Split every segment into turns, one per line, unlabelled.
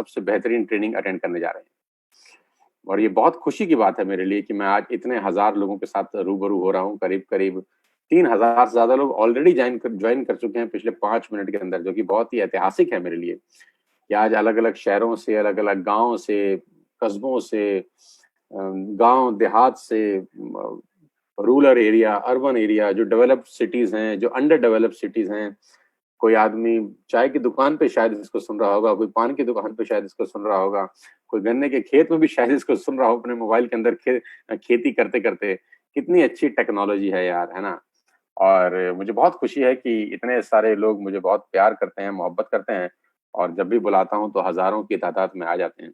सबसे बेहतरीन training attend करने जा रहे हैं। और ये बहुत खुशी की बात है मेरे लिए कि मैं आज इतने हजार लोगों के साथ रूबरू हो रहा हूँ। करीब करीब 3000 से ज्यादा लोग ऑलरेडी ज्वाइन कर चुके हैं पिछले 5 मिनट के अंदर, जो कि बहुत ही ऐतिहासिक है मेरे लिए कि आज अलग अलग शहरों से, अलग अलग गाँव से, कस्बों से, गांव देहात से, रूरल एरिया, अर्बन एरिया, जो डेवलप्ड सिटीज हैं, जो अंडर डेवलप्ड सिटीज हैं, कोई आदमी चाय की दुकान पे शायद इसको सुन रहा होगा, कोई पान की दुकान पे शायद इसको सुन रहा होगा, कोई गन्ने के खेत में भी शायद इसको सुन रहा हो अपने मोबाइल के अंदर खेती करते करते। कितनी अच्छी टेक्नोलॉजी है यार, है ना। और मुझे बहुत खुशी है कि इतने सारे लोग मुझे बहुत प्यार करते हैं, मोहब्बत करते हैं, और जब भी बुलाता हूं तो हजारों की तादाद में आ जाते हैं।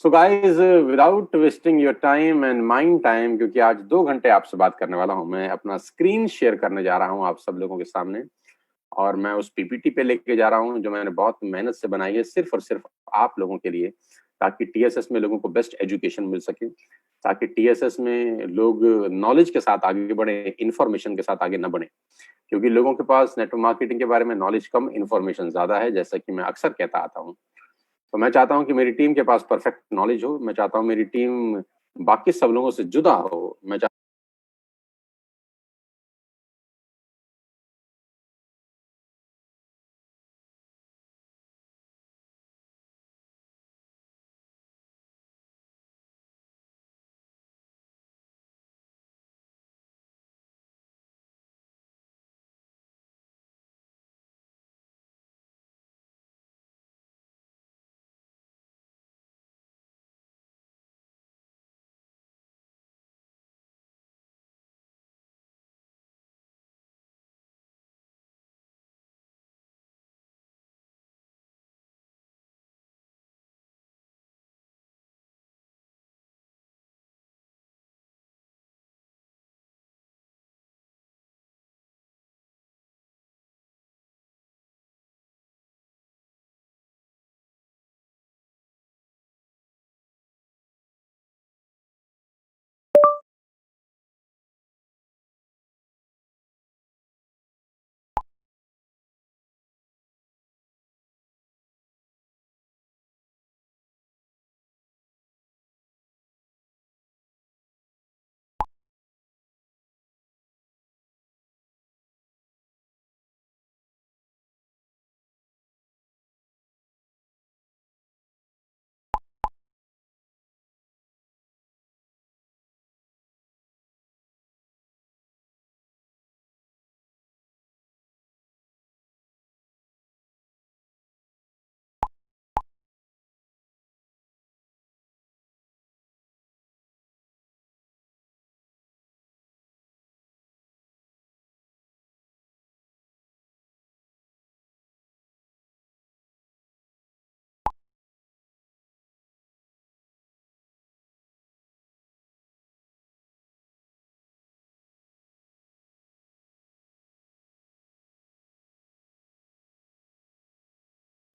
So guys, without wasting your time and mind time, क्योंकि आज 2 घंटे आपसे बात करने वाला हूं, मैं अपना स्क्रीन शेयर करने जा रहा हूं आप सब लोगों के सामने। और मैं उस पीपीटी पे लेके जा रहा हूँ जो मैंने बहुत मेहनत से बनाई है, सिर्फ और सिर्फ आप लोगों के लिए, ताकि टीएसएस में लोगों को बेस्ट एजुकेशन मिल सके, ताकि टीएसएस में लोग नॉलेज के साथ आगे बढ़े, इंफॉर्मेशन के साथ आगे न बढ़े। क्योंकि लोगों के पास नेटवर्क मार्केटिंग के बारे में नॉलेज कम, इंफॉर्मेशन ज्यादा है, जैसा कि मैं अक्सर कहता आता हूँ। तो मैं चाहता हूँ कि मेरी टीम के पास परफेक्ट नॉलेज हो, मैं चाहता हूँ मेरी टीम बाकी सब लोगों से जुदा हो, मैं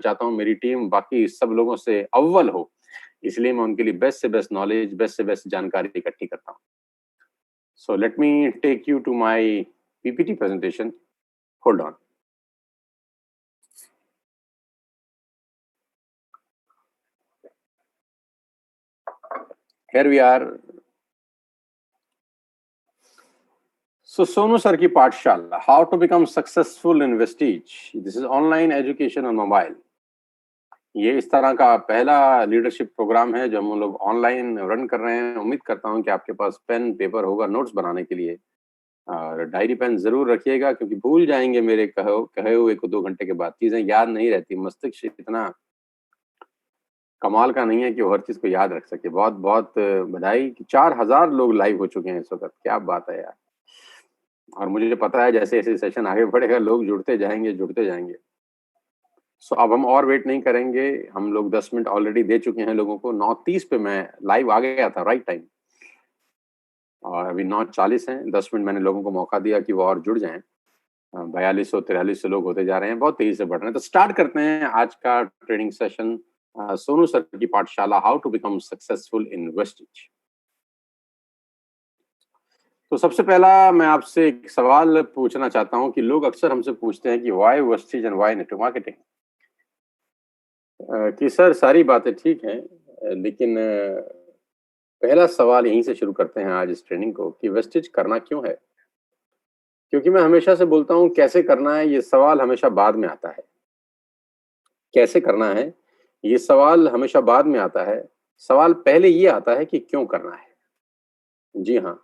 चाहता हूँ मेरी टीम बाकी सब लोगों से अव्वल हो, इसलिए मैं उनके लिए बेस्ट से बेस्ट नॉलेज, बेस्ट से बेस्ट जानकारी इकट्ठी करता हूँ। So let me take you to my PPT presentation. Hold on. Here we are. So Sonu sir की पाठशाला, how to become successful in Vestige. This is online education on mobile. ये इस तरह का पहला लीडरशिप प्रोग्राम है जो हम लोग ऑनलाइन रन कर रहे हैं। उम्मीद करता हूँ कि आपके पास पेन पेपर होगा नोट्स बनाने के लिए, और डायरी पेन जरूर रखिएगा, क्योंकि भूल जाएंगे मेरे कहे हुए को 2 घंटे के बाद, चीजें याद नहीं रहती। मस्तिष्क इतना कमाल का नहीं है कि वो हर चीज को याद रख सके। बहुत बहुत बधाई कि 4000 लोग लाइव हो चुके हैं इस वक्त, क्या बात है यार। और मुझे पता है जैसे जैसे सेशन आगे बढ़ेगा लोग जुड़ते जाएंगे, जुड़ते जाएंगे। सो अब हम और वेट नहीं करेंगे, हम लोग 10 मिनट ऑलरेडी दे चुके हैं लोगों को। 9:30 पे मैं लाइव आ गया था, राइट टाइम, और अभी 9:40 है। 10 मिनट मैंने लोगों को मौका दिया कि वो और जुड़ जाएं। 4200 4300 लोग होते जा रहे हैं, बहुत तेजी से बढ़ रहे हैं। तो स्टार्ट करते हैं आज का ट्रेनिंग सेशन, सोनू सर की पाठशाला, how to become successful in Vestige. तो सबसे पहला मैं आपसे एक सवाल पूछना चाहता हूं कि लोग अक्सर हमसे पूछते हैं कि why wastage and why network marketing. कि सर सारी बातें ठीक हैं, लेकिन पहला सवाल यहीं से शुरू करते हैं आज इस ट्रेनिंग को कि वेस्टेज करना क्यों है? क्योंकि मैं हमेशा से बोलता हूँ कैसे करना है, ये सवाल हमेशा बाद में आता है। कैसे करना है, ये सवाल हमेशा बाद में आता है। सवाल पहले ये आता है कि क्यों करना है? जी हाँ,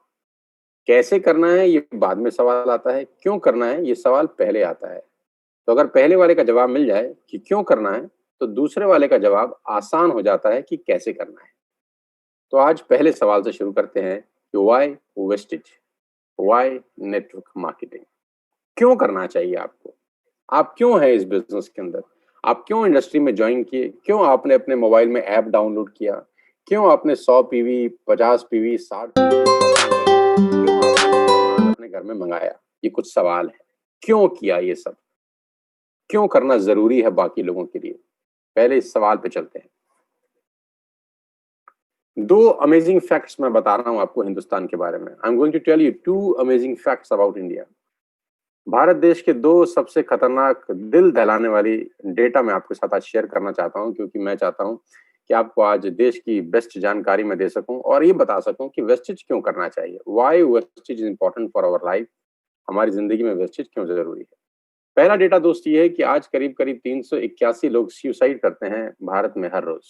कैसे करना है ये बाद में सवाल आता है, क्यों करना है ये सवाल पहले आता है। तो अगर पहले वाले का जवाब मिल जाए कि क्यों करना है, तो दूसरे वाले का जवाब आसान हो जाता है कि कैसे करना है। तो आज पहले सवाल से शुरू करते हैं कि why wastage? Why network marketing? क्यों करना चाहिए आपको? आप क्यों हैं इस बिज़नेस के अंदर? आप क्यों इंडस्ट्री में जॉइन किए? क्यों आपने अपने मोबाइल में ऐप डाउनलोड किया? क्यों आपने 100 पीवी, 50 पीवी, 60 पीवी शॉपिंग करी? क्यों आपने सामान अपने घर में मँगाया? ये कुछ सवाल हैं। क्यों किया ये सब? क्यों करना ज़रूरी है बाकी लोगों के लिए? पहले इस सवाल पे चलते हैं। 2 अमेजिंग फैक्ट्स मैं बता रहा हूँ आपको हिंदुस्तान के बारे में। I am going to tell you 2 amazing facts about India. Bharat देश के 2 सबसे खतरनाक, दिल दहलाने वाली डेटा मैं आपके साथ आज शेयर करना चाहता हूँ, क्योंकि मैं चाहता हूँ कि आपको आज देश की बेस्ट जानकारी मैं दे सकूँ और ये बता सकूँ कि वेस्टेज क्यों करना चाहिए? Why Vestige is important for our life? हमारी ज़िंदगी में वेस्टेज क्यों ज़रूरी है? पहला डेटा दोस्त ये है कि आज करीब-करीब 381 लोग सुसाइड करते हैं भारत में हर रोज़।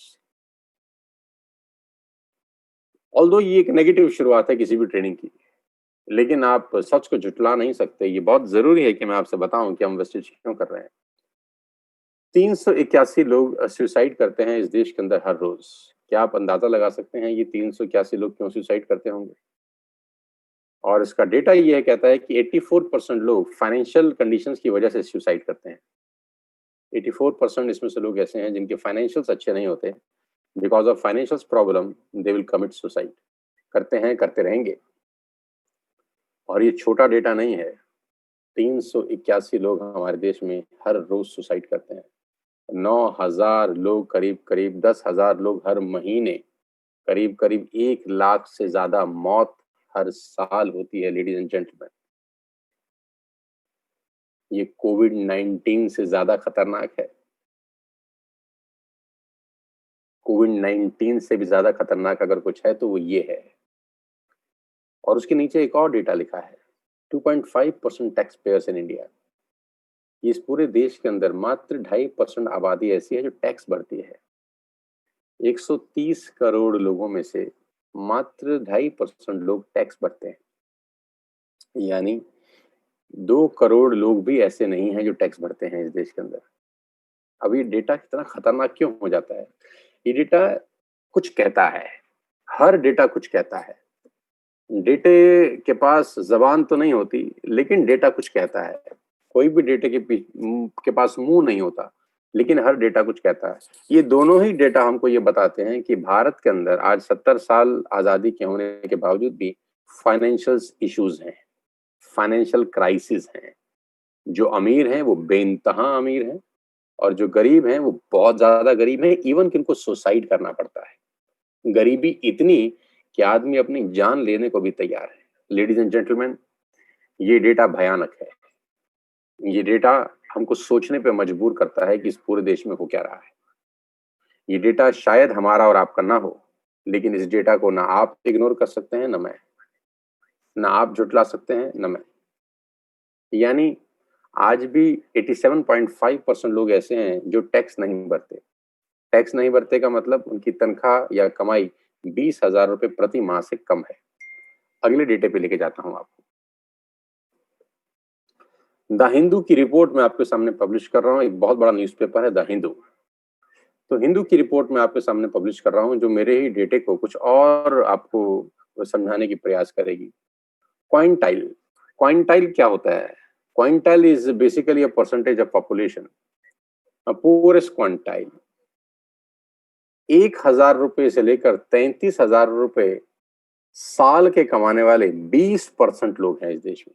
ऑल्दो ये एक नेगेटिव शुरुआत है किसी भी ट्रेनिंग की, लेकिन आप सच को झुठला नहीं सकते। ये बहुत ज़रूरी है कि मैं आपसे बताऊँ कि हम वेस्टेज क्यों कर रहे हैं। 381 लोग सुसाइड करते हैं इस देश के अंदर हर रोज़। क्या आप अंदाज़ा लगा सकते हैं ये 381 लोग क्यों सुसाइड करते होंगे? और इसका डेटा ये है कहता है कि 84% लोग फाइनेंशियल कंडीशंस की वजह से सुसाइड करते हैं। 84% इसमें से लोग ऐसे हैं जिनके फाइनेंशियल्स अच्छे नहीं होते। Because of financial problem they will commit suicide. करते हैं, करते रहेंगे। और ये छोटा डेटा नहीं है। 381 लोग हमारे देश में हर रोज़ सुसाइड करते हैं। 9,000 लोग, करीब-करीब 10,000 लोग हर महीने, करीब-करीब 1 लाख से ज़्यादा मौत हर साल होती है लेडीज़ एंड जेंटलमैन। ये कोविड-19 से ज़्यादा खतरनाक है। कोविड-19 से भी ज़्यादा खतरनाक अगर कुछ है तो वो ये है। और उसके नीचे एक और डेटा लिखा है, 2.5% टैक्स पेयर्स इन इंडिया। इस पूरे देश के अंदर मात्र 2.5% आबादी ऐसी है जो टैक्स भरती है। 130 करोड़ लोगों में से मात्र 2.5% लोग टैक्स भरते हैं। यानी 2 करोड़ लोग भी ऐसे नहीं हैं जो टैक्स भरते हैं इस देश के अंदर। अब ये डेटा कितना खतरनाक क्यों हो जाता है? ये डेटा कुछ कहता है, हर डेटा कुछ कहता है। डेटे के पास ज़बान तो नहीं होती, लेकिन डेटा कुछ कहता है। कोई भी डेटे के पास मुँह नहीं होता, लेकिन हर डेटा कुछ कहता है। ये दोनों ही डेटा हमको ये बताते हैं कि भारत के अंदर आज 70 साल आज़ादी के होने के बावजूद भी फाइनेंशियल इश्यूज़ हैं, फाइनेंशियल क्राइसिस हैं। जो अमीर हैं, वो बेइंतहा अमीर हैं और जो गरीब हैं, वो बहुत ज़्यादा गरीब हैं, इवन कि उनको सुसाइड करना पड़ता है। गरीबी इतनी कि आदमी अपनी जान लेने को भी तैयार है। लेडीज़ एंड जेंटलमैन, ये डेटा भयानक है। ये डेटा हमको सोचने पे मजबूर करता है कि इस पूरे देश में हो क्या रहा है। ये डेटा शायद हमारा और आपका ना हो, लेकिन इस डेटा को ना आप इग्नोर कर सकते हैं, ना मैं। ना आप झुठला सकते हैं, ना मैं। यानी आज भी 87.5% लोग ऐसे हैं जो टैक्स नहीं भरते। टैक्स नहीं भरते का मतलब उनकी तनख्वाह या कमाई 20,000 रुपए प्रति माह से कम है। अगले डेटे पे लेके जाता हूँ आपको। द हिंदू की रिपोर्ट मैं आपके सामने पब्लिश कर रहा हूँ, एक बहुत बड़ा न्यूज़पेपर है द हिंदू। तो हिंदू की रिपोर्ट मैं आपके सामने पब्लिश कर रहा हूँ, जो मेरे ही डेटे को कुछ और आपको समझाने की प्रयास करेगी। क्वाइंटाइल, क्वाइंटाइल क्या होता है? Quintile is basically a percentage of population, poorest quintile. 1,000 रुपए से लेकर 33,000 रुपए साल के कमाने वाले 20% लोग हैं इस देश में।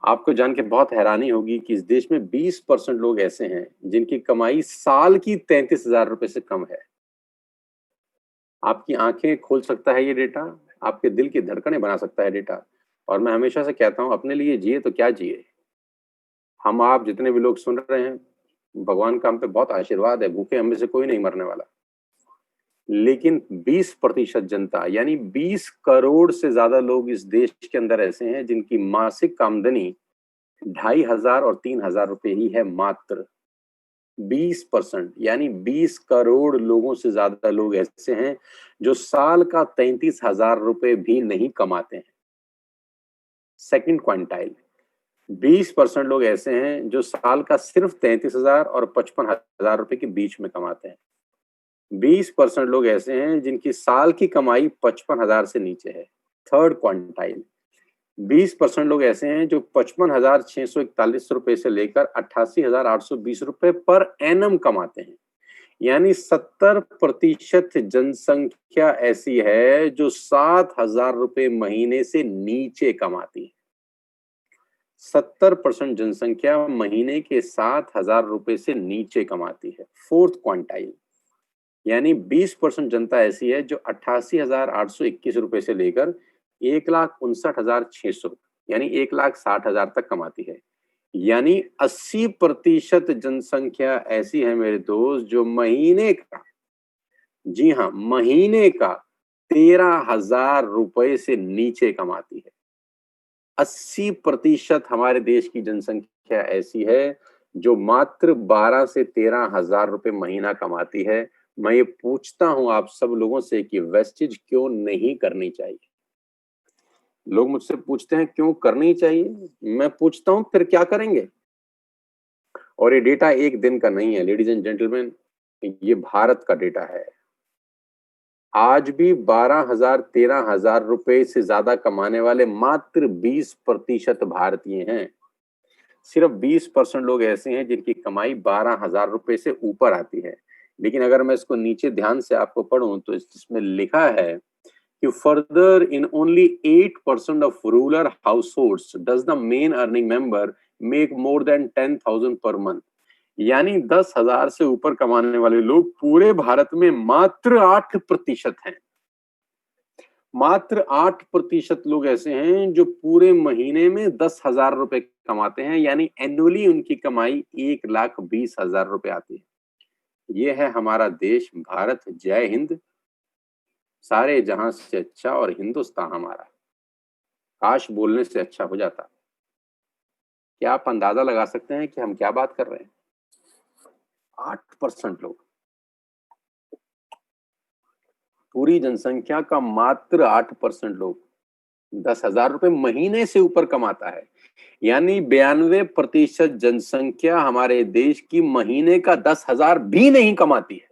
आपको जान के बहुत हैरानी होगी कि इस देश में 20% लोग ऐसे हैं जिनकी कमाई साल की 33,000 रुपए से कम है। आपकी आंखें खोल सकता है ये डेटा, आपके दिल की धड़कनें बना सकता है डेटा। और मैं हमेशा से कहता हूँ अपने लिए जिए तो क्या जिए। हम आप जितने भी लोग सुन रहे हैं, भगवान का हम पे बहुत आशीर्वाद है, भूखे हम में से कोई नहीं मरने वाला। लेकिन 20% जनता यानी 20 करोड़ से ज्यादा लोग इस देश के अंदर ऐसे हैं जिनकी मासिक आमदनी 2,500 और 3,000 रुपए ही है मात्र। 20% यानी 20 करोड़ लोगों से ज्यादा लोग ऐसे हैं जो साल का 33,000 रुपए भी नहीं कमाते हैं। सेकंड क्वांटाइल 20% लोग ऐसे हैं जो साल का सिर्फ 33,000 और 55,000 रुपए के बीच में कमाते हैं। 20% लोग ऐसे हैं जिनकी साल की कमाई 55,000 से नीचे है। थर्ड क्वांटाइल 20% लोग ऐसे हैं जो 55,641 रुपए से लेकर 88,820 रुपए पर एनम कमाते हैं। यानी 70% जनसंख्या ऐसी है जो 7,000 रुपए महीने से नीचे कमाती है। 70% जनसंख्या महीने के 7,000 रुपए से नीचे कमाती है। फोर्थ क्वांटाइल यानी 20% जनता ऐसी है जो 88,821 रुपए से लेकर 1,59,600 यानी 1,60,000 तक कमाती है। यानी 80% जनसंख्या ऐसी है मेरे दोस्त जो महीने का, जी हाँ, महीने का 13,000 रुपए से नीचे कमाती है। 80% हमारे देश की जनसंख्या ऐसी है जो मात्र 12 से 13,000 रुपए महीना कमाती है। मैं ये पूछता हूं आप सब लोगों से कि वेस्टेज क्यों नहीं करनी चाहिए? लोग मुझसे पूछते हैं क्यों करनी चाहिए, मैं पूछता हूं फिर क्या करेंगे? और ये डेटा एक दिन का नहीं है लेडीज एंड जेंटलमैन, ये भारत का डेटा है। आज भी 12,000 13,000 रुपए से ज्यादा कमाने वाले मात्र 20% भारतीय हैं। सिर्फ 20% लोग ऐसे हैं जिनकी कमाई 12,000 रुपए से ऊपर आती है। लेकिन अगर मैं इसको नीचे ध्यान से आपको पढ़ूं तो इसमें लिखा है कि further in only 8% of rural households does the main earning member make more than 10,000 per month. यानी 10,000 से ऊपर कमाने वाले लोग पूरे भारत में मात्र 8% हैं। मात्र 8% लोग ऐसे हैं जो पूरे महीने में 10,000 रुपए कमाते हैं, यानी एनुअली उनकी कमाई 1,20,000 रुपए आती है। ये है हमारा देश भारत। जय हिंद। सारे जहां से अच्छा और हिंदुस्तान हमारा। काश बोलने से अच्छा हो जाता। क्या आप अंदाजा लगा सकते हैं कि हम क्या बात कर रहे हैं? 8% लोग, पूरी जनसंख्या का मात्र 8% लोग 10,000 रुपए महीने से ऊपर कमाता है। यानी 92% जनसंख्या हमारे देश की महीने का 10,000 भी नहीं कमाती है।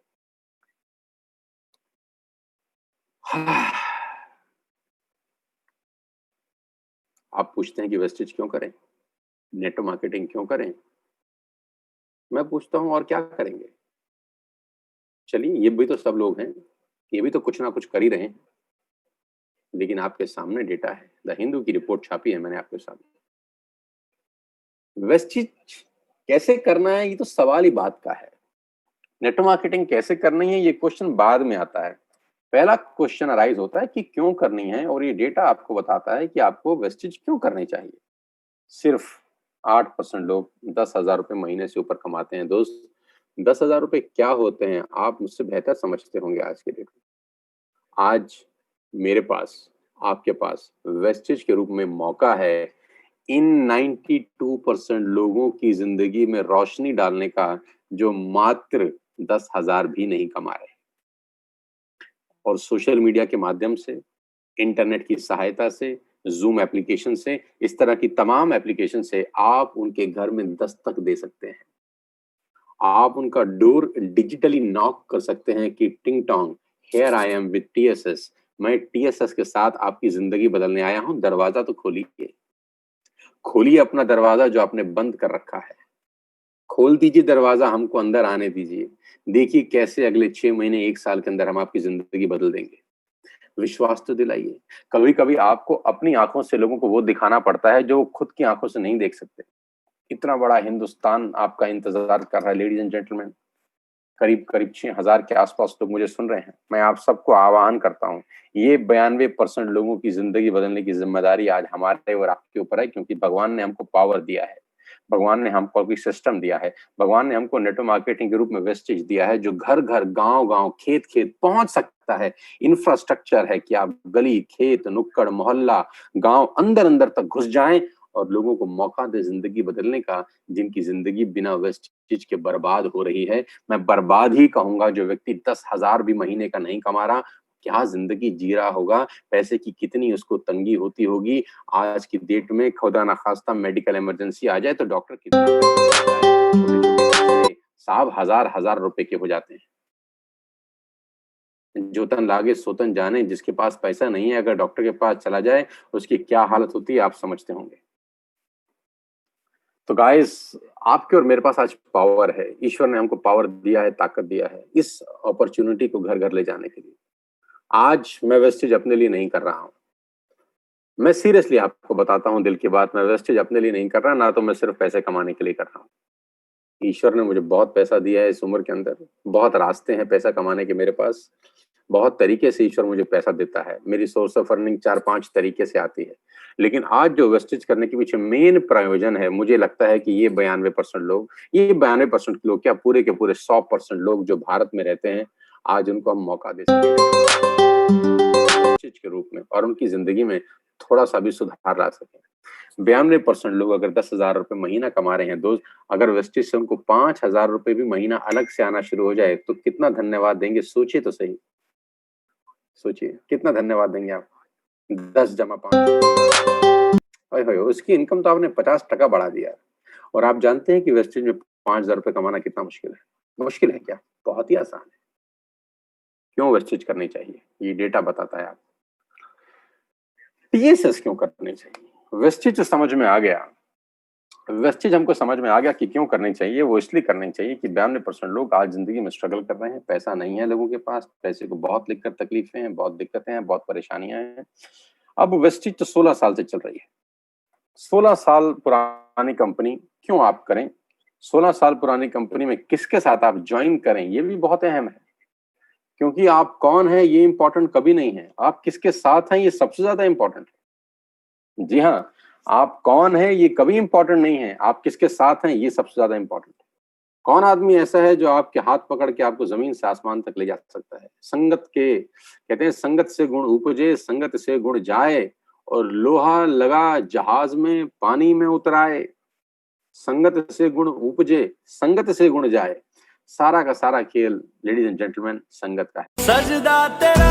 आप पूछते हैं कि वेस्टेज क्यों करें, नेटवर्क मार्केटिंग क्यों करें? मैं पूछता हूं और क्या करेंगे? चलिए, ये भी तो सब लोग हैं, ये भी तो कुछ ना कुछ कर ही रहे हैं। लेकिन आपके सामने डेटा है, द हिंदू की रिपोर्ट छापी है मैंने आपके सामने। वेस्टेज कैसे करना है ये तो सवाल ही बात का है। नेटवर्क मार्केटिंग कैसे करनी है ये क्वेश्चन बाद में आता है। पहला क्वेश्चन अराइज होता है कि क्यों करनी है, और ये डेटा आपको बताता है कि आपको वेस्टेज क्यों करनी चाहिए। सिर्फ 8% लोग 10,000 रुपए महीने से ऊपर कमाते हैं। दोस्त, 10,000 रुपए क्या होते हैं आप मुझसे बेहतर समझते होंगे आज के डेट में। आज मेरे पास, आपके पास वेस्टेज के रूप में मौका है इन 92% लोगों की जिंदगी में रोशनी डालने का जो मात्र 10,000 भी नहीं कमा रहे। और सोशल मीडिया के माध्यम से, इंटरनेट की सहायता से, जूम एप्लीकेशन से, इस तरह की तमाम एप्लीकेशन से आप उनके घर में दस्तक दे सकते हैं। आप उनका डोर डिजिटली नॉक कर सकते हैं कि टिंग टोंग, here I am with TSS. मैं टीएसएस के साथ आपकी जिंदगी बदलने आया हूं, दरवाजा तो खोलिए। खोलिए अपना दरवाजा जो आपने बंद कर रखा है। खोल दीजिए दरवाजा, हमको अंदर आने दीजिए। देखिए कैसे अगले 6 महीने 1 साल के अंदर हम आपकी जिंदगी बदल देंगे। विश्वास तो दिलाइए। कभी कभी आपको अपनी आंखों से लोगों को वो दिखाना पड़ता है जो वो खुद की आंखों से नहीं देख सकते। इतना बड़ा हिंदुस्तान आपका इंतजार कर रहा है लेडीज एंड जेंटलमैन। करीब करीब 6,000 के आसपास लोग मुझे सुन रहे हैं। मैं आप सबको आह्वान करता हूँ, ये 92% लोगों की जिंदगी बदलने की जिम्मेदारी आज हमारे और आपके ऊपर है, क्योंकि भगवान ने हमको पावर दिया है। भगवान ने हमको कोई सिस्टम दिया है, भगवान ने हमको नेटवर्क मार्केटिंग के रूप में वेस्टेज दिया है जो घर घर, गांव गांव, खेत खेत पहुंच सकता है। इंफ्रास्ट्रक्चर है कि आप गली, खेत, नुक्कड़, मोहल्ला, गांव अंदर अंदर तक घुस जाएं और लोगों को मौका दे जिंदगी बदलने का, जिनकी जिंदगी बिना वेस्टेज के बर्बाद हो रही है। मैं बर्बाद ही कहूंगा। जो व्यक्ति 10,000 भी महीने का नहीं कमा रहा, क्या जिंदगी जी रहा होगा, पैसे की कितनी उसको तंगी होती होगी। आज की डेट में खुदा ना खास्ता मेडिकल इमरजेंसी आ जाए तो डॉक्टर कितना छोटे छोटे साहब हजार हजार रुपए के हो जाते हैं। जो तन लागे सो तन जाने, जिसके पास पैसा नहीं है अगर डॉक्टर के पास चला जाए उसकी क्या हालत होती है आप समझते होंगे। तो गाइस, आपके और मेरे पास आज पावर है। ईश्वर ने हमको पावर दिया है, ताकत दिया है इस अपॉर्चुनिटी को घर घर ले जाने के लिए। आज मैं वेस्टेज अपने लिए नहीं कर रहा हूं। मैं सीरियसली आपको बताता हूं दिल की बात, मैं वेस्टेज अपने लिए नहीं कर रहा, ना तो मैं सिर्फ पैसे कमाने के लिए कर रहा हूं। ईश्वर ने मुझे बहुत पैसा दिया है इस उम्र के अंदर, बहुत रास्ते हैं पैसा कमाने के मेरे पास, बहुत तरीके से ईश्वर मुझे पैसा देता है। मेरी सोर्स ऑफ अर्निंग 4-5 तरीके से आती है। लेकिन आज जो वेस्टेज करने के पीछे मेन प्रयोजन है, मुझे लगता है कि ये 92% लोग, ये 92% लोग क्या, पूरे के पूरे 100% लोग जो भारत में रहते हैं, आज उनको हम मौका दे सकें के रूप में और उनकी जिंदगी में थोड़ा सा भी सुधार ला सकें। 92% लोग अगर 10,000 रुपए महीना कमा रहे हैं दोस्त, अगर वेस्टेज से उनको 5,000 रुपए भी महीना अलग से आना शुरू हो जाए तो कितना धन्यवाद देंगे, सोचिए तो सही। सोचिए कितना धन्यवाद देंगे आप। 10 जमा 5, उसकी इनकम तो आपने 50% बढ़ा दिया। और आप जानते हैं कि वेस्टेज में 5,000 रुपए कमाना कितना मुश्किल है। मुश्किल है क्या? बहुत ही आसान है। क्यों वेस्टेज करनी चाहिए, ये डेटा बताता है। आप टीएसएस क्यों करनी चाहिए? वेस्टेज समझ में आ गया। वेस्टेज हमको समझ में आ गया कि क्यों करनी चाहिए। वो इसलिए करनी चाहिए कि 92% लोग आज जिंदगी में स्ट्रगल कर रहे हैं। पैसा नहीं है लोगों के पास, पैसे को बहुत दिक्कत तकलीफें हैं, बहुत दिक्कतें हैं, बहुत परेशानियां हैं। अब वेस्टेज तो 16 साल से चल रही है। 16 साल पुरानी कंपनी क्यों आप करें, 16 साल पुरानी कंपनी में किसके साथ आप ज्वाइन करें, ये भी बहुत अहम है। क्योंकि आप कौन है ये इंपॉर्टेंट कभी नहीं है, आप किसके साथ हैं ये सबसे ज्यादा इंपॉर्टेंट है। जी हाँ, आप कौन है ये कभी इंपॉर्टेंट नहीं है, आप किसके साथ हैं ये सबसे ज्यादा इंपॉर्टेंट है। कौन आदमी ऐसा है जो आपके हाथ पकड़ के आपको जमीन से आसमान तक ले जा सकता है। संगत के कहते हैं, संगत से गुण उपजे, संगत से गुण जाए, और लोहा लगा जहाज में पानी में उतराए। संगत से गुण उपजे, संगत से गुण जाए। सारा का सारा खेल लेडीज एंड जेंटलमैन संगत का है। सजदा तेरा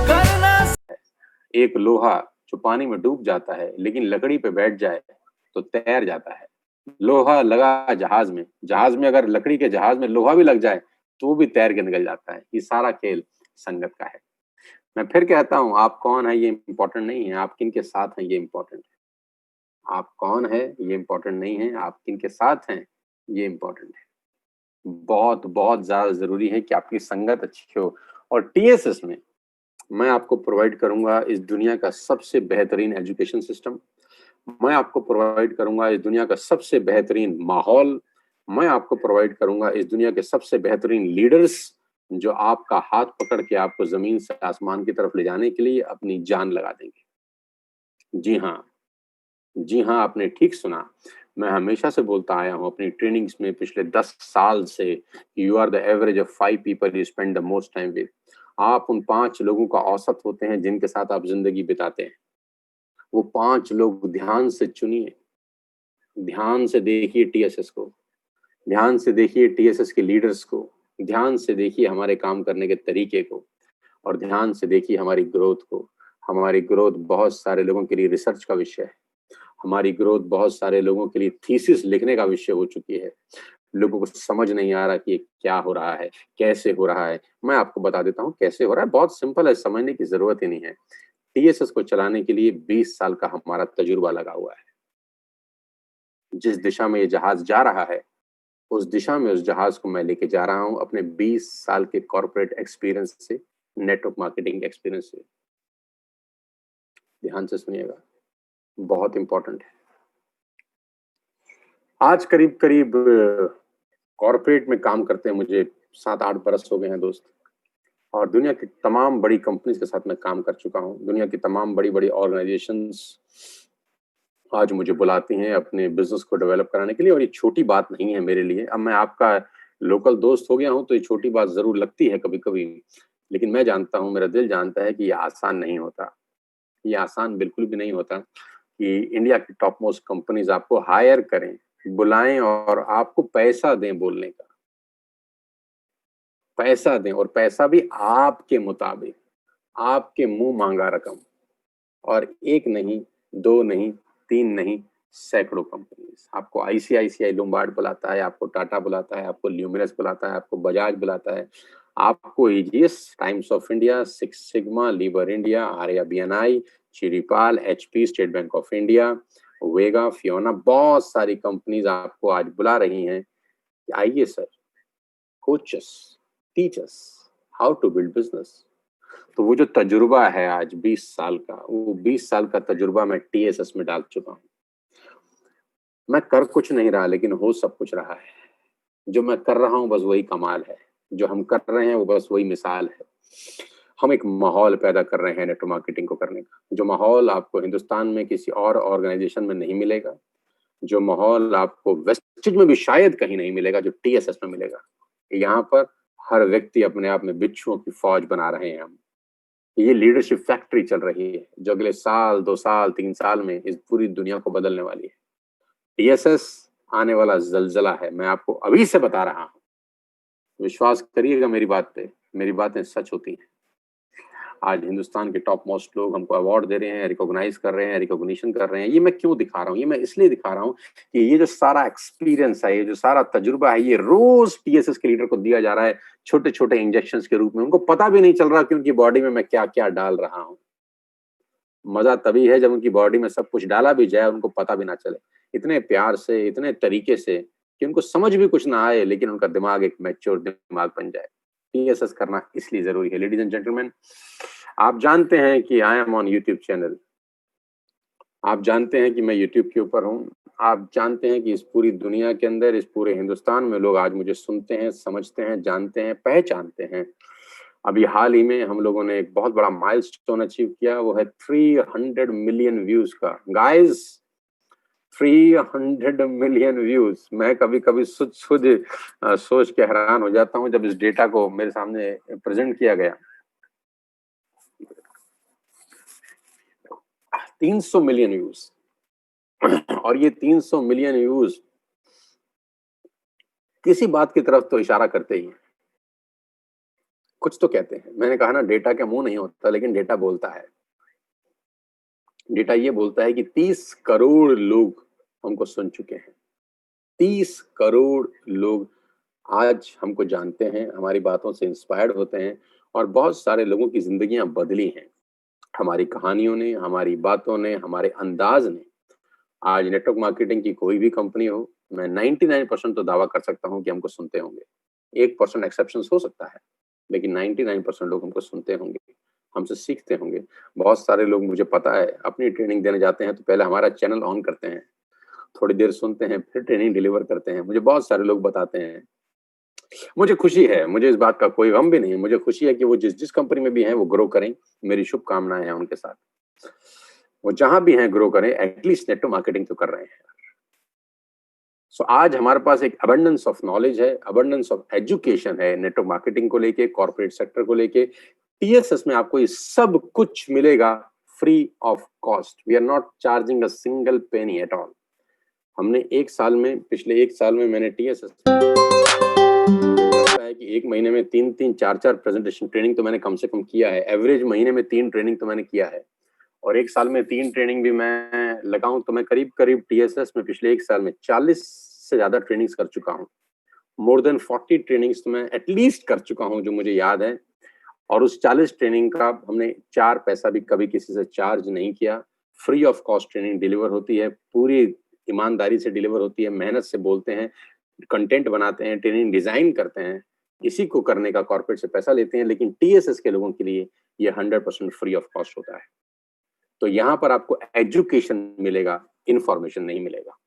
करना। एक लोहा जो पानी में डूब जाता है लेकिन लकड़ी पे बैठ जाए तो तैर जाता है। लोहा लगा जहाज में, जहाज में अगर लकड़ी के जहाज में लोहा भी लग जाए तो भी तैर के निकल जाता है। ये सारा खेल संगत का है। मैं फिर कहता हूं, आप कौन है ये इंपॉर्टेंट नहीं है, आप किन के साथ हैं ये इंपॉर्टेंट है। आप कौन है ये इंपॉर्टेंट नहीं है, आप किन के साथ हैं ये इंपॉर्टेंट है। बहुत बहुत ज्यादा जरूरी है कि आपकी संगत अच्छी हो। और टीएसएस में मैं आपको प्रोवाइड करूंगा इस दुनिया का सबसे बेहतरीन एजुकेशन सिस्टम। मैं आपको प्रोवाइड करूंगा इस दुनिया का सबसे बेहतरीन माहौल। मैं आपको प्रोवाइड करूंगा इस दुनिया के सबसे बेहतरीन लीडर्स, जो आपका हाथ पकड़ के आपको जमीन से आसमान की तरफ ले जाने के लिए अपनी जान लगा देंगे। जी हाँ, जी हाँ, आपने ठीक सुना। मैं हमेशा से बोलता आया हूँ अपनी ट्रेनिंग्स में पिछले 10 साल से, you are the average of 5 people you spend the most time with. आप उन 5 लोगों का औसत होते हैं जिनके साथ आप जिंदगी बिताते हैं। वो 5 लोग ध्यान से चुनिए, ध्यान से देखिए टीएसएस को, ध्यान से देखिए टीएसएस के लीडर्स को, ध्यान से देखिए हमारे काम करने के तरीके को, और ध्यान से देखिए हमारी ग्रोथ को। हमारी ग्रोथ बहुत सारे लोगों के लिए रिसर्च का विषय है। हमारी ग्रोथ बहुत सारे लोगों के लिए थीसिस लिखने का विषय हो चुकी है। लोगों को समझ नहीं आ रहा कि क्या हो रहा है, कैसे हो रहा है। मैं आपको बता देता हूँ कैसे हो रहा है, बहुत सिंपल है, समझने की जरूरत ही नहीं है। टीएसएस को चलाने के लिए 20 साल का हमारा तजुर्बा लगा हुआ है। जिस दिशा में ये जहाज जा रहा है उस दिशा में उस जहाज को मैं लेके जा रहा हूं अपने 20 साल के कॉर्पोरेट एक्सपीरियंस से, नेटवर्क मार्केटिंग एक्सपीरियंस से। ध्यान से सुनिएगा, बहुत इंपॉर्टेंट है। आज करीब करीब कॉर्पोरेट में काम करते हैं मुझे 7-8 बरस हो गए हैं दोस्त, और दुनिया की तमाम बड़ी कंपनीज के साथ मैं काम कर चुका हूं। दुनिया की तमाम बड़ी बड़ी ऑर्गेनाइजेशंस आज मुझे बुलाती हैं अपने बिजनेस को डेवलप कराने के लिए, और ये छोटी बात नहीं है मेरे लिए। अब मैं आपका लोकल दोस्त हो गया हूँ तो ये छोटी बात जरूर लगती है कभी कभी, लेकिन मैं जानता हूँ, मेरा दिल जानता है कि ये आसान नहीं होता। ये आसान बिल्कुल भी नहीं होता कि इंडिया की टॉप मोस्ट कंपनीज आपको हायर करें, बुलाएं और आपको पैसा दें बोलने का, पैसा दें, और पैसा भी आपके मुताबिक, आपके मुंह मांगा रकम। और एक नहीं, दो नहीं, तीन नहीं, सैकड़ों कंपनीज। आपको आईसीआईसीआई लोम्बार्ड बुलाता है, आपको टाटा बुलाता है, आपको ल्यूमिनस बुलाता है, आपको बजाज बुलाता है, आपको AGS, Times of India, six sigma, Lever India, Arya BNI, Chiripal, HP, State Bank of India, Vega, Fiona, बहुत सारी कंपनीज आपको आज बुला रही हैं कि आइए sir, coach us, teach us how to build business. तो वो जो तजुर्बा है आज 20 साल का, वो 20 साल का तजुर्बा मैं टीएसएस में डाल चुका हूँ। मैं कर कुछ नहीं रहा, लेकिन हो सब कुछ रहा है। जो मैं कर रहा हूँ बस वही कमाल है, जो हम कर रहे हैं वो बस वही मिसाल है। हम एक माहौल पैदा कर रहे हैं नेटवर्क मार्केटिंग को करने का, जो माहौल आपको हिंदुस्तान में किसी और ऑर्गेनाइजेशन में नहीं मिलेगा, जो माहौल आपको वेस्टेज में भी शायद कहीं नहीं मिलेगा, जो टीएसएस में मिलेगा। यहाँ पर हर व्यक्ति अपने आप में बिच्छुओं की फौज बना रहे हैं हम। ये लीडरशिप फैक्ट्री चल रही है जो अगले साल, 2 साल, 3 साल में इस पूरी दुनिया को बदलने वाली है। टीएसएस आने वाला जलजला है, मैं आपको अभी से बता रहा हूँ। विश्वास करिएगा मेरी बात पे, मेरी बातें सच होती हैं। आज हिंदुस्तान के टॉप मोस्ट लोग हमको अवार्ड दे रहे हैं, रिकॉग्नाइज कर रहे हैं, रिकॉग्निशन कर रहे हैं। ये मैं क्यों दिखा रहा हूँ? ये मैं इसलिए दिखा रहा हूँ कि ये जो सारा एक्सपीरियंस है, ये जो सारा तजुर्बा है, ये रोज टीएसएस के लीडर को दिया जा रहा है छोटे छोटे इंजेक्शन के रूप में। उनको पता भी नहीं चल रहा कि उनकी बॉडी में मैं क्या क्या डाल रहा हूँ। मजा तभी है जब उनकी बॉडी में सब कुछ डाला भी जाए, उनको पता भी ना चले, इतने प्यार से, इतने तरीके से कि उनको समझ भी कुछ ना आए, लेकिन उनका दिमाग एक मैच्योर दिमाग बन जाए। टीएसएस करना इसलिए जरूरी है। लेडीज एंड जेंटलमैन, आप जानते हैं कि I am on YouTube channel, आप जानते हैं कि मैं यूट्यूब के ऊपर हूँ, आप जानते हैं कि इस पूरी दुनिया के अंदर, इस पूरे हिंदुस्तान में लोग आज मुझे सुनते हैं, समझते हैं, जानते हैं, पहचानते हैं। अभी हाल ही में हम लोगों ने एक बहुत बड़ा माइलस्टोन अचीव किया, वो है 300 मिलियन व्यूज का। Guys, 300 million views. मैं कभी कभी सोच के हैरान हो जाता हूँ जब इस डेटा को मेरे सामने प्रेजेंट किया गया। 300 मिलियन व्यूज, और ये 300 मिलियन व्यूज किसी बात की तरफ तो इशारा करते ही हैं, कुछ तो कहते हैं। मैंने कहा ना, डेटा का मुंह नहीं होता, लेकिन डेटा बोलता है। डेटा ये बोलता है कि 30 करोड़ लोग हमको सुन चुके हैं। 30 करोड़ लोग आज हमको जानते हैं, हमारी बातों से इंस्पायर्ड होते हैं, और बहुत सारे लोगों की जिंदगियां बदली हैं हमारी कहानियों ने, हमारी बातों ने, हमारे अंदाज ने। आज नेटवर्क मार्केटिंग की कोई भी कंपनी हो, मैं 99% तो दावा कर सकता हूं कि हमको सुनते होंगे। 1% एक्सेप्शन हो सकता है, लेकिन 99% लोग हमको सुनते होंगे, हमसे सीखते होंगे। बहुत सारे लोग, मुझे पता है, अपनी ट्रेनिंग देने जाते हैं तो पहले हमारा चैनल ऑन करते हैं, थोड़ी देर सुनते हैं, फिर ट्रेनिंग डिलीवर करते हैं। मुझे बहुत सारे लोग बताते हैं। मुझे खुशी है, मुझे इस बात का कोई गम भी नहीं है। मुझे खुशी है कि वो जिस जिस कंपनी में भी हैं वो ग्रो करें। मेरी शुभकामनाएं हैं उनके साथ। वो जहां भी हैं ग्रो करें, एटलीस्ट नेटवर्क मार्केटिंग तो कर रहे हैं। सो आज हमारे पास एक अबंडेंस ऑफ नॉलेज है, अबंडेंस ऑफ एजुकेशन है नेटवर्क मार्केटिंग को लेके, कॉर्पोरेट सेक्टर को लेके। टीएसएस में आपको ये सब कुछ मिलेगा free of cost. We are not charging a single penny at all. हमने एक साल में, पिछले एक साल में मैंने टीएसएस है कि एक महीने में 3-3, 4-4 प्रेजेंटेशन ट्रेनिंग तो मैंने कम से कम किया है। एवरेज महीने में 3 ट्रेनिंग तो मैंने किया है, और एक साल में 3 ट्रेनिंग भी मैं लगाऊं तो मैं करीब करीब टीएसएस में पिछले एक साल में 40 से ज्यादा ट्रेनिंग्स कर चुका हूं। मोर देन 40 ट्रेनिंग्स तो मैं एटलीस्ट कर चुका हूं जो मुझे याद है। और उस 40 ट्रेनिंग का हमने 4 पैसा भी कभी किसी से चार्ज नहीं किया। Free of cost training deliver होती है, पूरी ईमानदारी से डिलीवर होती है, मेहनत से बोलते हैं, कंटेंट बनाते हैं, ट्रेनिंग डिजाइन करते हैं। इसी को करने का कॉर्पोरेट से पैसा लेते हैं, लेकिन टीएसएस के लोगों के लिए ये 100% फ्री ऑफ कॉस्ट होता है। तो यहाँ पर आपको एजुकेशन मिलेगा, इंफॉर्मेशन नहीं मिलेगा।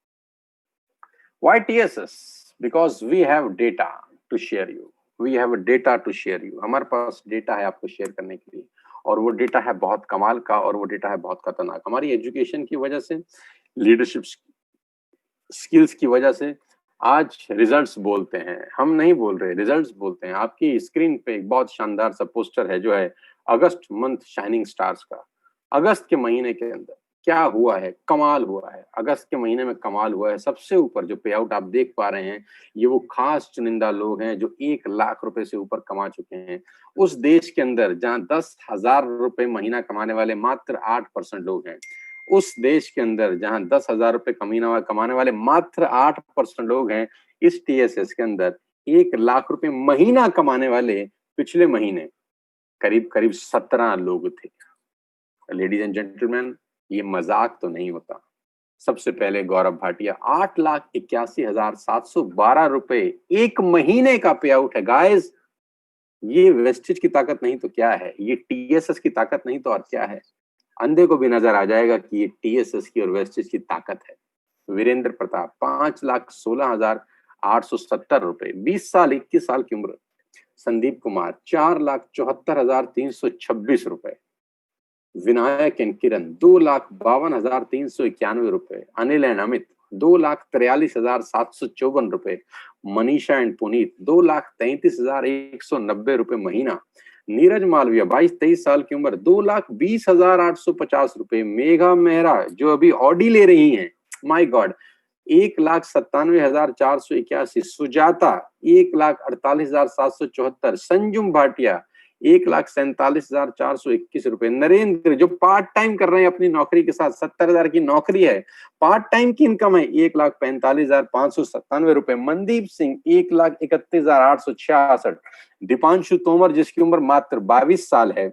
Why TSS? Because we have data to share you. We have data to share you. हमारे पास डेटा है आपको शेयर करने के लिए, और वो डेटा है बहुत कमाल का, और वो डेटा है बहुत खतरनाक। हमारी एजुकेशन की वजह से लीडरशिप स्किल्स की वजह से आज रिजल्ट्स बोलते हैं, हम नहीं बोल रहे, रिजल्ट्स बोलते हैं। आपकी स्क्रीन पे एक बहुत शानदार सा पोस्टर है जो है अगस्त मंथ शाइनिंग स्टार्स का। अगस्त के महीने के अंदर क्या हुआ है, कमाल हुआ है। अगस्त के महीने में कमाल हुआ है। सबसे ऊपर जो पे आउट आप देख पा रहे हैं, ये वो खास चुनिंदा लोग हैं जो 1 लाख रुपए से ऊपर कमा चुके हैं। उस देश के अंदर जहां 10,000 रुपए महीना कमाने वाले मात्र 8% लोग हैं, उस देश के अंदर जहां 10,000 रुपए कमाने वाले मात्र 8% लोग हैं, इस टीएसएस के अंदर 1 लाख रुपए महीना कमाने वाले पिछले महीने करीब करीब 17 लोग थे। लेडीज एंड जेंटलमैन, ये मजाक तो नहीं होता। सबसे पहले गौरव भाटिया 8,81,712 रुपए एक महीने का पे आउट है। गाइस, ये वेस्टेज की ताकत नहीं तो क्या है, ये टीएसएस की ताकत नहीं तो और क्या है। अंधे को भी नजर आ जाएगा कि ये टीएसएस की और वेस्टेज की ताकत है। वीरेंद्र प्रताप 5,16,870 रुपए, 20 साल 21 साल की उम्र। संदीप कुमार 4,74,326 रुपए। विनायक एंड किरण 2,52,391 रुपए। अनिल एंड अमित 2,43,754 रुपए। मनीषा एंड पुनीत 2,33,190 रुपए महीना। नीरज मालविया 22-23 साल की उम्र 2,20,850 रुपए। मेघा मेहरा जो अभी ऑडी ले रही हैं, माय गॉड, 1,97,481। सुजाता 1,48,774। संजुम भाटिया 1,47,421 रुपए। नरेंद्र जो पार्ट टाइम कर रहे हैं अपनी नौकरी के साथ, 70,000 की नौकरी है, पार्ट टाइम की इनकम है 1,45,597 रुपए। मनदीप सिंह 1,31,866। दीपांशु तोमर जिसकी उम्र मात्र 22 साल है,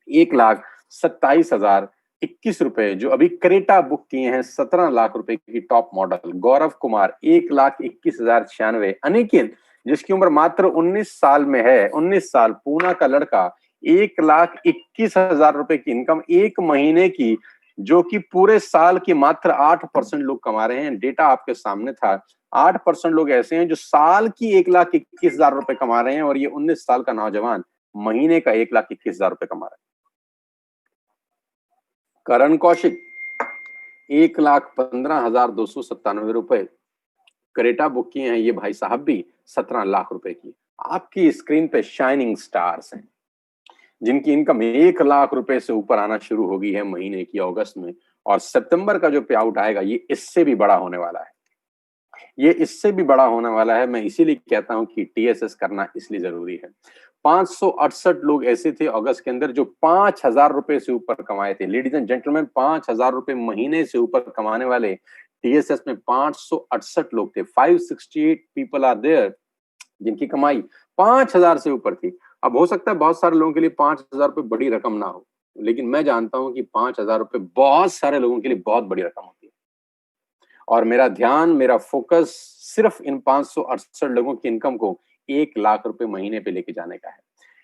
1,27,021 रुपए, जो अभी क्रेटा बुक किए हैं 17 लाख रुपए की टॉप मॉडल। गौरव कुमार 1,21,096। अनिकेत जिसकी उम्र मात्र 19 साल में है, 19 साल, पूना का लड़का, 1,21,000 रुपए की इनकम एक महीने की, जो कि पूरे साल की मात्र 8% लोग कमा रहे हैं। डेटा आपके सामने था। 8% लोग ऐसे हैं जो साल की 1,21,000 रुपए कमा रहे हैं, और ये 19 साल का नौजवान महीने का 1,21,000 रुपए कमा रहा है। करण कौशिक 1,15,297 रुपए क्रेटा बुक किए हैं ये भाई साहब भी 17 लाख रुपए की। आपकी स्क्रीन पे शाइनिंग स्टार्स हैं जिनकी इनकम 1 लाख रुपए से ऊपर आना शुरू होगी है महीने की अगस्त में, और सितंबर का जो पे आउट आएगा ये इससे भी बड़ा होने वाला है। ये इससे भी बड़ा होने वाला है। मैं इसीलिए कहता हूं कि टीएसएस करना इसलिए जरूरी है। 568 लोग ऐसे थे अगस्त के अंदर जो 5,000 रुपए से ऊपर कमाए थे। लेडीज एंड जेंटलमैन, 5,000 रुपए महीने से ऊपर कमाने वाले टीएसएस में 568 लोग थे। 568 पीपल आर देयर जिनकी कमाई 5,000 से ऊपर थी। अब हो सकता है बहुत सारे लोगों के लिए 5,000 रुपए बड़ी रकम ना हो, लेकिन मैं जानता हूं कि 5,000 रुपए बहुत सारे लोगों के लिए बहुत बड़ी रकम होती है। और मेरा ध्यान, मेरा फोकस सिर्फ इन 568 लोगों की इनकम को 1 लाख रुपए महीने पे लेके जाने का है।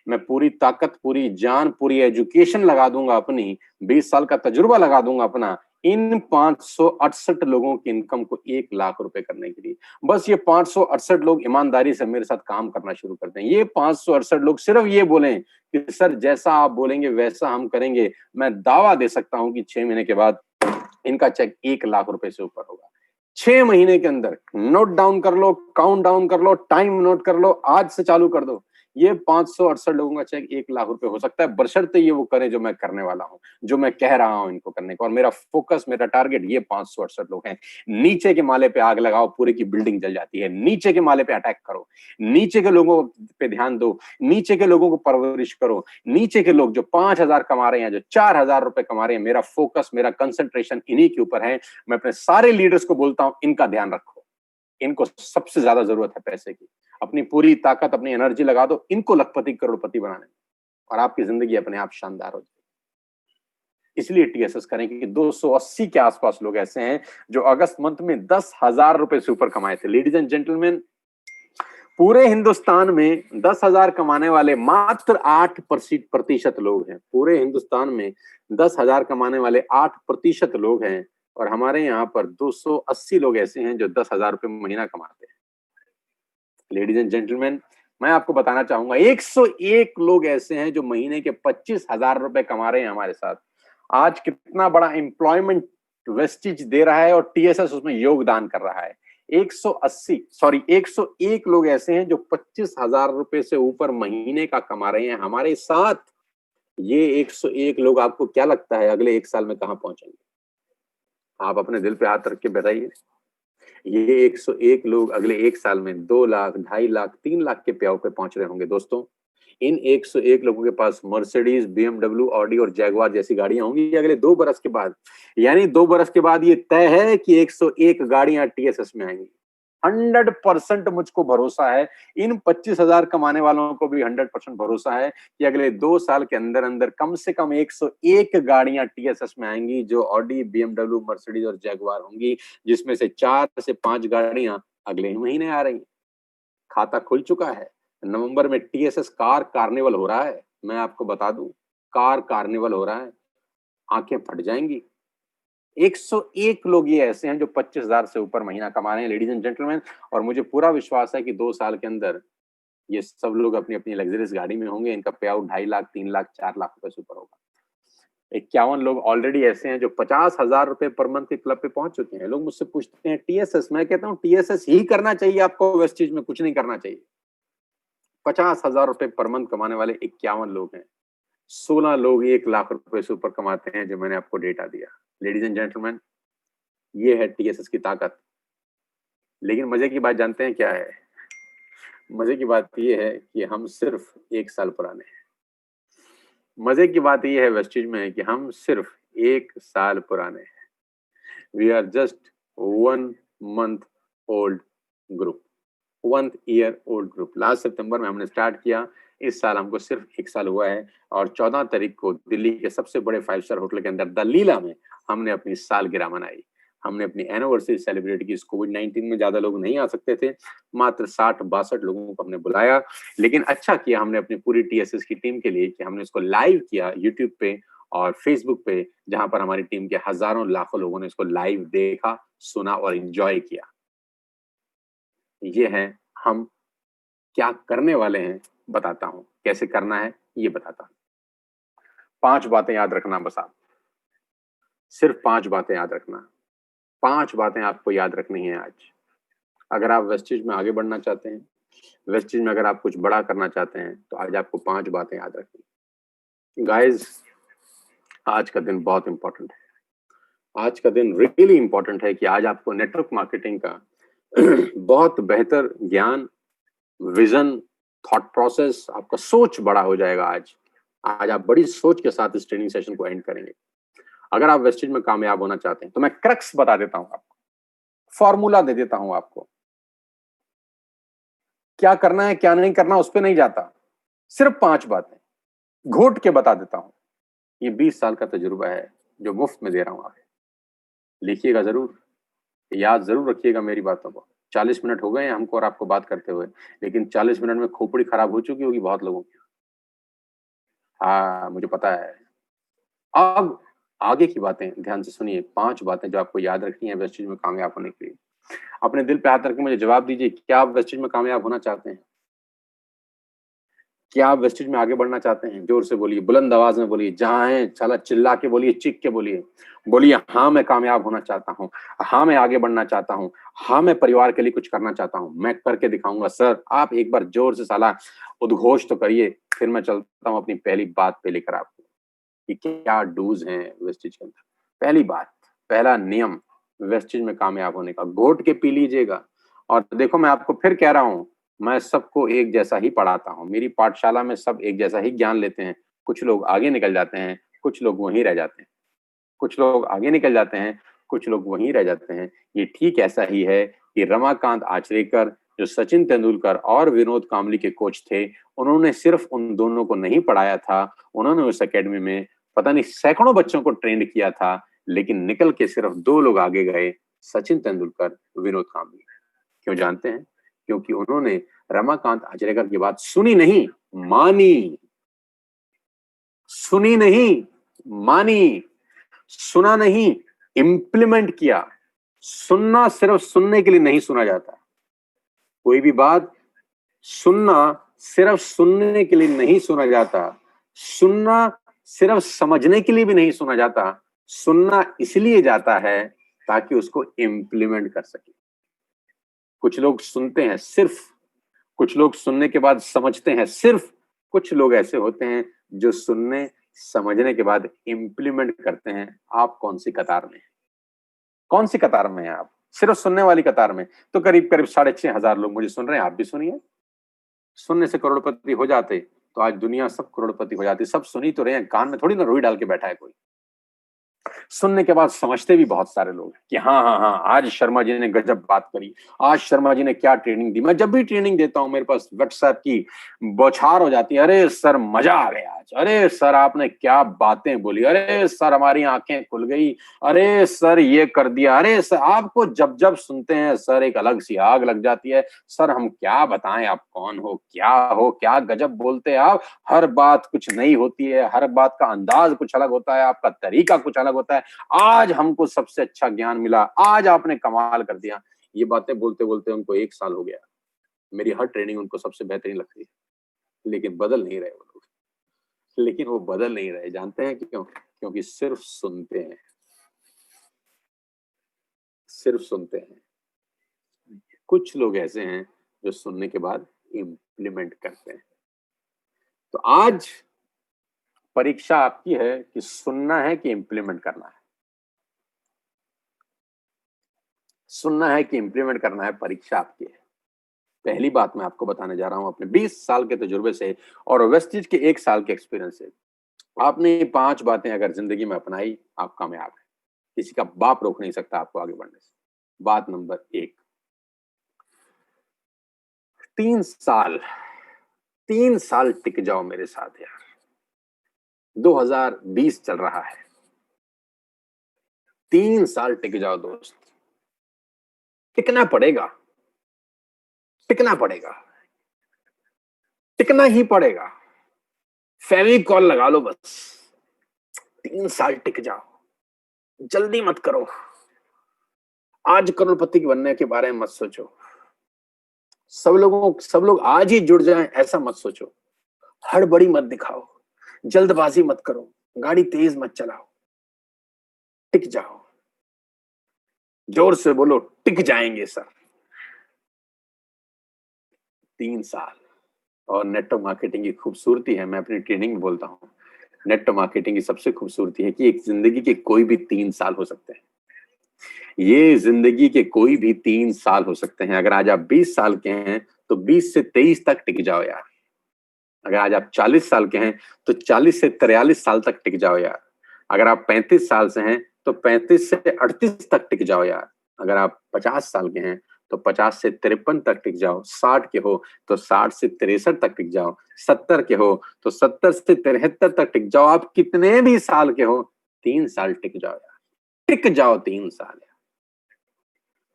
मैं पूरी ताकत, पूरी जान, पूरी एजुकेशन लगा दूंगा अपनी, 20 साल का तजुर्बा लगा दूंगा अपना, इन 568 लोगों की इनकम को 1 लाख रुपए करने के लिए। बस ये 568 लोग ईमानदारी से मेरे साथ काम करना शुरू कर दें। ये 568 लोग सिर्फ ये बोलें कि सर जैसा आप बोलेंगे वैसा हम करेंगे, मैं दावा दे सकता हूं कि 6 महीने के बाद इनका चेक 1 लाख रुपए से ऊपर होगा। 6 महीने के अंदर। नोट डाउन कर लो, काउंट डाउन कर लो, टाइम नोट कर लो, आज से चालू कर दो। ये 568 लोगों का चेक 1 लाख रुपए हो सकता है, बशर्ते ये वो करें जो मैं करने वाला हूं, जो मैं कह रहा हूं इनको करने को। और मेरा फोकस, मेरा टारगेट ये 568 लोग हैं। नीचे के माले पे आग लगाओ, पूरे की बिल्डिंग जल जाती है। नीचे के माले पे अटैक करो, नीचे के लोगों पे ध्यान दो, नीचे के लोगों को परवरिश करो। नीचे के लोग जो 5,000 कमा रहे हैं, जो 4,000 रुपए कमा रहे हैं, मेरा फोकस, मेरा कंसंट्रेशन इन्हीं के ऊपर है। मैं अपने सारे लीडर्स को बोलता हूं, इनका ध्यान रखो। इनको सबसे ज्यादा जरूरत है पैसे की। अपनी पूरी ताकत, अपनी एनर्जी लगा दो इनको लखपति करोड़पति बनाने में, और आपकी जिंदगी अपने आप शानदार हो जाएगी। इसलिए टीएसएस करें कि 280 के आसपास लोग ऐसे हैं जो अगस्त मंथ में 10,000 रुपए से ऊपर कमाए थे। लेडीज एंड जेंटलमैन, पूरे हिंदुस्तान में 10,000 कमाने वाले मात्र 8% लोग हैं। पूरे हिंदुस्तान में 10,000 कमाने वाले 8% लोग हैं, और हमारे यहाँ पर 280 लोग ऐसे हैं जो 10,000 रुपए महीना कमाते हैं। लेडीज एंड जेंटलमैन, मैं आपको बताना चाहूंगा 101 लोग ऐसे हैं जो महीने के 25,000 रुपए कमा रहे हैं हमारे साथ। आज कितना बड़ा एम्प्लॉयमेंट वेस्टिज दे रहा है और टीएसएस उसमें योगदान कर रहा है। 101 लोग ऐसे हैं जो 25,000 रुपए से ऊपर महीने का कमा रहे हैं हमारे साथ। ये 101 लोग आपको क्या लगता है अगले 1 साल में कहां पहुंचेंगे? आप अपने दिल पे हाथ रख के बताइए। ये 101 लोग अगले 1 साल में 2 लाख, 2.5 लाख, 3 लाख के प्याव पे पहुंच रहे होंगे दोस्तों। इन 101 लोगों के पास मर्सिडीज, बीएमडब्ल्यू, ऑडी और जैगवार जैसी गाड़ियां होंगी अगले 2 बरस के बाद। यानी 2 बरस के बाद ये तय है कि 101 गाड़ियां टीएसएस में आएंगी। 100% मुझको भरोसा है, इन 25,000 कमाने वालों को भी 100% भरोसा है कि अगले 2 साल के अंदर अंदर कम से कम 101 गाड़ियां टीएसएस में आएंगी जो ऑडी, बीएमडब्ल्यू, मर्सिडीज और जैगवार होंगी, जिसमें से 4 से 5 गाड़ियां अगले ही महीने आ रही हैं। खाता खुल चुका है। नवंबर में टीएसएस कार कार्निवल हो रहा है। मैं आपको बता दूं, कार कार्निवल हो रहा है। आंखें फट जाएंगी। 101 लोग ये ऐसे हैं जो 25,000 से ऊपर महीना कमा रहे हैं लेडीज एंड जेंटलमैन, और मुझे पूरा विश्वास है कि 2 साल के अंदर ये सब लोग अपनी अपनी लग्जरियस गाड़ी में होंगे। इनका पे आउट 2.5 लाख, 3 लाख, 4 लाख रुपए से ऊपर होगा। 51 लोग ऑलरेडी ऐसे हैं जो 50,000 रुपए पर मंथ के क्लब पे पहुंच चुके हैं। लोग मुझसे पूछते हैं टीएसएस, मैं कहता हूं टीएसएस ही करना चाहिए आपको, वेस्टिज में कुछ नहीं करना चाहिए। 50,000 रुपए पर मंथ कमाने वाले 51 लोग हैं। 16 लोग 1 लाख रुपए से ऊपर कमाते हैं, जो मैंने आपको डेटा दिया। लेडीज एंड जेंटलमैन, ये है टीएसएस की ताकत। लेकिन मजे की बात जानते हैं क्या है? मजे की बात ये है कि हम सिर्फ 1 साल पुराने हैं। मजे की बात ये है वेस्टिज में कि हम सिर्फ 1 साल पुराने हैं। We are just 1 month old group, 1 year old group. Last सितंबर में हमने स्टार्ट किया। इस साल हमको सिर्फ 1 साल हुआ है और 14 तारीख को दिल्ली के सबसे बड़े 5 स्टार होटल के अंदर द लीला में हमने अपनी सालगिरह मनाई। हमने अपनी एनिवर्सरी सेलिब्रेट की। कोविड-19 में ज्यादा लोग नहीं आ सकते थे, मात्र 60-62 लोगों को हमने बुलाया। लेकिन अच्छा किया हमने अपनी पूरी टीएसएस की टीम के लिए कि हमने इसको लाइव किया यूट्यूब पे और फेसबुक पे, जहां पर हमारी टीम के हजारों लाखों लोगों ने इसको लाइव देखा, सुना और एंजॉय किया। ये है हम क्या करने वाले हैं, बताता हूं। कैसे करना है ये बताता हूं। 5 बातें याद रखना बस आप, सिर्फ 5 बातें याद रखना। 5 बातें आपको याद रखनी है आज। अगर आप वेस्टिज में आगे बढ़ना चाहते हैं, वेस्टिज में अगर आप कुछ बड़ा करना चाहते हैं, तो आज आपको 5 बातें याद रखनी। गाइस, आज का दिन बहुत इंपॉर्टेंट है। आज का दिन रियली इंपॉर्टेंट है कि आज आपको नेटवर्क मार्केटिंग का बहुत बेहतर ज्ञान, विजन, थॉट प्रोसेस, आपका सोच बड़ा हो जाएगा। आज आप बड़ी सोच के साथ इस ट्रेनिंग सेशन को एंड करेंगे। अगर आप वेस्टिज में कामयाब होना चाहते हैं तो मैं क्रक्स बता देता हूं आपको, फॉर्मूला दे देता हूं आपको। क्या करना है क्या नहीं करना उस पर नहीं जाता, सिर्फ 5 बातें घोट के बता देता हूं। ये 20 साल का तजुर्बा है जो मुफ्त में दे रहा हूं। आप लिखिएगा जरूर, याद जरूर रखिएगा मेरी बातों को। 40 मिनट हो गए हैं हमको और आपको बात करते हुए, लेकिन 40 मिनट में खोपड़ी खराब हो चुकी होगी बहुत लोगों की। हाँ, मुझे पता है। अब आगे की बातें ध्यान से सुनिए। 5 बातें जो आपको याद रखनी है वेस्टिज में कामयाब होने के लिए। अपने दिल पे हाथ रख के मुझे जवाब दीजिए, क्या आप वेस्टिज में कामयाब होना चाहते हैं? क्या आप वेस्टिज में आगे बढ़ना चाहते हैं? जोर से बोलिए, बुलंद आवाज में बोलिए, जहां हैं चला चिल्ला के बोलिए, चीख के बोलिए। बोलिए, हाँ मैं कामयाब होना चाहता हूँ, हाँ मैं आगे बढ़ना चाहता हूँ, हाँ मैं परिवार के लिए कुछ करना चाहता हूँ, मैं करके दिखाऊंगा। सर आप एक बार जोर से साला उद्घोष तो करिए, फिर मैं चलता हूँ अपनी पहली बात पे लेकर आपको कि क्या डूज हैं वेस्टिज के अंदर। पहली बात, पहला नियम वेस्टिज में कामयाब होने का, घोट के पी लीजिएगा। और देखो मैं आपको फिर कह रहा हूँ, मैं सबको एक जैसा ही पढ़ाता हूँ। मेरी पाठशाला में सब एक जैसा ही ज्ञान लेते हैं। कुछ लोग आगे निकल जाते हैं, कुछ लोग वहीं रह जाते हैं। कुछ लोग आगे निकल जाते हैं, कुछ लोग वहीं रह जाते हैं। ये ठीक ऐसा ही है कि रमाकांत आचरेकर, जो सचिन तेंदुलकर और विनोद कांबली के कोच थे, उन्होंने सिर्फ उन दोनों को नहीं पढ़ाया था, उन्होंने उस एकेडमी में पता नहीं सैकड़ों बच्चों को ट्रेंड किया था, लेकिन निकल के सिर्फ 2 लोग आगे गए, सचिन तेंदुलकर, विनोद कांबली। क्यों जानते हैं? क्योंकि उन्होंने रमाकांत आचरेकर की बात सुनी नहीं, मानी। सुनी नहीं, मानी। सुना नहीं, इंप्लीमेंट किया। सुनना सिर्फ सुनने के लिए नहीं सुना जाता। कोई भी बात सुनना सिर्फ सुनने के लिए नहीं सुना जाता। सुनना सिर्फ समझने के लिए भी नहीं सुना जाता। सुनना इसलिए जाता है ताकि उसको इम्प्लीमेंट कर सके। कुछ लोग सुनते हैं सिर्फ, कुछ लोग सुनने के बाद समझते हैं सिर्फ, कुछ लोग ऐसे होते हैं जो सुनने समझने के बाद इम्प्लीमेंट करते हैं। आप कौन सी कतार में हैं? कौन सी कतार में हैं आप? सिर्फ सुनने वाली कतार में तो करीब करीब 6,500 लोग मुझे सुन रहे हैं, आप भी सुनिए। सुनने से करोड़पति हो जाते तो आज दुनिया सब करोड़पति हो जाती। सब सुन ही तो रहे हैं, कान में थोड़ी ना रुई डाल के बैठा है कोई। सुनने के बाद समझते भी बहुत सारे लोग कि हाँ हाँ हाँ, आज शर्मा जी ने गजब बात करी, आज शर्मा जी ने क्या ट्रेनिंग दी। मैं जब भी ट्रेनिंग देता हूँ मेरे पास व्हाट्सएप की बौछार हो जाती है, अरे सर मजा आ गया आज, अरे सर आपने क्या बातें बोली, अरे सर हमारी आंखें खुल गई, अरे सर ये कर दिया, अरे सर। आपको जब जब सुनते हैं सर एक अलग सी आग लग जाती है। सर हम क्या बताएं, आप कौन हो, क्या गजब बोलते हैं आप। हर बात कुछ नई होती है, हर बात का अंदाज कुछ अलग होता है, आपका तरीका कुछ अलग होता है। आज हमको सबसे अच्छा ज्ञान मिला, आज आपने कमाल कर दिया। ये बातें बोलते बोलते उनको 1 साल हो गया। मेरी हर ट्रेनिंग उनको सबसे बेहतरीन लगती है, लेकिन बदल नहीं रहे वो लोग। लेकिन वो बदल नहीं रहे, जानते हैं क्यों? क्योंकि सिर्फ सुनते हैं, सिर्फ सुनते हैं। कुछ लोग ऐसे हैं जो सुनने के बाद इम्प्लीमेंट करते हैं। तो आज परीक्षा आपकी है कि सुनना है कि इम्प्लीमेंट करना है। सुनना है कि इम्प्लीमेंट करना है, परीक्षा आपकी है। पहली बात मैं आपको बताने जा रहा हूं अपने 20 साल के तजुर्बे से और वेस्टिज के 1 साल के एक्सपीरियंस से। आपने ये 5 बातें अगर जिंदगी में अपनाई, आप कामयाब हैं। किसी का बाप रोक नहीं सकता आपको आगे बढ़ने से। बात नंबर 1, 3 साल, 3 साल टिक जाओ मेरे साथ यार। 2020 चल रहा है, 3 साल टिक जाओ दोस्त। टिकना पड़ेगा, टिकना पड़ेगा, टिकना ही पड़ेगा। फेविकॉल लगा लो बस। 3 साल टिक जाओ, जल्दी मत करो। आज करोड़पति बनने के बारे में मत सोचो। सब लोग आज ही जुड़ जाएं ऐसा मत सोचो। हड़बड़ी मत दिखाओ, जल्दबाजी मत करो, गाड़ी तेज मत चलाओ। टिक जाओ, जोर से बोलो टिक जाएंगे सर। 3 साल। और नेटवर्क मार्केटिंग की खूबसूरती है, मैं अपनी ट्रेनिंग में बोलता हूँ, नेटवर्क मार्केटिंग की सबसे खूबसूरती है कि एक जिंदगी के कोई भी 3 साल हो सकते हैं। ये जिंदगी के कोई भी 3 साल हो सकते हैं। अगर आज आप 20 साल के हैं तो 20 से 23 तक टिक जाओ यार। अगर आज आप 40 साल के हैं तो 40 से 43 साल तक टिक जाओ यार। अगर आप 35 साल से हैं तो 35 से 38 तक टिक जाओ यार। अगर आप 50 साल के हैं तो 50 से 53 तक टिक जाओ। 60 के हो तो 60 से 63 तक टिक जाओ। 70 के हो तो 70 से 73 तक टिक जाओ। आप कितने भी साल के हो, 3 साल टिक जाओ यार। टिक जाओ 3 साल यार।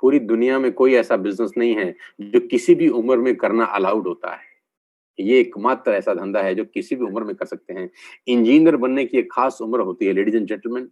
पूरी दुनिया में कोई ऐसा बिजनेस नहीं है जो किसी भी उम्र में करना अलाउड होता है। ये एकमात्र ऐसा धंधा है जो किसी भी उम्र में कर सकते हैं। इंजीनियर बनने की एक खास उम्र होती है लेडीज एंड जेंटलमैन।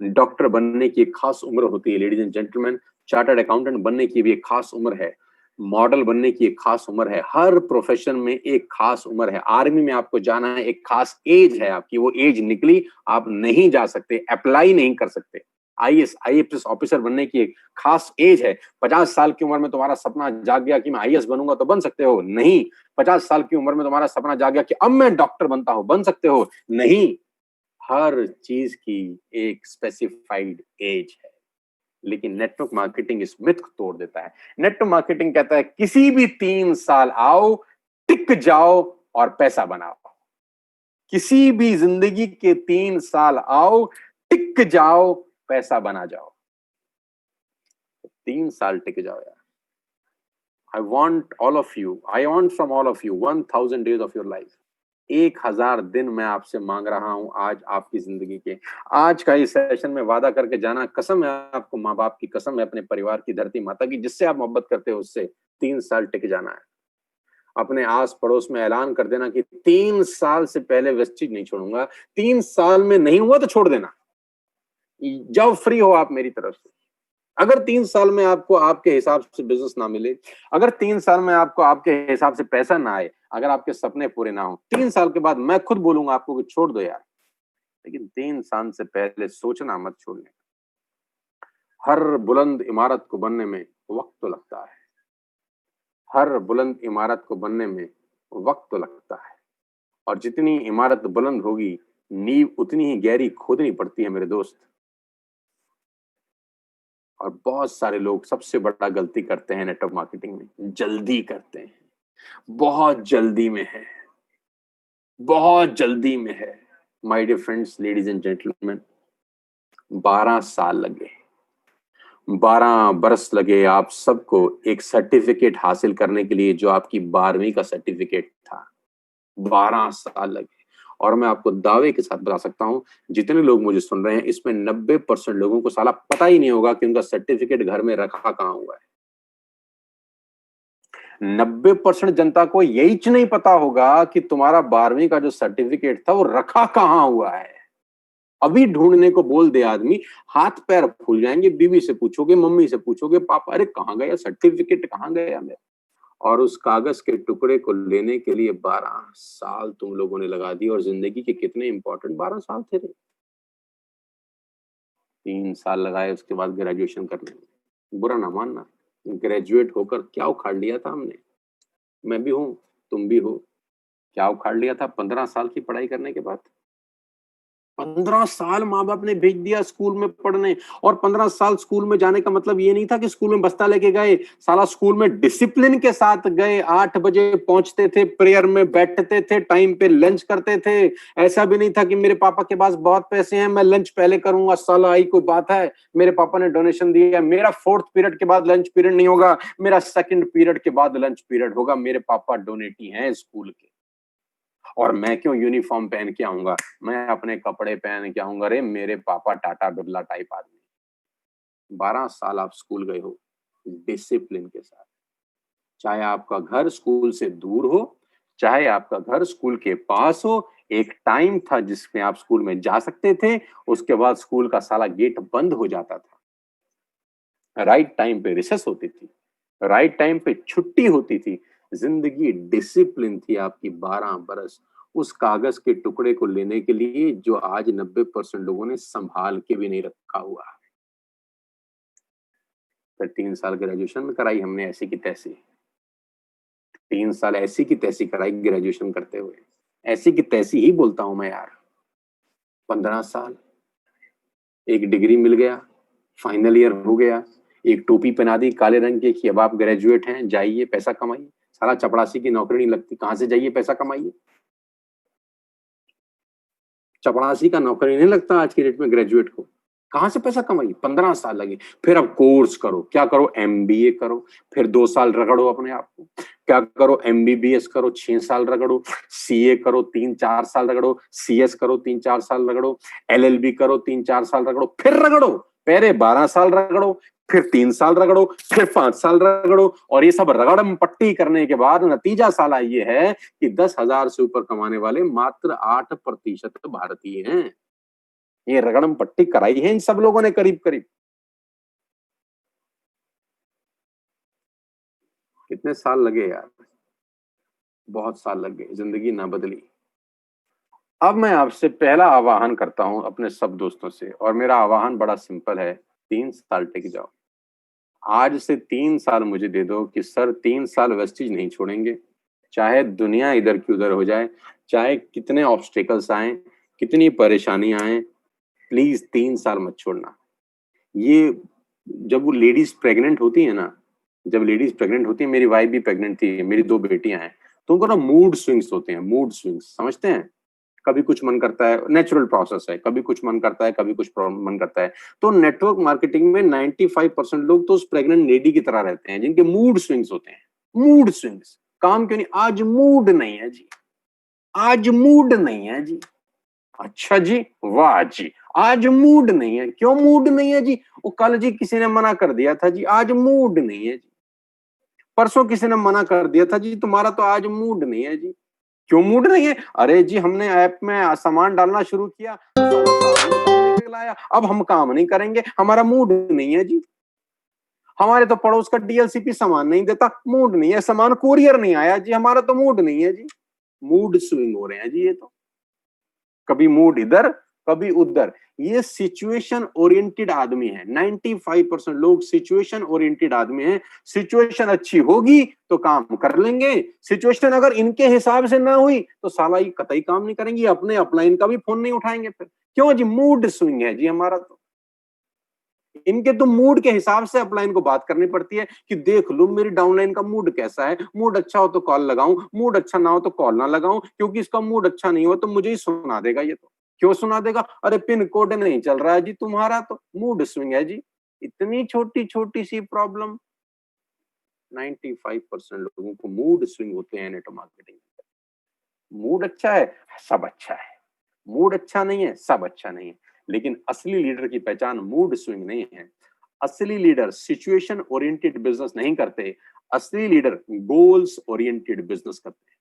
डॉक्टर बनने की एक खास उम्र होती है ladies and gentleman. Chartered accountant बनने की भी एक खास उम्र है। मॉडल बनने की एक खास उम्र है। हर प्रोफेशन में एक खास उम्र है। आर्मी में आपको जाना है, एक खास एज है आपकी, वो एज निकली, आप नहीं जा सकते, अप्लाई नहीं कर सकते। आईएएस ऑफिसर बनने की एक खास एज है। 50 साल की उम्र में तुम्हारा सपना जाग गया कि मैं आईएएस बनूंगा, तो बन सकते हो? नहीं। 50 साल की उम्र में तुम्हारा सपना जाग गया कि अब मैं डॉक्टर बनता हूं, बन सकते हो? नहीं। हर चीज की एक स्पेसिफाइड एज है। लेकिन नेटवर्क मार्केटिंग इस मिथ को तोड़ देता है। नेटवर्क मार्केटिंग कहता है किसी भी 3 साल आओ, टिक जाओ और पैसा बनाओ। किसी भी जिंदगी के 3 साल आओ, टिक जाओ, पैसा बना जाओ। 3 साल टिक जाओ यार। I want all of you, I want from all of you 1000 days of your life. 1000 दिन मैं आपसे मांग रहा हूं आज आपकी जिंदगी के। आज का इस सेशन में वादा करके जाना, कसम है आपको, माँ बाप की कसम है, अपने परिवार की, धरती माता की, जिससे आप मोहब्बत करते हो उससे, 3 साल टिक जाना है। अपने आस पड़ोस में ऐलान कर देना कि 3 साल से पहले वेस्टिज नहीं छोड़ूंगा। 3 साल में नहीं हुआ तो छोड़ देना, जब फ्री हो आप मेरी तरफ से। अगर 3 साल में आपको आपके हिसाब से बिजनेस ना मिले, अगर 3 साल में आपको आपके हिसाब से पैसा ना आए, अगर आपके सपने पूरे ना हो, 3 साल के बाद मैं खुद बोलूंगा आपको कि छोड़ दो यार। लेकिन 3 साल से पहले सोचना मत छोड़ने। हर बुलंद इमारत को बनने में वक्त तो लगता है, हर बुलंद इमारत को बनने में वक्त तो लगता है, और जितनी इमारत बुलंद होगी नींव उतनी ही गहरी खोदनी पड़ती है मेरे दोस्त। और बहुत सारे लोग सबसे बड़ा गलती करते हैं नेटवर्क मार्केटिंग में, जल्दी करते हैं, बहुत जल्दी में है, बहुत जल्दी में है। My dear friends, ladies and gentleman, 12 साल लगे, 12 बरस लगे आप सबको एक सर्टिफिकेट हासिल करने के लिए जो आपकी 12वीं का सर्टिफिकेट था। 12 साल लगे। और मैं आपको दावे के साथ बता सकता हूं, जितने लोग मुझे सुन रहे हैं इसमें 90% लोगों को साला पता ही नहीं होगा कि उनका सर्टिफिकेट घर में रखा कहां हुआ है। 90% जनता को यही नहीं पता होगा कि तुम्हारा 12वीं का जो सर्टिफिकेट था वो रखा कहां हुआ है। अभी ढूंढने को बोल दे आदमी, हाथ पैर फूल जाएंगे। बीवी से पूछोगे, मम्मी से पूछोगे, पापा अरे कहां गया सर्टिफिकेट, कहां गया मेरा। और उस कागज के टुकड़े को लेने के लिए 12 साल तुम लोगों ने लगा दिए। और जिंदगी के कितने इंपॉर्टेंट 12 साल थे रे। 3 साल लगाए उसके बाद ग्रेजुएशन करने में। बुरा ना मानना, ग्रेजुएट होकर क्या उखाड़ लिया था हमने। मैं भी हूं, तुम भी हो। क्या उखाड़ लिया था 15 साल की पढ़ाई करने के बाद। 15 साल माँ बाप ने भेज दिया स्कूल में पढ़ने। और 15 साल स्कूल में जाने का मतलब ये नहीं था कि स्कूल में बस्ता लेके गए, साला स्कूल में डिसिप्लिन के साथ गए। 8 बजे पहुंचते थे, प्रेयर में बैठते थे, टाइम पे लंच करते थे। ऐसा भी नहीं था कि मेरे पापा के पास बहुत पैसे हैं, मैं लंच पहले करूंगा, साला आई कोई बात है, मेरे पापा ने डोनेशन दिया, मेरा 4th पीरियड के बाद लंच पीरियड नहीं होगा, मेरा 2nd पीरियड के बाद लंच पीरियड होगा। मेरे पापा डोनेटी हैं स्कूल के। और मैं क्यों यूनिफॉर्म पहन के आऊंगा, मैं अपने कपड़े पहन के आऊंगा। रे मेरे पापा टाटा बिरला टाइप आदमी। 12 साल आप स्कूल गए हो डिसिप्लिन के साथ। चाहे आपका घर स्कूल से दूर हो, चाहे आपका घर स्कूल के पास हो, एक टाइम था जिसमें आप स्कूल में जा सकते थे, उसके बाद स्कूल का साला गेट बंद हो जाता था। राइट टाइम पे रिसेस होती थी, राइट टाइम पे छुट्टी होती थी। जिंदगी डिसिप्लिन थी आपकी 12 बरस उस कागज के टुकड़े को लेने के लिए जो आज 90% लोगों ने संभाल के भी नहीं रखा हुआ। फिर 3 साल ग्रेजुएशन में कराई हमने ऐसी की तैसी। 3 साल ऐसी की तैसी कराई ग्रेजुएशन करते हुए। ऐसी की तैसी ही बोलता हूं मैं यार। 15 साल, एक डिग्री मिल गया, फाइनल ईयर हो गया, एक टोपी पहना दी काले रंग की कि अब आप ग्रेजुएट हैं, जाइए पैसा कमाइए। साला चपड़ासी की नौकरी नहीं लगती, कहां से जाइए पैसा कमाइए। चपड़ासी का नौकरी नहीं लगता आज की डेट में ग्रेजुएट को, कहां से पैसा कमाइए। 15 साल लगे। फिर अब कोर्स करो, क्या करो, MBA करो, फिर 2 साल रगड़ो अपने आप को। क्या करो, MBBS करो, 6 साल रगड़ो, CA करो, 3-4 साल रगड़ो, CS करो, 3-4 साल रगड़ो, LLB करो, 3-4 साल रगड़ो, फिर रगड़ो। पहले 12 साल रगड़ो, फिर 3 साल रगड़ो, फिर 5 साल रगड़ो। और ये सब रगड़म पट्टी करने के बाद नतीजा साला ये है कि 10,000 से ऊपर कमाने वाले मात्र 8% भारतीय हैं। ये रगड़म पट्टी कराई है इन सब लोगों ने करीब करीब। कितने साल लगे यार, बहुत साल लग गए, जिंदगी ना बदली। अब मैं आपसे पहला आवाहन करता हूं अपने सब दोस्तों से, और मेरा आवाहन बड़ा सिंपल है। 3 साल टिक जाओ। आज से 3 साल मुझे दे दो कि सर 3 साल वेस्टेज नहीं छोड़ेंगे। चाहे दुनिया इधर की उधर हो जाए, चाहे कितने ऑब्स्टेकल्स आए, कितनी परेशानी आए, प्लीज 3 साल मत छोड़ना। ये जब वो लेडीज प्रेग्नेंट होती है ना, जब लेडीज प्रेग्नेंट होती है, मेरी वाइफ भी प्रेग्नेंट थी, मेरी 2 बेटियां हैं, तो उनको ना मूड स्विंग्स होते हैं, मूड स्विंग्स समझते हैं। कभी कुछ मन करता है, नेचुरल प्रोसेस है, कभी कुछ मन करता है, कभी कुछ मन करता है। तो नेटवर्क मार्केटिंग में 95% लोग तो उस प्रेग्नेंट लेडी की तरह रहते हैं जिनके मूड स्विंग्स होते हैं। मूड स्विंग्स, काम क्यों नहीं, आज मूड नहीं है जी, आज मूड नहीं है जी। अच्छा जी, वाह जी, आज मूड नहीं है। क्यों मूड नहीं है जी? वो कल जी किसी ने मना कर दिया था जी, आज मूड नहीं है जी। परसों किसी ने मना कर दिया था जी, तुम्हारा तो आज मूड नहीं है जी। क्यों मूड नहीं है? अरे जी हमने ऐप में सामान डालना शुरू किया, निकल आया, अब हम काम नहीं करेंगे, हमारा मूड नहीं है जी। हमारे तो पड़ोस का DLCP सामान नहीं देता, मूड नहीं है। सामान कुरियर नहीं आया जी, हमारा तो मूड नहीं है जी। मूड स्विंग हो रहे हैं जी ये तो। कभी मूड इधर, कभी उधर। ये सिचुएशन ओरिएंटेड आदमी है। 95% लोग सिचुएशन ओरिएंटेड आदमी हैं। सिचुएशन अच्छी होगी तो काम कर लेंगे, सिचुएशन अगर इनके हिसाब से ना हुई तो साला ये कतई काम नहीं करेंगे, अपने अपलाइन का भी फोन नहीं उठाएंगे। फिर क्यों जी? मूड स्विंग है जी हमारा। तो इनके तो मूड के हिसाब से अपलाइन को बात करनी पड़ती है कि देख लो मेरी डाउनलाइन का मूड कैसा है, मूड अच्छा हो तो कॉल लगाऊं, मूड अच्छा ना हो तो कॉल ना लगाऊं, क्योंकि इसका मूड अच्छा नहीं हो तो मुझे ही सुना देगा। ये तो क्यों सुना देगा? अरे पिन कोड नहीं चल रहा है जी तुम्हारा, तो मूड स्विंग है जी। इतनी छोटी छोटी सी प्रॉब्लम। 95% लोगों को मूड स्विंग होते हैं नेटवर्क मार्केटिंग। मूड अच्छा है सब अच्छा है, मूड अच्छा नहीं है सब अच्छा नहीं है। लेकिन असली लीडर की पहचान मूड स्विंग नहीं है। असली लीडर सिचुएशन ओरिएंटेड बिजनेस नहीं करते, असली लीडर गोल्स ओरिएंटेड बिजनेस करते हैं।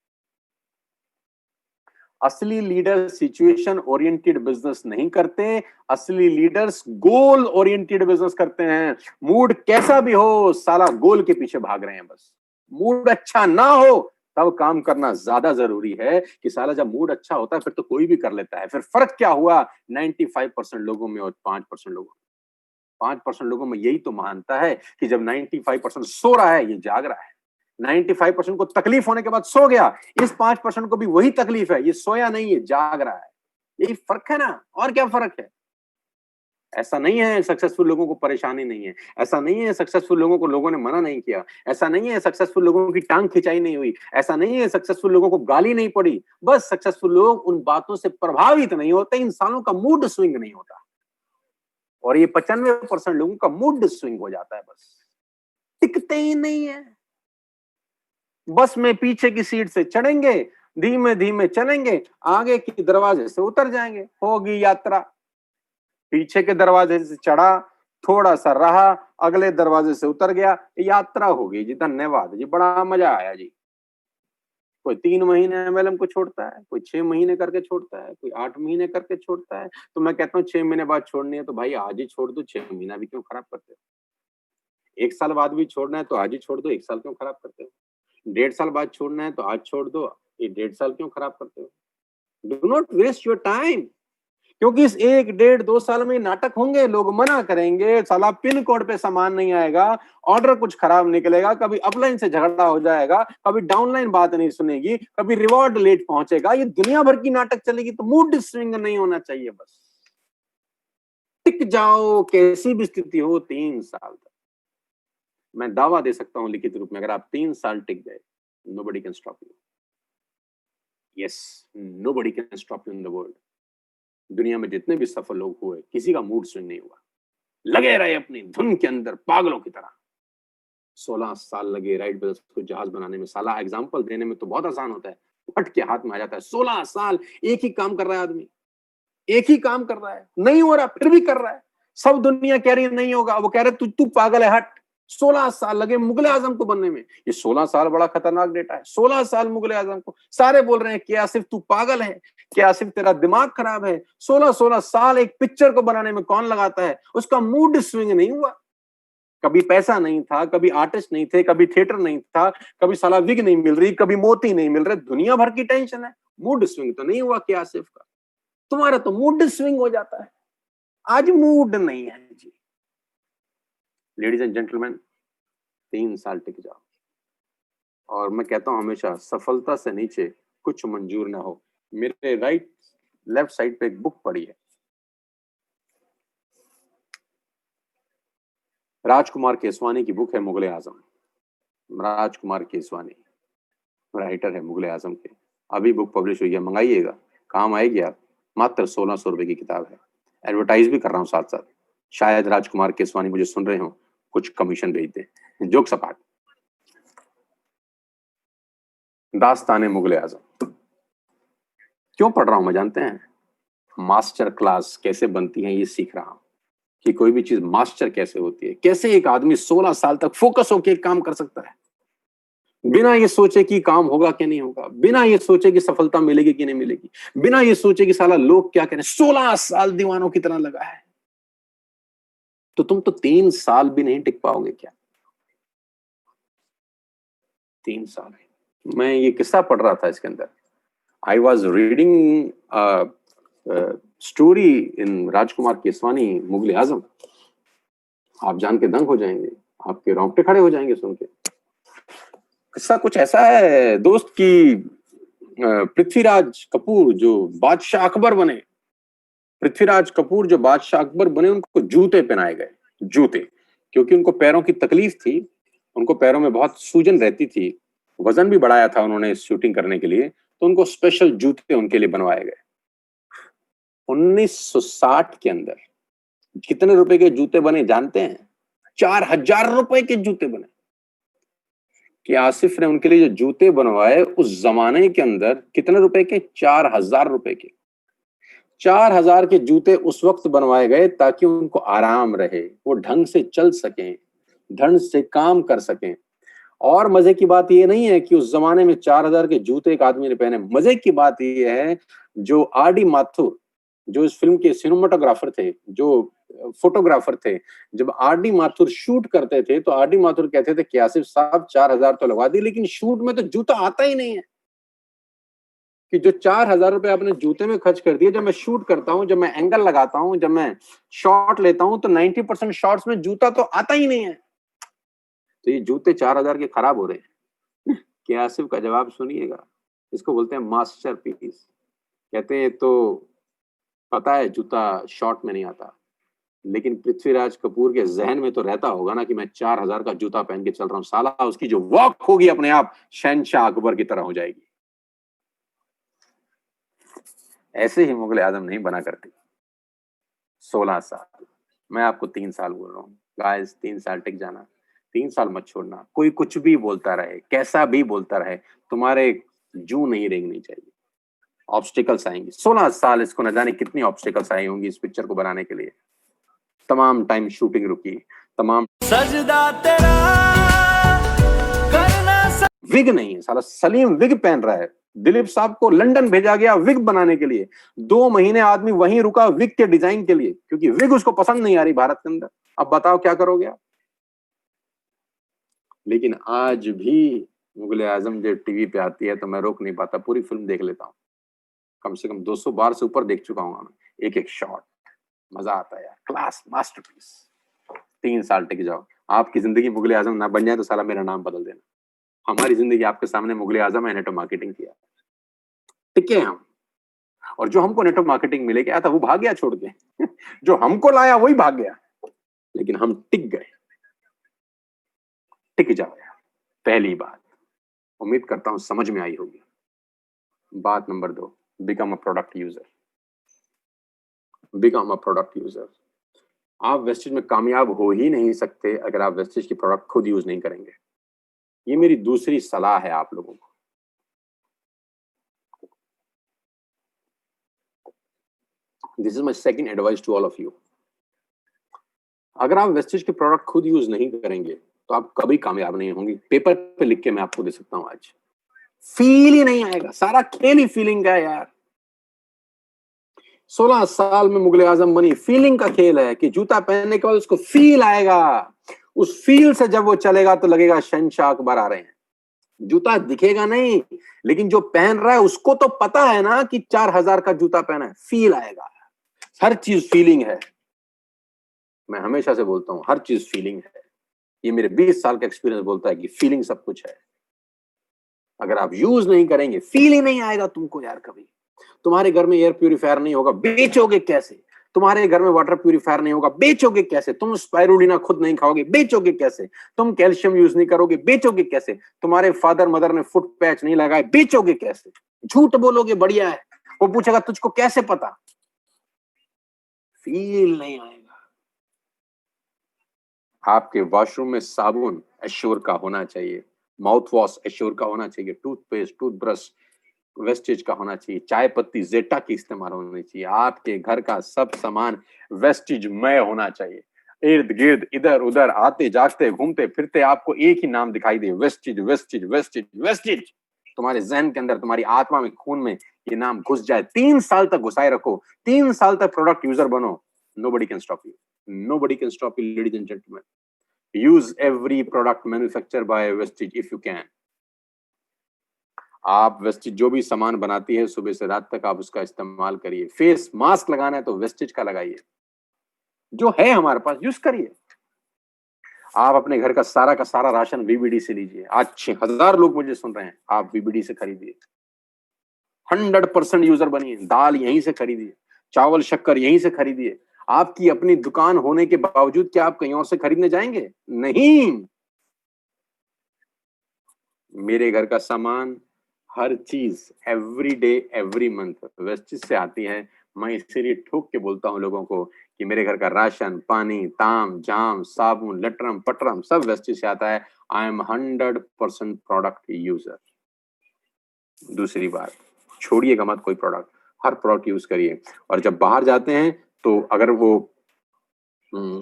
असली लीडर सिचुएशन ओरिएंटेड बिजनेस नहीं करते, असली लीडर्स गोल ओरिएंटेड बिजनेस करते हैं। मूड कैसा भी हो साला गोल के पीछे भाग रहे हैं बस। मूड अच्छा ना हो तब काम करना ज्यादा जरूरी है कि साला जब मूड अच्छा होता है फिर तो कोई भी कर लेता है। फिर फर्क क्या हुआ 95% लोगों में और 5% लोगों में? 5% लोगों में यही तो महानता है कि जब 95% सो रहा है ये जाग रहा है, 95% को तकलीफ होने के बाद सो गया, इस 5% को भी वही तकलीफ है, ये सोया नहीं है जाग रहा है। यही फर्क है ना, और क्या फर्क है? ऐसा नहीं है सक्सेसफुल लोगों को परेशानी नहीं है, ऐसा नहीं है सक्सेसफुल लोगों को लोगों ने मना नहीं किया, ऐसा नहीं है सक्सेसफुल लोगों की टांग खिंचाई नहीं हुई, ऐसा नहीं है सक्सेसफुल लोगों को गाली नहीं पड़ी। बस सक्सेसफुल लोग उन बातों से प्रभावित नहीं होते, इंसानों का मूड स्विंग नहीं होता। और ये 95% लोगों का मूड स्विंग हो जाता है, बस टिकते ही नहीं है। बस में पीछे की सीट से चढ़ेंगे, धीमे धीमे चलेंगे, आगे की दरवाजे से उतर जाएंगे, होगी यात्रा। पीछे के दरवाजे से चढ़ा, थोड़ा सा रहा, अगले दरवाजे से उतर गया, यात्रा होगी जी। धन्यवाद जी, बड़ा मजा आया जी। कोई 3 महीने एमएलएम को छोड़ता है, कोई 6 महीने करके छोड़ता है, कोई 8 महीने करके छोड़ता है। तो मैं कहता हूँ 6 महीने बाद छोड़नी है तो भाई आज ही छोड़ दो, 6 महीना भी क्यों खराब करते हो? 1 साल बाद भी छोड़ना है तो आज ही छोड़ दो, 1 साल क्यों खराब करते हो? 1.5 साल बाद छोड़ना है तो आज छोड़ दो, ये 1.5 साल क्यों खराब करते हो? Do not waste your time. क्योंकि इस 1, 1.5, 2 साल में नाटक होंगे, लोग मना करेंगे, साला पिन कोड पे सामान नहीं आएगा, ऑर्डर कुछ खराब निकलेगा, कभी अपलाइन से झगड़ा हो जाएगा, कभी डाउनलाइन बात नहीं सुनेगी, कभी रिवॉर्ड लेट पहुंचेगा, ये दुनिया भर की नाटक चलेगी। तो मूड स्विंग नहीं होना चाहिए, बस टिक जाओ कैसी भी स्थिति हो 3 साल तक। मैं दावा दे सकता हूं लिखित रूप में, अगर आप 3 साल टिक गए, nobody can stop you. Yes, nobody can stop you in the world. दुनिया में जितने भी सफल लोग हुए, किसी का मूड स्विंग नहीं हुआ, लगे रहे अपनी धुन के अंदर पागलों की तरह। 16 साल लगे राइट ब्रदर्स को जहाज बनाने में। साला एग्जाम्पल देने में तो बहुत आसान होता है, फट के हाथ में आ जाता है। 16 साल एक ही काम कर रहा है आदमी, एक ही काम कर रहा है, नहीं हो रहा फिर भी कर रहा है। सब दुनिया कह रही है नहीं होगा, वो कह रहे तू तू पागल है हट। 16 साल लगे मुगले आजम को बनने में। ये 16 साल बड़ा खतरनाक डेटा है। 16 साल मुगले आजम को सारे बोल रहे हैं कि आसिफ तू पागल है, क्या आसिफ तेरा दिमाग खराब है। 16 साल एक पिक्चर को बनाने में कौन लगाता है? उसका मूड स्विंग नहीं हुआ। कभी पैसा नहीं था, कभी आर्टिस्ट नहीं थे, कभी थिएटर नहीं था, कभी साला विग नहीं मिल रही, कभी मोती नहीं मिल रहे, दुनिया भर की टेंशन है। मूड स्विंग तो नहीं हुआ क्या आसिफ का? तुम्हारा तो मूड स्विंग हो जाता है। आज मूड नहीं है जी। लेडीज एंड जेंटलमैन, 3 साल टिक जाओ। और मैं कहता हूं हमेशा, सफलता से नीचे कुछ मंजूर ना हो। मेरे लेफ्ट साइड पे एक बुक पड़ी है, राजकुमार केसवानी की बुक है, मुगले आजम। राजकुमार केसवानी राइटर है मुगले आजम के। अभी बुक पब्लिश हुई है, मंगाइएगा, काम आएगी आप। मात्र 1600 रुपए की किताब है। एडवर्टाइज भी कर रहा हूँ साथ साथ, शायद राजकुमार केसवानी मुझे सुन रहे हो, कुछ कमीशन भेज दे। जोक सपाट। दास्ताने मुगले आजम क्यों पढ़ रहा हूं मैं जानते हैं? मास्टर क्लास कैसे बनती है ये सीख रहा हूं, कि कोई भी चीज मास्टर कैसे होती है, कैसे एक आदमी 16 साल तक फोकस होकर एक काम कर सकता है, बिना ये सोचे कि काम होगा कि नहीं होगा, बिना ये सोचे कि सफलता मिलेगी कि नहीं मिलेगी, बिना ये सोचे कि साला लोग क्या कह रहे हैं। 16 साल दीवानों की तरह लगा है। तो तुम तो 3 साल भी नहीं टिक पाओगे क्या? 3 साल। मैं ये किस्सा पढ़ रहा था, इसके अंदर I was reading story in Rajkumar Keswani Mughal e Azam, आप जान के दंग हो जाएंगे, आपके रोंगटे खड़े हो जाएंगे सुन के। किस्सा कुछ ऐसा है दोस्त की पृथ्वीराज कपूर जो बादशाह अकबर बने, पृथ्वीराज कपूर जो बादशाह अकबर बने, उनको जूते पहनाए गए, जूते, क्योंकि उनको पैरों की तकलीफ थी, उनको पैरों में बहुत सूजन रहती थी, वजन भी बढ़ाया था उन्होंने शूटिंग करने के लिए, तो उनको स्पेशल जूते उनके लिए बनवाए गए। 1960 के अंदर कितने रुपए के जूते बने जानते हैं? 4000 रुपए के जूते बने। कि आसिफ ने उनके लिए जो जूते बनवाए उस जमाने के अंदर कितने रुपए के? 4000 रुपए के। 4000 के जूते उस वक्त बनवाए गए ताकि उनको आराम रहे, वो ढंग से चल सकें, ढंग से काम कर सकें। और मजे की बात ये नहीं है कि उस जमाने में 4000 के जूते एक आदमी ने पहने, मजे की बात ये है जो आर डी माथुर, जो इस फिल्म के सिनेमाटोग्राफर थे, जो फोटोग्राफर थे, जब आर डी माथुर शूट करते थे तो आर डी माथुर कहते थे कि आसिफ साहब 4000 तो लगवा दी, लेकिन शूट में तो जूता आता ही नहीं है, कि जो 4000 रुपए आपने जूते में खर्च कर दिए, जब मैं शूट करता हूं, जब मैं एंगल लगाता हूं, जब मैं शॉट लेता हूं, तो 90% शॉट्स में जूता तो आता ही नहीं है। तो ये जूते 4000 के खराब हो रहे हैं। कि आसिफ का जवाब सुनिएगा, इसको बोलते हैं मास्टरपीस। कहते हैं तो पता है जूता शॉट में नहीं आता, लेकिन पृथ्वीराज कपूर के जहन में तो रहता होगा ना कि मैं 4000 का जूता पहन के चल रहा हूं, साला उसकी जो वॉक होगी अपने आप शहनशाह अकबर की तरह हो जाएगी। ऐसे ही मुगल आजम नहीं बना करती। 16 साल, मैं आपको 3 साल बोल रहा हूँ गाइस, 3 साल टिक जाना, 3 साल मत छोड़ना। कोई कुछ भी बोलता रहे, कैसा भी बोलता रहे, तुम्हारे जू नहीं रेंगनी चाहिए। ऑब्स्टिकल्स आएंगे, 16 साल इसको न जाने कितनी ऑब्स्टिकल्स आई होंगी इस पिक्चर को बनाने के लिए। तमाम टाइम शूटिंग रुकी, तमाम सजदा तेरा करना विग नहीं है, साला सलीम विग पहन रहा है। दिलीप साहब को लंदन भेजा गया विग बनाने के लिए, 2 महीने आदमी वहीं रुका विग के डिजाइन के लिए, क्योंकि विग उसको पसंद नहीं आ रही भारत के अंदर। अब बताओ क्या करोगे आप? लेकिन आज भी मुगले आजम जब टीवी पे आती है तो मैं रोक नहीं पाता, पूरी फिल्म देख लेता हूँ। कम से कम 200 बार से ऊपर देख चुका हूँ, एक एक शॉट, मजा आता है यार, क्लास मास्टरपीस। 3 साल टिक जाओ। आपकी जिंदगी मुगले आजम ना बन जाए तो साला मेरा नाम बदल देना। हमारी जिंदगी आपके सामने मुगले आजम है, नेटवर्क मार्केटिंग किया, टिके हम। और जो हमको नेटवर्क मार्केटिंग मिले क्या था, वो भाग गया छोड़ के। जो हमको लाया वही भाग गया, लेकिन हम टिक गए। टिक जाओ यार, पहली बात। उम्मीद करता हूं समझ में आई होगी। बात number 2, become a product user. Become a product user. आप वेस्टेज में कामयाब हो ही नहीं सकते अगर आप वेस्टेज की प्रोडक्ट खुद यूज नहीं करेंगे। ये मेरी दूसरी सलाह है आप लोगों को। This is my second advice to all of you. अगर आप वेस्टेज के प्रोडक्ट खुद यूज नहीं करेंगे तो आप कभी कामयाब नहीं होंगे। पेपर पे लिख के मैं आपको दे सकता हूं आज। फील ही नहीं आएगा, सारा खेल ही फीलिंग का है यार। 16 साल में मुगले आजम बनी, फीलिंग का खेल है कि जूता पहनने के बाद उसको फील आएगा। उस फील से जब वो चलेगा तो लगेगा शहनशाह अकबर आ रहे हैं। जूता दिखेगा नहीं, लेकिन जो पहन रहा है उसको तो पता है ना कि 4000 का जूता पहना है, फील आएगा। हर चीज फीलिंग है। मैं हमेशा से बोलता हूं हर चीज फीलिंग है। ये मेरे 20 साल का एक्सपीरियंस बोलता है कि फीलिंग सब कुछ है। अगर आप यूज नहीं करेंगे, फील ही नहीं आएगा तुमको यार कभी। तुम्हारे घर में एयर प्यूरिफायर नहीं होगा, बेचोगे कैसे? तुम्हारे घर में वाटर प्यूरिफायर नहीं होगा, बेचोगे कैसे? तुम स्पाइरुलिना खुद नहीं खाओगे, बेचोगे कैसे? तुम कैल्शियम यूज नहीं करोगे, बेचोगे कैसे? तुम्हारे फादर मदर ने फुट पैच नहीं लगाए, बेचोगे कैसे? झूठ बोलोगे बढ़िया है, वो पूछेगा तुझको कैसे पता? फील नहीं आएगा। आपके वॉशरूम में साबुन एश्योर का होना चाहिए, माउथ वॉश एश्योर का होना चाहिए, टूथपेस्ट टूथब्रश वेस्टेज का होना चाहिए, चाय पत्ती जेटा की इस्तेमाल होनी चाहिए। आपके घर का सब सामान वेस्टेज मय होना चाहिए। इर्द गिर्द इधर उधर आते जागते घूमते फिरते आपको एक ही नाम दिखाई दे, वेस्टेज वेस्टेज वेस्टेज वेस्टेज। तुम्हारे जहन के अंदर, तुम्हारी आत्मा में, खून में ये नाम घुस जाए। 3 साल तक घुसाए रखो, 3 साल तक प्रोडक्ट यूजर बनो। Nobody can stop you, nobody can stop you ladies and gentleman. Use every product manufactured by wastage if you can. आप वेस्टेज जो भी सामान बनाती है सुबह से रात तक आप उसका इस्तेमाल करिए। फेस मास्क लगाना है तो वेस्टेज का लगाइए, जो है हमारे पास यूज करिए। आप अपने घर का सारा राशन वीबीडी से लीजिए। आज 6000 लोग मुझे सुन रहे हैं, आप वीबीडी से खरीदिए। 100% यूजर बनिए। दाल यहीं से खरीदिए, चावल शक्कर यहीं से खरीदिए। आपकी अपनी दुकान होने के बावजूद क्या आप कहीं और से खरीदने जाएंगे? नहीं। मेरे घर का सामान, हर चीज every day every month wastage से आती है। मैं इसीलिए ठोक के बोलता हूँ लोगों को कि मेरे घर का राशन, पानी, ताम जाम, साबुन, लटरम पटरम सब वेस्टेज से आता है। I am 100% product user. दूसरी बात, छोड़िएगा मत कोई प्रोडक्ट, हर प्रोडक्ट यूज करिए। और जब बाहर जाते हैं तो अगर वो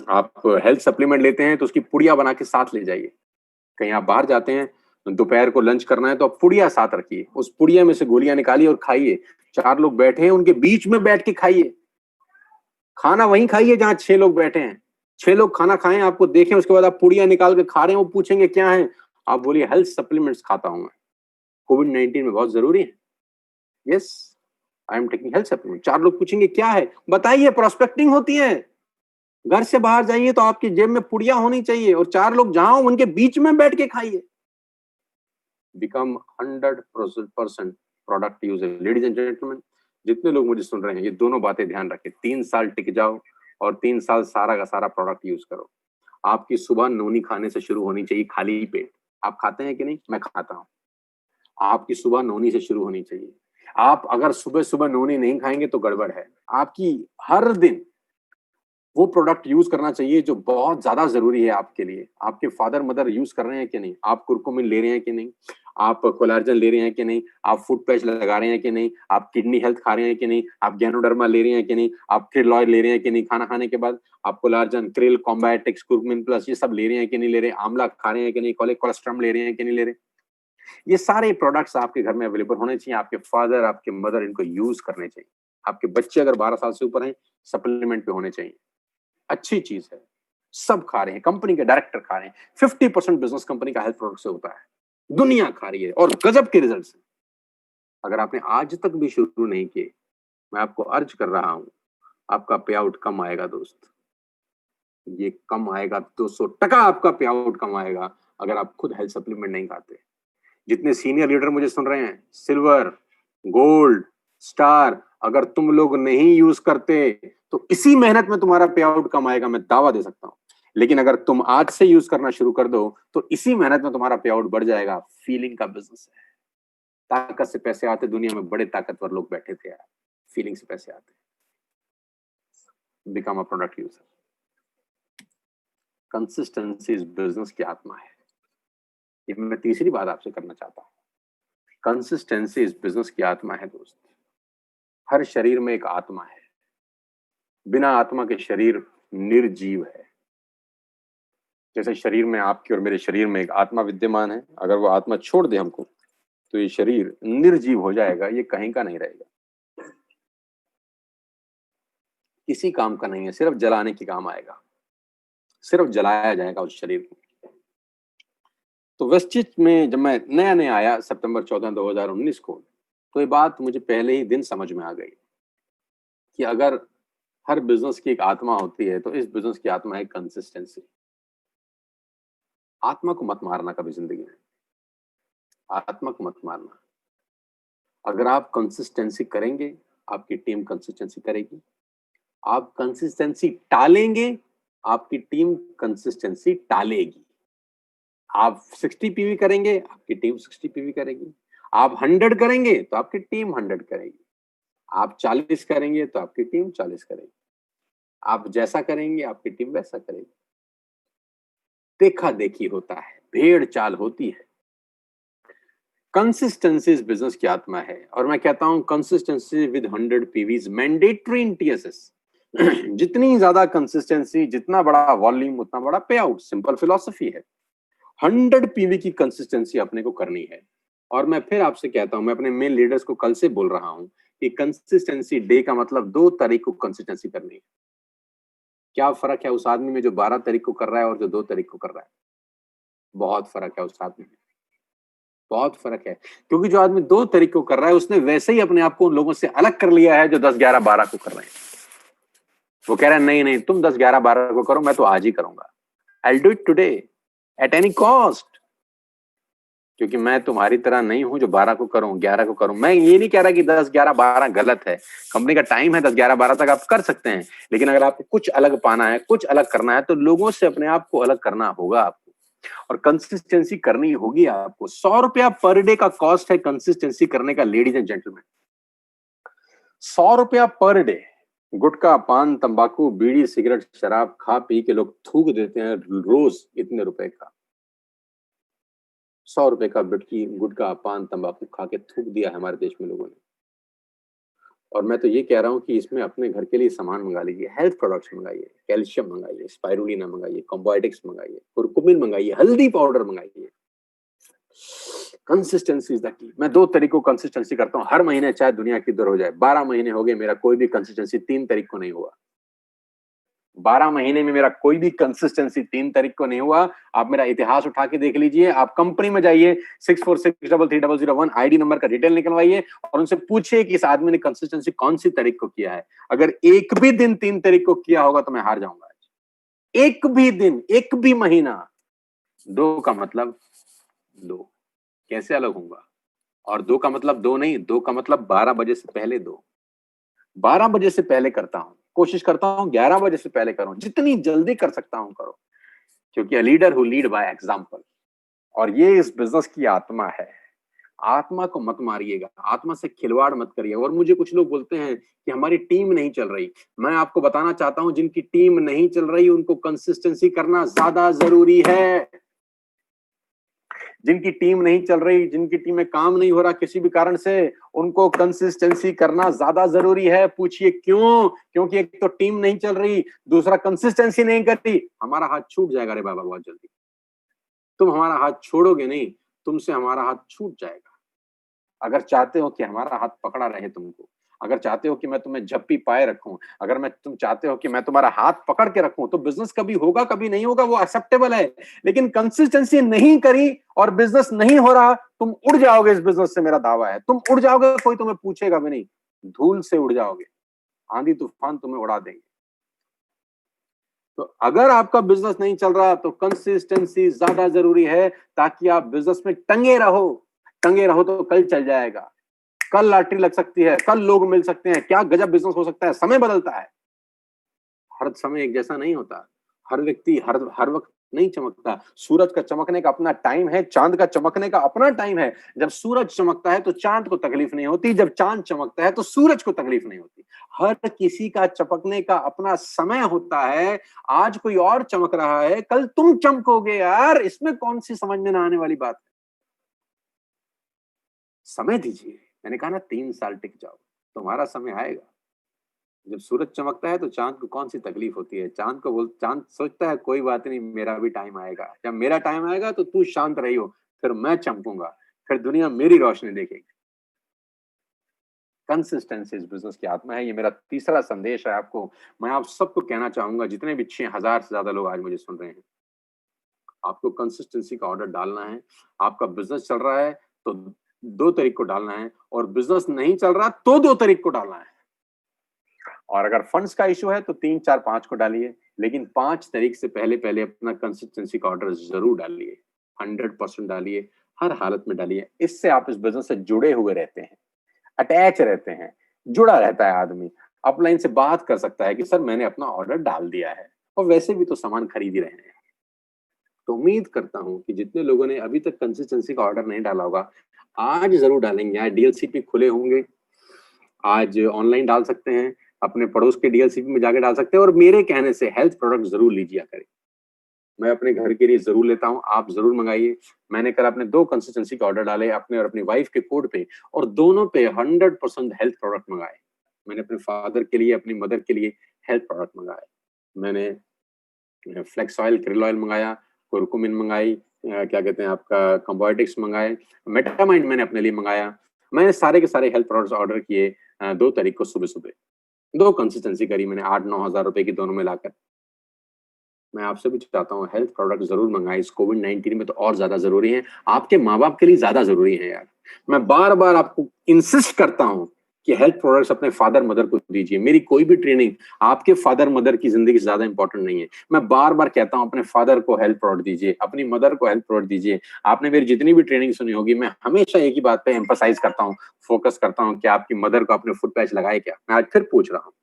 आप हेल्थ सप्लीमेंट लेते हैं तो उसकी पुड़िया बना के साथ ले जाइए। कहीं आप बाहर जाते हैं, दोपहर को लंच करना है तो आप पुड़िया साथ रखिए, उस पुड़िया में से गोलियां निकालिए और खाइए। 4 लोग बैठे हैं उनके बीच में बैठ के खाइए। खाना वहीं खाइए जहां 6 लोग बैठे हैं। 6 लोग खाना खाएं, आपको देखें, उसके बाद आप पुड़िया निकाल के खा रहे हैं, वो पूछेंगे क्या है, आप बोलिए हेल्थ सप्लीमेंट्स खाता हूं मैं, कोविड-19 में बहुत जरूरी है। Yes, I am taking health supplement. 4 लोग पूछेंगे क्या है, बताइए, प्रोस्पेक्टिंग होती है। घर से बाहर जाइए तो आपकी जेब में पुड़िया होनी चाहिए और 4 लोग जहां उनके बीच में बैठ के खाइए। Become 100% product user. Ladies and gentleman, जितने लोग मुझे सुन रहे हैं, ये दोनों बातें ध्यान रखें। 3 साल टिक जाओ और 3 साल सारा का सारा प्रोडक्ट यूज करो। आपकी सुबह नोनी खाने से शुरू होनी चाहिए, खाली पेट। आप खाते हैं कि नहीं? मैं खाता हूं। आपकी सुबह नोनी से शुरू होनी चाहिए। आप अगर सुबह सुबह नोनी नहीं खाएंगे तो गड़बड़ है। आपकी हर दिन वो प्रोडक्ट यूज करना चाहिए जो बहुत ज्यादा जरूरी है आपके लिए। आपके फादर मदर यूज कर रहे हैं कि नहीं? आप कुरकुमिन ले रहे हैं कि नहीं? आप कोलार्जन ले रहे हैं कि नहीं? आप फुट पैच लगा रहे हैं कि नहीं? आप किडनी हेल्थ खा रहे हैं कि नहीं? आप गैनोडर्मा ले रहे हैं कि नहीं? आप क्रिलॉय ले रहे हैं कि नहीं? खाना खाने के बाद आप कोलार्जन, क्रिल, कॉम्बाटेक्स, कुरकुमिन प्लस ये सब ले रहे हैं कि नहीं ले रहे? आंवला खा रहे हैं कि नहीं? कोलेस्ट्रम ले रहे हैं कि नहीं ले रहे? ये सारे प्रोडक्ट्स आपके घर में अवेलेबल होने चाहिए। आपके फादर, आपके मदर इनको यूज करने चाहिए। आपके बच्चे अगर 12 साल से ऊपर हैं, सप्लीमेंट पे होने चाहिए। अच्छी चीज है, सब खा रहे हैं, कंपनी के डायरेक्टर खा रहे हैं। 50% बिजनेस कंपनी का हेल्थ प्रोडक्ट से होता है, दुनिया खा रही है और गजब के रिजल्ट है। अगर आपने आज तक भी शुरू नहीं किए, मैं आपको अर्ज कर रहा हूं, आपका पे आउट कम आएगा दोस्त। ये कम आएगा, 200% आपका पे आउट कम आएगा अगर आप खुद हेल्थ सप्लीमेंट नहीं खाते। जितने सीनियर लीडर मुझे सुन रहे हैं, सिल्वर, गोल्ड, स्टार, अगर तुम लोग नहीं यूज करते तो इसी मेहनत में तुम्हारा पे आउट कम आएगा, मैं दावा दे सकता हूं। लेकिन अगर तुम आज से यूज करना शुरू कर दो तो इसी मेहनत में तुम्हारा पे आउट बढ़ जाएगा। फीलिंग का बिजनेस है। ताकत से पैसे आते, दुनिया में बड़े ताकतवर लोग बैठे थे यार, फीलिंग से पैसे आते। Become a product user. Consistency is business की आत्मा है। ये मैं तीसरी बात आपसे करना चाहता हूं। कंसिस्टेंसी इज बिजनेस की आत्मा है दोस्त। हर शरीर में एक आत्मा है। बिना आत्मा के शरीर निर्जीव है। जैसे शरीर में, आपके और मेरे शरीर में एक आत्मा विद्यमान है, अगर वो आत्मा छोड़ दे हमको तो ये शरीर निर्जीव हो जाएगा, ये कहीं का नहीं रहेगा, किसी काम का नहीं है, सिर्फ जलाने के काम आएगा, सिर्फ जलाया जाएगा उस शरीर को। तो वेस्टिज में जब मैं नया नया आया सितंबर 14 2019 को, तो ये बात मुझे पहले ही दिन समझ में आ गई कि अगर हर बिजनेस की एक आत्मा होती है तो इस बिजनेस की आत्मा है कंसिस्टेंसी। आत्मा को मत मारना कभी जिंदगी में, आत्मा को मत मारना। अगर आप कंसिस्टेंसी करेंगे, आपकी टीम कंसिस्टेंसी करेगी। आप कंसिस्टेंसी टालेंगे, आपकी टीम कंसिस्टेंसी टालेगी। आप 60 पीवी करेंगे, आपकी टीम 60 पीवी करेगी। आप 100 करेंगे तो आपकी टीम 100 करेगी। आप 40 करेंगे तो आपकी टीम 40 करेगी। आप जैसा करेंगे आपकी टीम वैसा करेगी। देखा देखी होता है, भेड़ चाल होती है। कंसिस्टेंसी इस बिजनेस की आत्मा है और मैं कहता हूं consistency with 100 PVs mandatory in TSS. जितनी ज्यादा कंसिस्टेंसी, जितना बड़ा वॉल्यूम, उतना बड़ा पे आउट। सिंपल फिलॉसफी है। 100 पीवी की कंसिस्टेंसी अपने को करनी है। और मैं फिर आपसे कहता हूं, मैं अपने मेन लीडर्स को कल से बोल रहा हूं कि कंसिस्टेंसी डे का मतलब 2 तारीख को कंसिस्टेंसी करनी है। क्या फर्क है उस आदमी में जो 12 तारीख को कर रहा है और जो 2 तारीख को कर रहा है? बहुत फर्क है उस आदमी में। बहुत फर्क है, क्योंकि जो आदमी 2 तरीकों कर रहा है उसने वैसे ही अपने आप को उन लोगों से अलग कर लिया है जो 10, 11, 12 को कर रहे हैं। वो कह रहा है नहीं नहीं तुम 10, 11, 12 को करो, मैं तो आज ही करूंगा। I'll do it today at any cost, क्योंकि मैं तुम्हारी तरह नहीं हूं जो 12 को करूं, 11 को करूं। मैं ये नहीं कह रहा कि 10, 11, 12 गलत है। कंपनी का टाइम है 10, 11, 12 तक आप कर सकते हैं, लेकिन अगर आपको कुछ अलग पाना है, कुछ अलग करना है, तो लोगों से अपने आप को अलग करना होगा आपको, और कंसिस्टेंसी करनी होगी आपको। 100 रुपया पर डे का कॉस्ट है कंसिस्टेंसी करने का, लेडीज एंड जेंटलमैन। 100 रुपया पर डे। गुटखा, पान, तंबाकू, बीड़ी, सिगरेट, शराब खा पी के लोग थूक देते हैं रोज इतने रुपए का। 100 रुपए का गुटखा, पान, तंबाकू खा के थूक दिया है हमारे देश में लोगों ने। और मैं तो ये कह रहा हूँ कि इसमें अपने घर के लिए सामान मंगा लीजिए, हेल्थ प्रोडक्ट्स मंगाइए, कैल्शियम मंगाइए, स्पाइरुलिना मंगाइए, कॉम्बायोटिक्स मंगाइए, कुरकुमिन मंगाइए, हल्दी पाउडर मंगाइए। Consistency is the key. मैं 2 तरीकों कंसिस्टेंसी करता हूँ हर महीने, चाहे दुनिया किधर हो जाए। 12 महीने हो गए मेरा कोई भी कंसिस्टेंसी 3 तारीख को नहीं हुआ। 12 महीने में मेरा कोई भी कंसिस्टेंसी 3 तारीख को नहीं हुआ। आप मेरा इतिहास उठा के देख लीजिए। आप कंपनी में जाइए, 64633301 आईडी नंबर का डिटेल निकलवाइए और उनसे पूछिए कि इस आदमी ने कंसिस्टेंसी कौन सी तारीख को किया है। अगर एक भी दिन 3 तारीख को किया होगा तो मैं हार जाऊंगा। एक भी दिन, एक भी महीना। 2 का मतलब 2, कैसे अलग होऊंगा? और 2 का मतलब 2 नहीं, 2 का मतलब 12 बजे से पहले 2। 12 बजे से पहले करता हूं, कोशिश करता हूं 11 बजे से पहले करूं, जितनी जल्दी कर सकता हूं करो, क्योंकि a leader who lead by example. और ये इस बिजनेस की आत्मा है। आत्मा को मत मारिएगा, आत्मा से खिलवाड़ मत करिए। और मुझे कुछ लोग बोलते हैं कि हमारी टीम नहीं चल रही। मैं आपको बताना चाहता हूं, जिनकी टीम नहीं चल रही उनको कंसिस्टेंसी करना ज्यादा जरूरी है। जिनकी टीम नहीं चल रही, जिनकी टीम में काम नहीं हो रहा किसी भी कारण से, उनको कंसिस्टेंसी करना ज्यादा जरूरी है। पूछिए क्यों? क्योंकि एक तो टीम नहीं चल रही, दूसरा कंसिस्टेंसी नहीं कर रही। हमारा हाथ छूट जाएगा रे बाबा बहुत जल्दी। तुम हमारा हाथ छोड़ोगे नहीं, तुमसे हमारा हाथ छूट जाएगा। अगर चाहते हो कि हमारा हाथ पकड़ा रहे तुमको, अगर चाहते हो कि मैं तुम्हें झप्पी पाए रखूं, अगर तुम चाहते हो कि मैं तुम्हारा हाथ पकड़ के रखूं, तो बिजनेस कभी होगा कभी नहीं होगा वो एक्सेप्टेबल है। लेकिन कंसिस्टेंसी नहीं करी और बिजनेस नहीं हो रहा, तुम उड़ जाओगे इस बिजनेस से, मेरा दावा है। तुम उड़ जाओगे, कोई तुम्हें पूछेगा भी नहीं, धूल से उड़ जाओगे, आंधी तूफान तुम्हें उड़ा देंगे। तो अगर आपका बिजनेस नहीं चल रहा तो कंसिस्टेंसी ज्यादा जरूरी है, ताकि आप बिजनेस में टंगे रहो। टंगे रहो तो कल चल जाएगा, कल लॉटरी लग सकती है, कल लोग मिल सकते हैं, क्या गजब बिजनेस हो सकता है। समय बदलता है, हर समय एक जैसा नहीं होता। हर व्यक्ति हर वक्त नहीं चमकता। सूरज का चमकने का अपना टाइम है, चांद का चमकने का अपना टाइम है। जब सूरज चमकता है तो चांद को तकलीफ नहीं होती, जब चांद चमकता है तो सूरज को तकलीफ नहीं होती। हर किसी का चमकने का अपना समय होता है। आज कोई और चमक रहा है, कल तुम चमकोगे यार, इसमें कौन सी समझ में ना आने वाली बात है। समय दीजिए। मैंने कहा ना 3 साल टिक जाओ, तुम्हारा समय आएगा। जब सूरज चमकता है तो चांद को कौन सी तकलीफ होती है। चांद सोचता है कोई बात नहीं, मेरा भी टाइम आएगा। जब मेरा टाइम आएगा तो तू शांत रही हो, फिर मैं चमकूंगा, फिर दुनिया मेरी रोशनी देखेगी। कंसिस्टेंसी इस बिजनेस की आत्मा है। ये मेरा तीसरा संदेश है आपको। मैं आप सबको कहना चाहूंगा, जितने भी 6000 से ज्यादा लोग आज मुझे सुन रहे हैं, आपको कंसिस्टेंसी का ऑर्डर डालना है। आपका बिजनेस चल रहा है तो 2 तारीख को डालना है, और बिजनेस नहीं चल रहा तो 2 तारीख को डालना है। और अगर फंड्स का इशू है तो 3, 4, 5 को डालिए, लेकिन 5 तारीख से पहले पहले अपना कंसिस्टेंसी का ऑर्डर जरूर डालिए। 100% डालिए, हर हालत में डालिए। इससे आप इस बिजनेस से जुड़े हुए रहते हैं, अटैच रहते हैं, जुड़ा रहता है आदमी। अपलाइन से बात कर सकता है कि सर मैंने अपना ऑर्डर डाल दिया है, और वैसे भी तो सामान खरीद ही रहे हैं। तो उम्मीद करता हूं कि जितने लोगों ने अभी तक कंसिस्टेंसी का ऑर्डर नहीं डाला होगा, आज जरूर डालेंगे। आज डीएलसीपी खुले होंगे, आज ऑनलाइन डाल सकते हैं, अपने पड़ोस के डीएलसीपी में जाके डाल सकते हैं। और मेरे कहने से हेल्थ प्रोडक्ट जरूर लीजिए करें। मैं अपने घर के लिए जरूर लेता हूं, आप जरूर मंगाइए। मैंने कल अपने 2 कंसिस्टेंसी के ऑर्डर डाले, अपने और अपनी वाइफ के कोड पे, और दोनों पे 100% हेल्थ प्रोडक्ट मंगाए। मैंने अपने फादर के लिए, अपनी मदर के लिए हेल्थ प्रोडक्ट मंगाए। मैंने फ्लेक्स ऑयल, क्रिल ऑयल मंगाया, कुरकुमिन मंगाई, क्या कहते हैं आपका कॉम्बायोटिक्स मंगाए, मेटामाइंड मैंने अपने लिए मंगाया। मैंने सारे के सारे हेल्थ प्रोडक्ट्स ऑर्डर किए 2 तारीख को सुबह सुबह। 2 कंसिस्टेंसी करी मैंने 8-9 हजार रुपए की दोनों में लाकर। मैं आपसे भी चाहता हूँ हेल्थ प्रोडक्ट जरूर मंगाएं, इस कोविड-19 में तो और ज्यादा जरूरी है, आपके माँ बाप के लिए ज्यादा जरूरी है यार। मैं बार बार आपको इंसिस्ट करता हूँ कि हेल्थ प्रोडक्ट्स अपने फादर मदर को दीजिए। मेरी कोई भी ट्रेनिंग आपके फादर मदर की जिंदगी से ज्यादा इंपॉर्टेंट नहीं है। मैं बार बार कहता हूँ अपने फादर को हेल्थ प्रोडक्ट दीजिए, अपनी मदर को हेल्थ प्रोडक्ट दीजिए। आपने मेरी जितनी भी ट्रेनिंग सुनी होगी, मैं हमेशा एक ही बात पे एम्फसाइज करता हूँ, फोकस करता हूँ कि आपकी मदर को आपने फुट पैच लगाए क्या। मैं आज फिर पूछ रहा हूँ,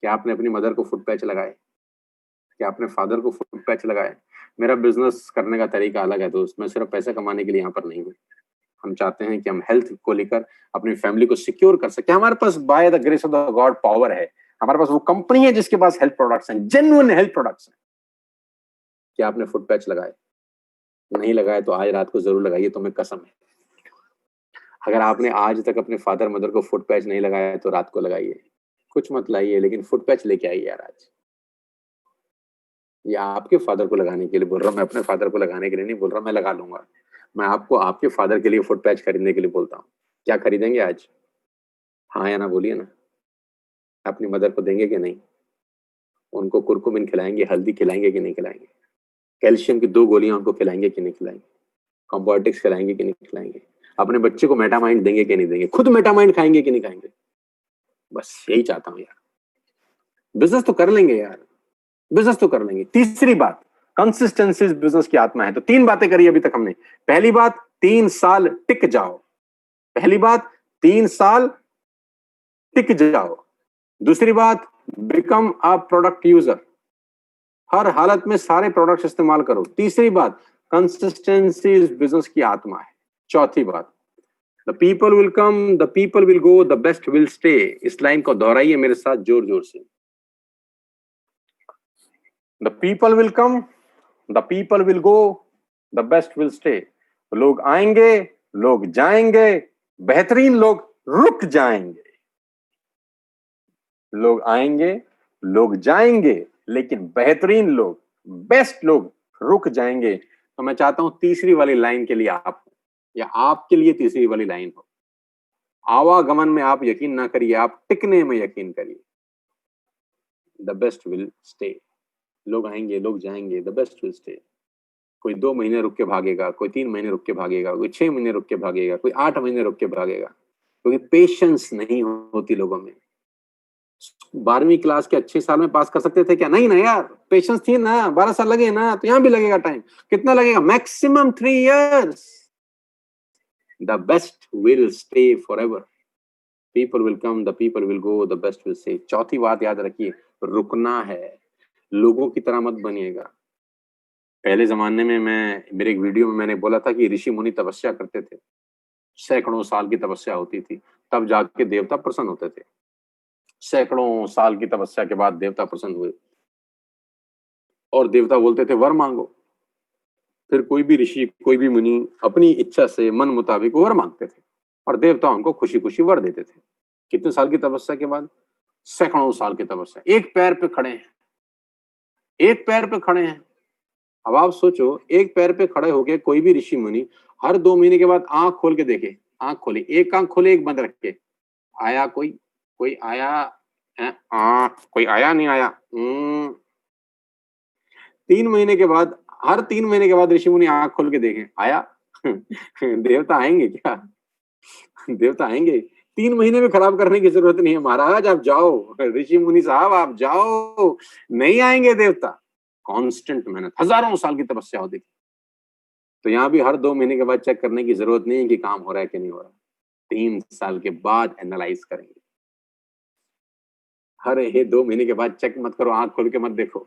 क्या आपने अपनी मदर को फुट पैच लगाए? क्या आपने फादर को फुट पैच लगाए? मेरा बिजनेस करने का तरीका अलग है दोस्त, मैं सिर्फ पैसे कमाने के लिए यहाँ पर नहीं हूँ। हम चाहते हैं कि हम हेल्थ को लेकर अपनी फैमिली को सिक्योर कर सके। हमारे पास by the grace of the God power है, हमारे पास वो कंपनी है जिसके पास हेल्थ प्रोडक्ट्स हैं, जेन्युइन हेल्थ प्रोडक्ट्स हैं। क्या आपने फुट पैच लगाए? नहीं लगाए तो आज रात को जरूर लगाइए, तुम्हें कसम है। अगर आपने आज तक अपने फादर मदर को फुट पैच नहीं लगाया तो रात को लगाइए। कुछ मत लाइए लेकिन फुट पैच लेके आइए यार आज। ये आपके फादर को लगाने के लिए बोल रहा हूँ, मैं अपने फादर को लगाने के लिए नहीं बोल रहा, मैं लगा लूंगा। मैं आपको आपके फादर के लिए फुट पैच खरीदने के लिए बोलता हूँ। क्या खरीदेंगे आज? हाँ या ना बोलिए ना। अपनी मदर को देंगे कि नहीं? उनको कुरकुमिन खिलाएंगे, हल्दी खिलाएंगे कि नहीं खिलाएंगे? कैल्शियम की 2 गोलियां उनको खिलाएंगे कि नहीं खिलाएंगे? कॉम्बोटिक्स खिलाएंगे कि नहीं खिलाएंगे? अपने बच्चे को मेटामाइंड देंगे कि नहीं देंगे? खुद मेटामाइंड खाएंगे कि नहीं खाएंगे? बस यही चाहता हूँ यार। बिजनेस तो कर लेंगे यार, बिजनेस तो कर लेंगे। तीसरी बात, कंसिस्टेंसी बिजनेस की आत्मा है। तो 3 बातें करी अभी तक हमने। पहली बात, 3 साल टिक जाओ। पहली बात, 3 साल टिक जाओ। दूसरी बात, बिकम अ प्रोडक्ट यूजर, हर हालत में सारे प्रोडक्ट्स इस्तेमाल करो। तीसरी बात, कंसिस्टेंसी इस बिजनेस की आत्मा है। चौथी बात, the people will come, the people will go, the best will stay. इस लाइन को दोहराइए मेरे साथ जोर जोर से। The people will come, the people will go, the best will stay. लोग आएंगे, लोग जाएंगे, बेहतरीन लोग रुक जाएंगे। लोग आएंगे, लोग जाएंगे, लेकिन बेहतरीन लोग, बेस्ट लोग रुक जाएंगे। तो मैं चाहता हूं तीसरी वाली लाइन के लिए आप, या आपके लिए तीसरी वाली लाइन हो। आवागमन में आप यकीन ना करिए, आप टिकने में यकीन करिए। The best will stay. लोग आएंगे, लोग जाएंगे, द बेस्ट विल स्टे। कोई 2 महीने रुक के भागेगा, कोई 3 महीने रुक के भागेगा, कोई 6 महीने रुक के भागेगा, कोई 8 महीने रुक के भागेगा, क्योंकि पेशेंस नहीं होती लोगों में। 12वीं क्लास के अच्छे साल में पास कर सकते थे क्या? नहीं ना यार, पेशेंस थी ना, 12 साल लगे ना, तो यहां भी लगेगा टाइम। कितना लगेगा? Maximum 3 years. The best will stay forever. People will come, the people will go, the best will stay. चौथी बात याद रखिए, रुकना है। लोगों की तरह मत बनिएगा। पहले जमाने में मैं, मेरे एक वीडियो में मैंने बोला था कि ऋषि मुनि तपस्या करते थे, सैकड़ों साल की तपस्या होती थी, तब जाके देवता प्रसन्न होते थे। सैकड़ों साल की तपस्या के बाद देवता प्रसन्न हुए और देवता बोलते थे वर मांगो। फिर कोई भी ऋषि, कोई भी मुनि अपनी इच्छा से मन मुताबिक वर मांगते थे और देवता उनको खुशी खुशी वर देते थे। कितने साल की तपस्या के बाद? सैकड़ों साल की तपस्या। एक पैर पे खड़े हैं, एक पैर पे खड़े हैं। अब आप सोचो, एक पैर पे खड़े होके कोई भी ऋषि मुनि हर 2 महीने के बाद आंख खोल के देखे, आंख खोले, एक आंख खोले, एक बंद रख के, आया कोई? कोई आया है? कोई आया? नहीं आया। 3 महीने के बाद, हर 3 महीने के बाद ऋषि मुनि आंख खोल के देखें, आया? देवता आएंगे क्या? देवता आएंगे? 3 महीने में खराब करने की जरूरत नहीं है महाराज, आप जाओ, ऋषि मुनि साहब आप जाओ, नहीं आएंगे देवता। कांस्टेंट मेहनत, हजारों साल की तपस्या होती। तो यहाँ भी हर 2 महीने के बाद चेक करने की जरूरत नहीं है कि काम हो रहा है कि नहीं हो रहा। 3 साल के बाद एनालाइज करेंगे। हर 2 महीने के बाद चेक मत करो, आंख खोल के मत देखो।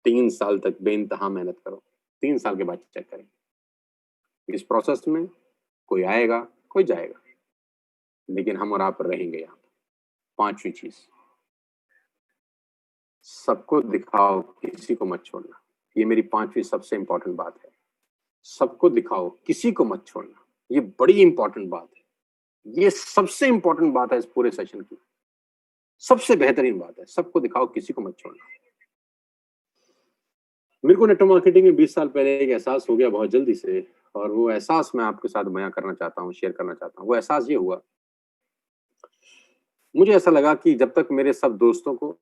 3 साल तक बेइंतहा मेहनत करो, 3 साल के बाद चेक करेंगे। इस प्रोसेस में कोई आएगा, कोई जाएगा, लेकिन हम और आप रहेंगे यहाँ। 5वीं चीज, सबको दिखाओ, किसी को मत छोड़ना। ये मेरी 5वीं सबसे इंपॉर्टेंट बात है। सबको दिखाओ, किसी को मत छोड़ना। ये बड़ी इंपॉर्टेंट बात है, ये सबसे इंपॉर्टेंट बात है इस पूरे सेशन की, सबसे बेहतरीन बात है। सबको दिखाओ, किसी को मत छोड़ना। मेरे को नेटवर्क मार्केटिंग में 20 साल पहले एक एहसास हो गया बहुत जल्दी से, और वो एहसास मैं आपके साथ बयां करना चाहता हूँ, शेयर करना चाहता हूँ। वो एहसास ये हुआ, मुझे ऐसा लगा कि जब तक मेरे सब दोस्तों को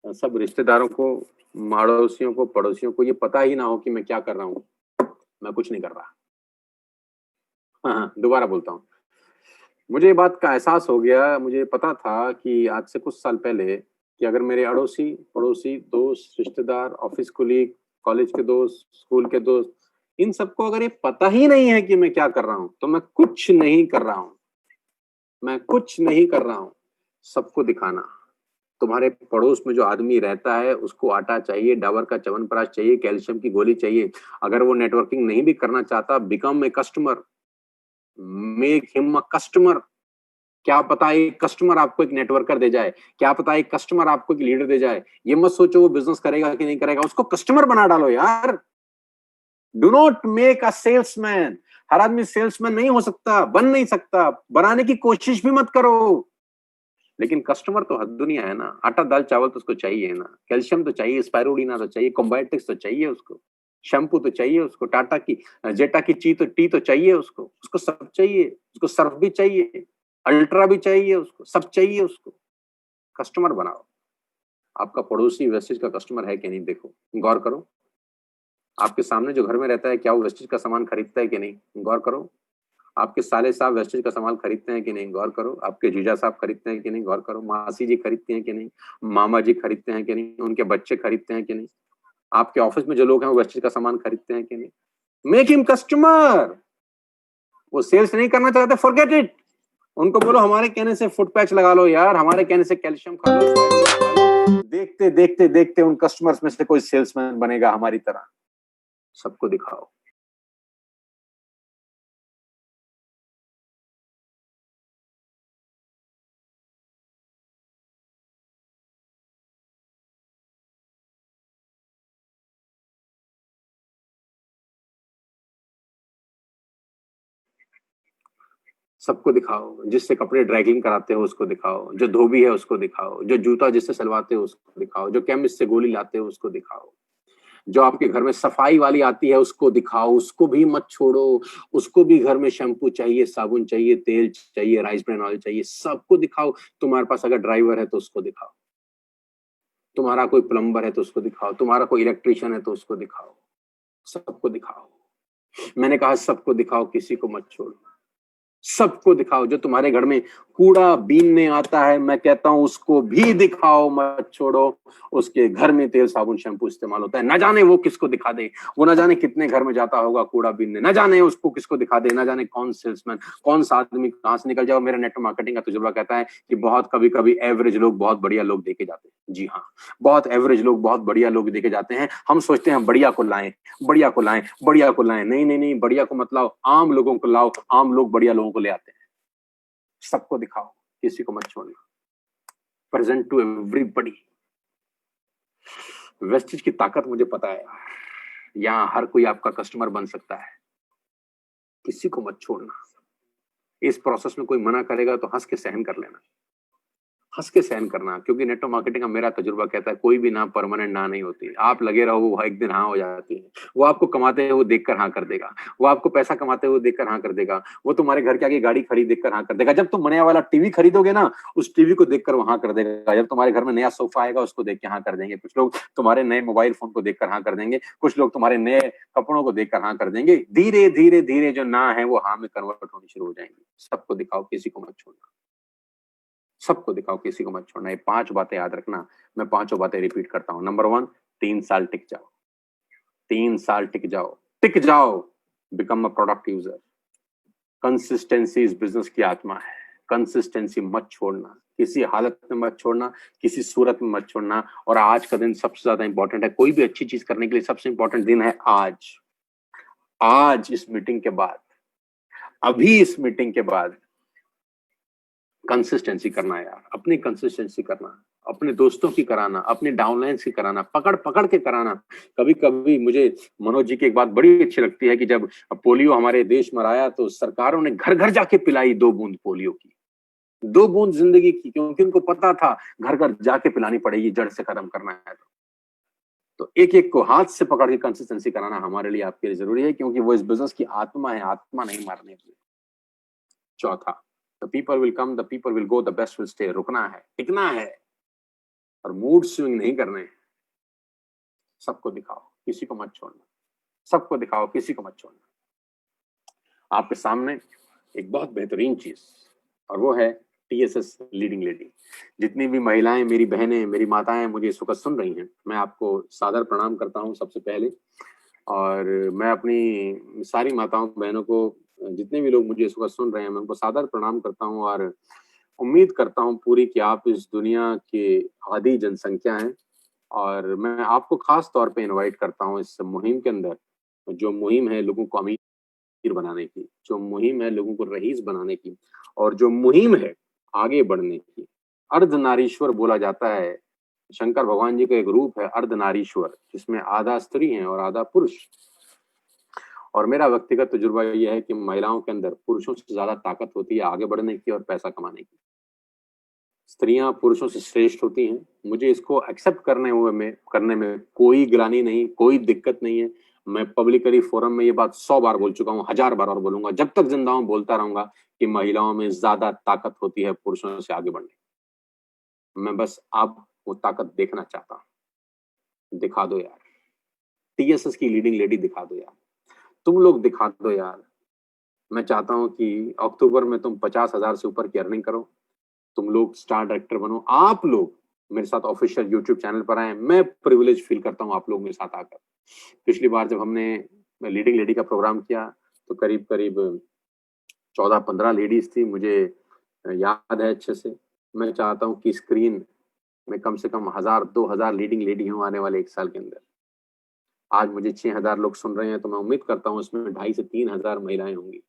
सब रिश्तेदारों को, अड़ोसियों को, पड़ोसियों को ये पता ही ना हो कि मैं क्या कर रहा हूँ, मैं कुछ नहीं कर रहा। हाँ, हाँ, दोबारा बोलता हूँ। मुझे ये बात का एहसास हो गया, मुझे पता था कि आज से कुछ साल पहले कि अगर मेरे अड़ोसी, पड़ोसी, दोस्त, रिश्तेदार, ऑफिस कलीग, कॉलेज के दोस्त, स्कूल के दोस्त, इन सबको अगर ये पता ही नहीं है कि मैं क्या कर रहा हूँ, तो मैं कुछ नहीं कर रहा हूँ। मैं कुछ नहीं कर रहा हूँ। सबको दिखाना। तुम्हारे पड़ोस में जो आदमी रहता है, उसको आटा चाहिए, डाबर का च्यवनप्राश चाहिए, कैल्शियम की गोली चाहिए। अगर वो नेटवर्किंग नहीं भी करना चाहता, become a customer, make him a customer. क्या पता एक कस्टमर आपको एक नेटवर्कर दे जाए, क्या पता एक कस्टमर आपको एक लीडर दे जाए। ये मत सोचो वो बिजनेस करेगा कि नहीं करेगा, उसको कस्टमर बना डालो यार। Do not make a salesman. हर आदमी सेल्समैन नहीं हो सकता, बन नहीं सकता, बनाने की कोशिश भी मत करो। लेकिन कस्टमर तो हर दुनिया है ना। आटा दाल चावल तो उसको चाहिए ना, कैल्शियम तो चाहिए, स्पाइरुलिना तो चाहिए, कॉम्बायोटिक्स तो चाहिए उसको, शैम्पू तो चाहिए उसको, टाटा की जेटा की टी तो चाहिए उसको, उसको सब चाहिए, उसको सर्फ भी चाहिए, अल्ट्रा भी चाहिए उसको, सब चाहिए उसको। कस्टमर बनाओ। आपका पड़ोसी वेस्टेज का कस्टमर है कि नहीं देखो, गौर करो। आपके सामने जो घर में रहता है, क्या वो वेस्टेज का सामान खरीदता है कि नहीं, गौर करो। आपके साले साहब वेस्टेज का सामान खरीदते हैं कि नहीं, गौर करो। आपके जीजा साहब खरीदते हैं कि नहीं, गौर करो। मासी जी खरीदते हैं कि नहीं, मामा जी खरीदते हैं कि नहीं, उनके बच्चे खरीदते हैं कि नहीं। आपके ऑफिस में जो लोग हैं वो वेस्टेज का सामान खरीदते हैं कि नहीं। Make him customer. वो सेल्स नहीं करना चाहते, फॉरगेट इट। उनको बोलो हमारे कहने से फुट पैच लगा लो यार, हमारे कहने से कैल्शियम खा लो, स्पाइरुलिना खा लो। देखते देखते देखते उन कस्टमर्स में से कोई सेल्समैन बनेगा हमारी तरह। सबको दिखाओ। सबको दिखाओ। जिससे कपड़े ड्राई क्लीन कराते हो उसको दिखाओ, जो धोबी है उसको दिखाओ, जो जूता जिससे सिलवाते हो उसको दिखाओ, जो केमिस्ट से गोली लाते हो उसको दिखाओ, जो आपके घर में सफाई वाली आती है उसको दिखाओ, उसको भी मत छोड़ो। उसको भी घर में शैम्पू चाहिए, साबुन चाहिए, तेल चाहिए, राइस ब्रान ऑयल चाहिए, सबको दिखाओ। तुम्हारे पास अगर ड्राइवर है तो उसको दिखाओ, तुम्हारा कोई प्लम्बर है तो उसको दिखाओ, तुम्हारा कोई इलेक्ट्रिशियन है तो उसको दिखाओ। सबको दिखाओ। मैंने कहा सबको दिखाओ, किसी को मत छोड़ो। सबको दिखाओ। जो तुम्हारे घर में कूड़ा बीनने आता है, मैं कहता हूं उसको भी दिखाओ, मत छोड़ो। उसके घर में तेल साबुन शैम्पू इस्तेमाल होता है, ना जाने वो किसको दिखा दे। वो ना जाने कितने घर में जाता होगा कूड़ा बीनने, ना जाने उसको किसको दिखा दे, ना जाने कौन सेल्समैन, कौन सा आदमी कहां से निकल जाओ। मेरा नेटवर्क मार्केटिंग का तजुर्बा कहता है कि बहुत कभी कभी एवरेज लोग बहुत बढ़िया लोग देखे जाते हैं। जी हाँ, बहुत एवरेज लोग बहुत बढ़िया लोग देखे जाते हैं। हम सोचते हैं बढ़िया को लाएं, बढ़िया को लाएं, बढ़िया को लाएं। नहीं नहीं नहीं, बढ़िया को मत लाओ, आम लोगों को लाओ। आम लोग बढ़िया लोगों को ले आते हैं। सबको दिखाओ, किसी को मत छोड़ना। Present to everybody. वेस्टेज की ताकत मुझे पता है यार। यहाँ हर कोई आपका कस्टमर बन सकता है। किसी को मत छोड़ना। इस प्रोसेस में कोई मना करेगा तो हंस के सहन कर लेना। हंस के सहन करना, क्योंकि नेटवर्क मार्केटिंग का मेरा तजुर्बा कहता है कोई भी ना परमानेंट ना नहीं होती। आप लगे रहो, वो एक दिन हाँ हो जाती है। वो आपको कमाते हुए देखकर हाँ कर देगा, वो आपको पैसा कमाते हुए देखकर हाँ कर देगा, वो तुम्हारे घर के आगे गाड़ी खड़ी देखकर हाँ कर देगा। जब तुम नया वाला टीवी खरीदोगे ना, उस टीवी को देखकर वो हाँ कर देगा। जब तुम्हारे घर में नया सोफा आएगा, उसको देख के हाँ कर देंगे। कुछ लोग तुम्हारे नए मोबाइल फोन को देखकर हाँ कर देंगे, कुछ लोग तुम्हारे नए कपड़ों को देखकर हाँ कर देंगे। धीरे धीरे धीरे जो ना है वो हाँ में कन्वर्ट होनी शुरू हो जाएंगे। सबको दिखाओ, किसी को मत छोड़ना। सबको दिखाओ, किसी को मत छोड़ना। ये 5 बातें याद रखना। मैं 5 बातें रिपीट करता हूं। नंबर 1, 3 साल टिक जाओ। 3 साल टिक जाओ, टिक जाओ। Become a product user. Consistency इस बिजनेस की आत्मा है। कंसिस्टेंसी मत छोड़ना, किसी हालत में मत छोड़ना, किसी सूरत में मत छोड़ना। और आज का दिन सबसे ज्यादा इंपॉर्टेंट है। कोई भी अच्छी चीज करने के लिए सबसे इंपॉर्टेंट दिन है आज। आज इस मीटिंग के बाद, अभी इस मीटिंग के बाद कंसिस्टेंसी करना है यार। अपनी कंसिस्टेंसी करना, अपने दोस्तों की कराना, अपने डाउनलाइंस की कराना, पकड़ पकड़ के कराना। कभी कभी मुझे मनोज जी की एक बात बड़ी अच्छी लगती है कि जब पोलियो हमारे देश में आया तो सरकारों ने घर घर जाके पिलाई 2 बूंद पोलियो की। 2 बूंद जिंदगी की, क्योंकि उनको पता था घर घर जाके पिलानी पड़ेगी, जड़ से खत्म करना है। तो एक एक को हाथ से पकड़ के कंसिस्टेंसी कराना हमारे लिए, आपके लिए जरूरी है, क्योंकि वो इस बिजनेस की आत्मा है। आत्मा नहीं मारने की। चौथा, the people will come, the people will go, the best will stay. रुकना है, टिकना है। और मूड स्विंग नहीं करने हैं। सबको दिखाओ, किसी को मत छोड़ना। सबको दिखाओ, किसी को मत छोड़ना। आपके सामने एक बहुत बेहतरीन चीज, और वो है टीएसएस लीडिंग लेडी। जितनी भी महिलाएं, मेरी बहनें, मेरी माताएं मुझे इस वक्त सुन रही हैं, मैं आपको सादर प्रणाम करता हूं सबसे पहले। और मैं अपनी सारी माताओं बहनों को, जितने भी लोग मुझे इस वक्त सुन रहे हैं, मैं उनको सादर प्रणाम करता हूं और उम्मीद करता हूं पूरी कि आप इस दुनिया के आधी जनसंख्या हैं। और मैं आपको खास तौर पे इनवाइट करता हूं इस मुहिम के अंदर, जो मुहिम है लोगों को अमीर बनाने की, जो मुहिम है लोगों को रईस बनाने की, और जो मुहिम है आगे बढ़ने की। अर्धनारीश्वर बोला जाता है, शंकर भगवान जी का एक रूप है अर्धनारीश्वर, जिसमें आधा स्त्री है और आधा पुरुष। और मेरा व्यक्तिगत तजुर्बा यह है कि महिलाओं के अंदर पुरुषों से ज्यादा ताकत होती है आगे बढ़ने की और पैसा कमाने की। स्त्रियां पुरुषों से श्रेष्ठ होती हैं। मुझे इसको एक्सेप्ट करने में कोई गिलानी नहीं, कोई दिक्कत नहीं है। मैं पब्लिकली फोरम में ये बात 100 बार बोल चुका हूँ, 1000 बार और बोलूंगा, जब तक जिंदा हूं बोलता रहूंगा कि महिलाओं में ज्यादा ताकत होती है पुरुषों से आगे बढ़ने। मैं बस आप वो ताकत देखना चाहता हूं। दिखा दो यार, टीएसएस की लीडिंग लेडी दिखा दो यार, तुम लोग दिखा दो यार। मैं चाहता हूं कि अक्टूबर में तुम 50,000 से ऊपर की अर्निंग करो, तुम लोग स्टार डायरेक्टर बनो, आप लोग मेरे साथ ऑफिशियल यूट्यूब चैनल पर आए। मैं प्रिविलेज फील करता हूं आप लोग मेरे साथ आकर। पिछली बार जब हमने लीडिंग लेडी का प्रोग्राम किया तो करीब करीब 14-15 लेडीज थी, मुझे याद है अच्छे से। मैं चाहता हूं कि स्क्रीन में कम से कम 1000-2000 लीडिंग लेडी हों आने वाले 1 साल के अंदर। आज मुझे 6000 लोग सुन रहे हैं, तो मैं उम्मीद करता हूँ इसमें 2,500 से 3,000 महिलाएं होंगी,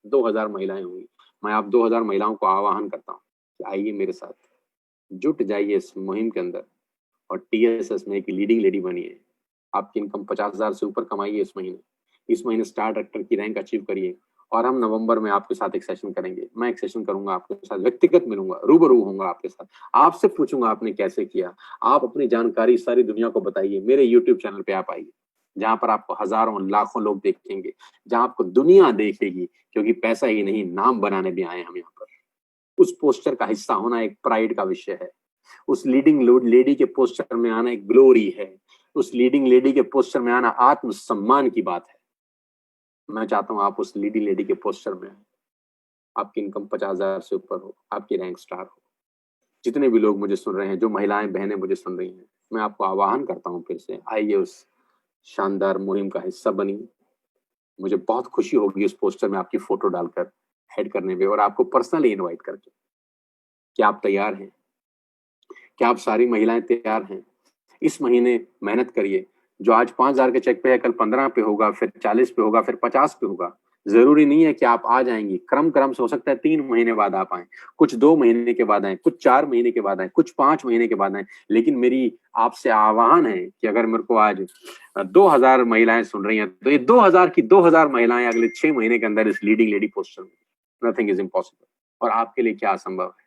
2000 महिलाएं होंगी। मैं आप 2000 महिलाओं को आह्वान करता हूँ कि आइए मेरे साथ, जुट जाइए इस मुहिम के अंदर और टीएसएस में एक लीडिंग लेडी बनिए। आपकी इनकम 50,000 से ऊपर कमाइए इस महीने स्टार डायरेक्टर की रैंक अचीव करिए। और हम नवंबर में आपके साथ एक सेशन करेंगे, मैं एक सेशन करूंगा आपके साथ, व्यक्तिगत मिलूंगा, रूबरू होऊंगा आपके साथ, आपसे पूछूंगा आपने कैसे किया। आप अपनी जानकारी सारी दुनिया को बताइए। मेरे यूट्यूब चैनल पे आप आइए, जहां पर आपको हजारों लाखों लोग देखेंगे, जहां आपको दुनिया देखेगी, क्योंकि पैसा ही नहीं नाम बनाने भी आए हम यहाँ पर। उस पोस्टर का हिस्सा होना एक प्राइड का विषय है। उस लीडिंग लेडी के पोस्टर में आना एक ग्लोरी है। उस लीडिंग लेडी के पोस्टर में आना आत्मसम्मान की बात है। मैं चाहता हूं आप उस लीडिंग लेडी के पोस्टर में, आपकी इनकम 50,000 से ऊपर हो, आपकी रैंक स्टार हो। जितने भी लोग मुझे सुन रहे हैं, जो महिलाएं बहनें मुझे सुन रही हैं, मैं आपको आह्वान करता हूं फिर से, आइए उस शानदार मुहिम का हिस्सा बनिए। मुझे बहुत खुशी होगी उस पोस्टर में आपकी फोटो डालकर हेड करने में, और आपको पर्सनली इनवाइट करके। क्या आप तैयार हैं? क्या आप सारी महिलाएं तैयार हैं? इस महीने मेहनत करिए। जो आज 5,000 के चेक पे है, कल 15 पे होगा, फिर 40 पे होगा, फिर 50 पे होगा। जरूरी नहीं है कि आप आ जाएंगी, क्रम क्रम से हो सकता है 3 महीने बाद आप आए, कुछ 2 महीने के बाद आए, कुछ 4 महीने के बाद आए, कुछ 5 महीने के बाद आए। लेकिन मेरी आपसे आह्वान है कि अगर मेरे को आज 2000 महिलाएं सुन रही हैं, तो ये 2000 की 2000 महिलाएं अगले 6 महीने के अंदर इस लीडिंग लेडी पोस्टर में। Nothing is impossible. और आपके लिए क्या असंभव है?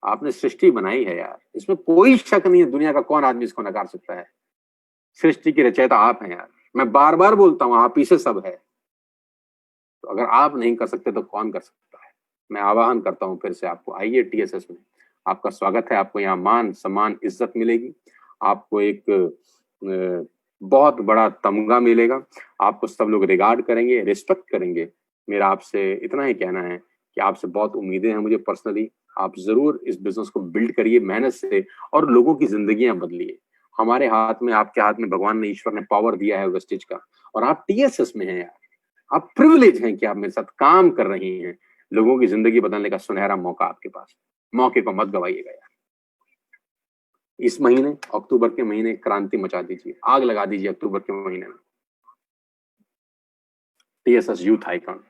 आपने सृष्टि बनाई है यार, इसमें कोई शक नहीं है। दुनिया का कौन आदमी इसको नकार सकता है? सृष्टि की रचयिता आप हैं यार। मैं बार बार बोलता हूं, आप ही से सब है। तो अगर आप नहीं कर सकते तो कौन कर सकता है? मैं आह्वान करता हूं फिर से आपको, आइए टीएसएस में। आपका स्वागत है। आपको यहाँ मान सम्मान इज्जत मिलेगी। आपको एक बहुत बड़ा तमगा मिलेगा। आपको सब लोग रिगार्ड करेंगे, रिस्पेक्ट करेंगे। मेरा आपसे इतना ही कहना है कि आपसे बहुत उम्मीदें हैं मुझे पर्सनली। आप जरूर इस बिजनेस को बिल्ड करिए मेहनत से, और लोगों की जिंदगियां बदलिए। हमारे हाथ में, आपके हाथ में भगवान ने, ईश्वर ने पावर दिया है वेस्टेज का, और आप टीएसएस में हैं यार। आप प्रिविलेज हैं कि आप मेरे साथ काम कर रही हैं। लोगों की जिंदगी बदलने का सुनहरा मौका आपके पास। मौके को मत गवाइएगा यार। इस महीने, अक्टूबर के महीने, क्रांति मचा दीजिए, आग लगा दीजिए अक्टूबर के महीने में। टीएसएस यूथ आइकॉन,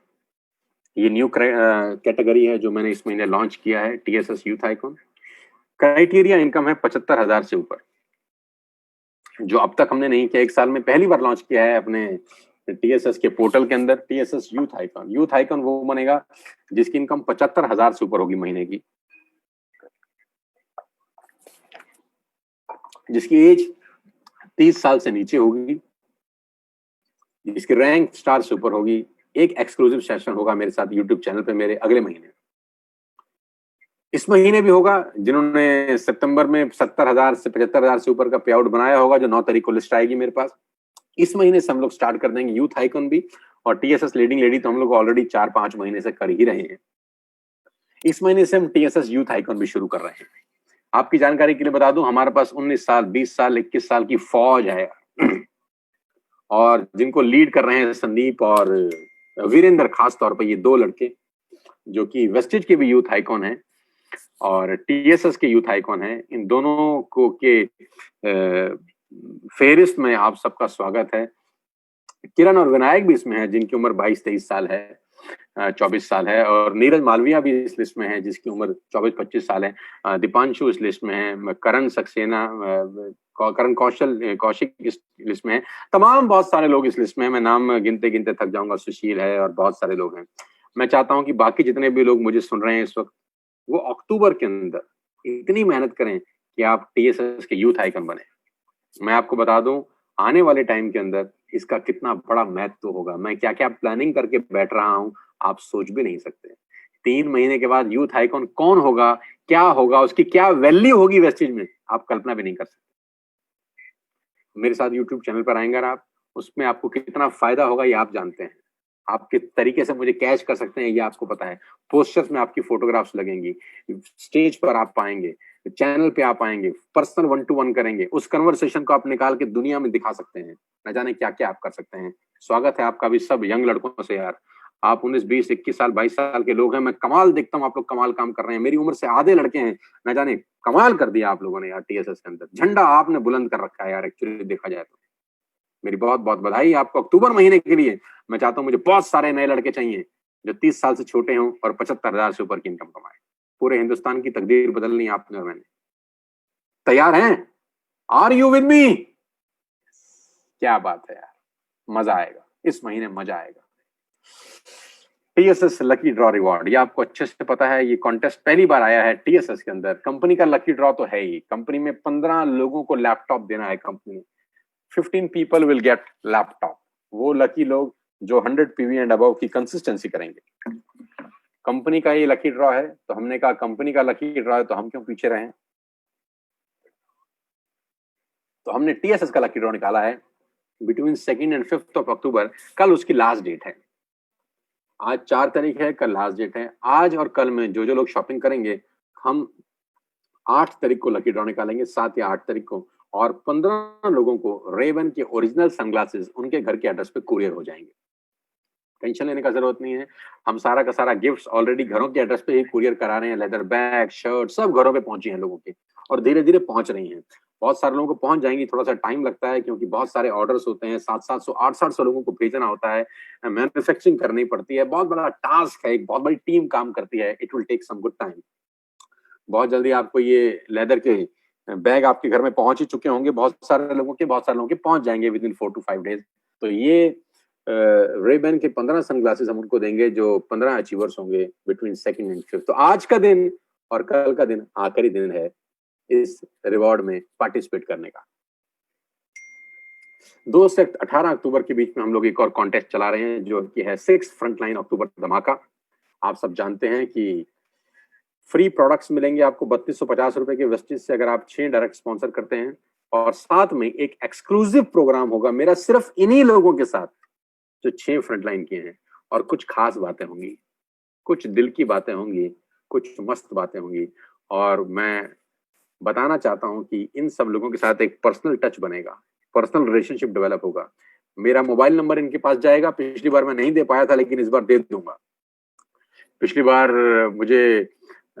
ये न्यू कैटेगरी है जो मैंने इस महीने लॉन्च किया है, TSS youth icon. Criteria income है 75,000 से ऊपर, जो अब तक हमने नहीं किया। 1 साल में पहली बार लॉन्च किया है अपने टीएसएस के पोर्टल के अंदर, TSS youth icon. Youth icon वो बनेगा जिसकी इनकम 75,000 से ऊपर होगी महीने की, जिसकी एज 30 साल से नीचे होगी, जिसकी रैंक स्टार से ऊपर होगी। एक एक्सक्लूसिव सेशन होगा मेरे साथ यूट्यूब चैनल पे मेरे अगले महीने। इस महीने भी होगा। जिन्होंने सितंबर में 70,000 से 75,000 से ऊपर का पे आउट बनाया होगा, जो 9 तारीख को लिस्ट आएगी मेरे पास, इस महीने से हम लोग स्टार्ट कर देंगे यूथ आइकन भी। और टीएसएस लीडिंग लेडी तो हम लोग ऑलरेडी 4-5 महीने से कर ही रहे हैं। इस महीने से हम टीएसएस यूथ आइकन भी शुरू कर रहे हैं। आपकी जानकारी के लिए बता दूं, हमारे पास 19 साल, 20 साल, 21 साल की फौज है और जिनको लीड कर रहे हैं संदीप और वीरेंद्र, खास तौर पर ये 2 लड़के जो कि वेस्टेज के भी यूथ आइकॉन हैं और टीएसएस के यूथ आइकॉन हैं। इन दोनों को के फेहरिस्त में आप सबका स्वागत है। किरण और विनायक भी इसमें है, जिनकी उम्र 22-23 साल है, 24 साल है। और नीरज मालविया भी इस लिस्ट में है, जिसकी उम्र 24-25 साल है। दीपांशु इस लिस्ट में है। करण सक्सेना, करण कौशिक इस लिस्ट में है। तमाम बहुत सारे लोग इस लिस्ट में है। मैं नाम गिनते गिनते थक जाऊंगा। सुशील है और बहुत सारे लोग हैं। मैं चाहता हूं कि बाकी जितने भी लोग मुझे सुन रहे हैं इस वक्त, वो अक्टूबर के अंदर इतनी मेहनत करें कि आप टीएसएस के यूथ आइकन बने। मैं आपको बता दूं, आने वाले टाइम के अंदर इसका कितना बड़ा महत्व होगा। मैं क्या क्या प्लानिंग करके बैठ रहा हूं, आप सोच भी नहीं सकते। 3 महीने के बाद यूथ आइकॉन कौन होगा, क्या होगा, उसकी क्या वैल्यू होगी वेस्टेज में, आप कल्पना भी नहीं कर सकते। मेरे साथ यूट्यूब चैनल पर आएंगे आप, उसमें आपको कितना फायदा होगा ये आप जानते हैं। आप किस तरीके से मुझे कैच कर सकते हैं ये आपको पता है। पोस्टर्स में आपकी फोटोग्राफ्स लगेंगी, स्टेज पर आप पाएंगे, चैनल पे आप आएंगे, पर्सनल 1-to-1 करेंगे। उस कन्वर्सेशन को आप निकाल के दुनिया में दिखा सकते हैं। न जाने क्या क्या आप कर सकते हैं। स्वागत है आपका भी सब यंग लड़कों से यार। आप 19, 20, 21 साल, 22 साल के लोग हैं। मैं कमाल देखता हूँ, आप लोग कमाल काम कर रहे हैं। मेरी उम्र से आधे लड़के हैं, न जाने कमाल कर दिया आप लोगों ने यार। टीएसएस के अंदर झंडा आपने बुलंद कर रखा है यार, एक्चुअली देखा जाए तो। मेरी बहुत बहुत बधाई आपको अक्टूबर महीने के लिए। मैं चाहता हूं मुझे बहुत सारे नए लड़के चाहिए जो 30 साल से छोटे हों और 75,000 से ऊपर की इनकम कमाए। पूरे हिंदुस्तान की तकदीर बदलनी है आपने और मैंने। तैयार हैं? Are you with me? क्या बात है यार, मजा आएगा इस महीने, मजा आएगा। टीएसएस लकी ड्रॉ रिवॉर्ड, ये आपको अच्छे से पता है। ये कॉन्टेस्ट पहली बार आया है टीएसएस के अंदर। कंपनी का लकी ड्रॉ तो है ही। कंपनी में 15 लोगों को लैपटॉप देना है। Company 15 people will get laptop। वो लकी लोग जो 100 पीवी एंड अबव की कंसिस्टेंसी करेंगे। कंपनी का ये लकी ड्रॉ है, तो हमने कहा कंपनी का लकी ड्रॉ है तो हम क्यों पीछे रहे। तो हमने टीएसएस का लकी ड्रॉ निकाला है बिटवीन 2 and 5 ऑफ अक्टूबर। कल उसकी लास्ट डेट है। आज 4 तारीख है, कल लास्ट डेट है। आज और कल में जो जो लोग शॉपिंग करेंगे, हम 8 तारीख को लकी ड्रॉ निकालेंगे, 7 या 8 तारीख को। और 15 लोगों को रेवन के ओरिजिनल सनग्लासेस उनके घर के एड्रेस पे कुरियर हो जाएंगे। टेंशन लेने का जरूरत नहीं है। हम सारा का सारा गिफ्ट्स ऑलरेडी घरों के एड्रेस पे ही कुरियर करा रहे हैं। लेदर बैग, शर्ट सब घरों पे पहुंची हैं लोगों के, और धीरे धीरे पहुंच रही हैं। बहुत सारे लोगों को पहुंच जाएंगी। थोड़ा सा टाइम लगता है क्योंकि बहुत सारे ऑर्डर्स होते हैं। 700-700, 800 लोगों को भेजना होता है, मैन्युफैक्चरिंग करनी पड़ती है। बहुत बड़ा टास्क है, एक बहुत बड़ी टीम काम करती है। It will take some good time. बहुत जल्दी आपको ये लेदर के बैग आपके घर में पहुंच ही चुके होंगे। बहुत सारे लोगों के पहुंच जाएंगे विद इन 4 to 5 डेज। तो ये रेबैन के 15 सनग्लासेस हम उनको देंगे जो 15 अचीवर्स होंगे बिटवीन 2 and 5। तो आज का दिन और कल का दिन आखिरी दिन है इस रिवॉर्ड में पार्टिसिपेट करने का। 2 से 18 अक्टूबर के बीच में हम लोग एक और कॉन्टेस्ट चला रहे हैं जो कि है 6 फ्रंटलाइन अक्टूबर धमाका। आप सब जानते हैं कि फ्री प्रोडक्ट्स मिलेंगे आपको 3250 रुपए के वेस्टेज से, अगर आप 6 डायरेक्ट स्पॉन्सर करते हैं। और साथ में एक एक्सक्लूसिव प्रोग्राम होगा मेरा सिर्फ इन्हीं लोगों के साथ जो 6 फ्रंटलाइन किए हैं। और कुछ खास बातें होंगी, कुछ दिल की बातें होंगी, कुछ मस्त बातें होंगी। और मैं बताना चाहता हूं कि इन सब लोगों के साथ एक पर्सनल टच बनेगा, पर्सनल रिलेशनशिप डेवलप होगा। मेरा मोबाइल नंबर इनके पास जाएगा। पिछली बार मैं नहीं दे पाया था, लेकिन इस बार दे दूंगा। पिछली बार मुझे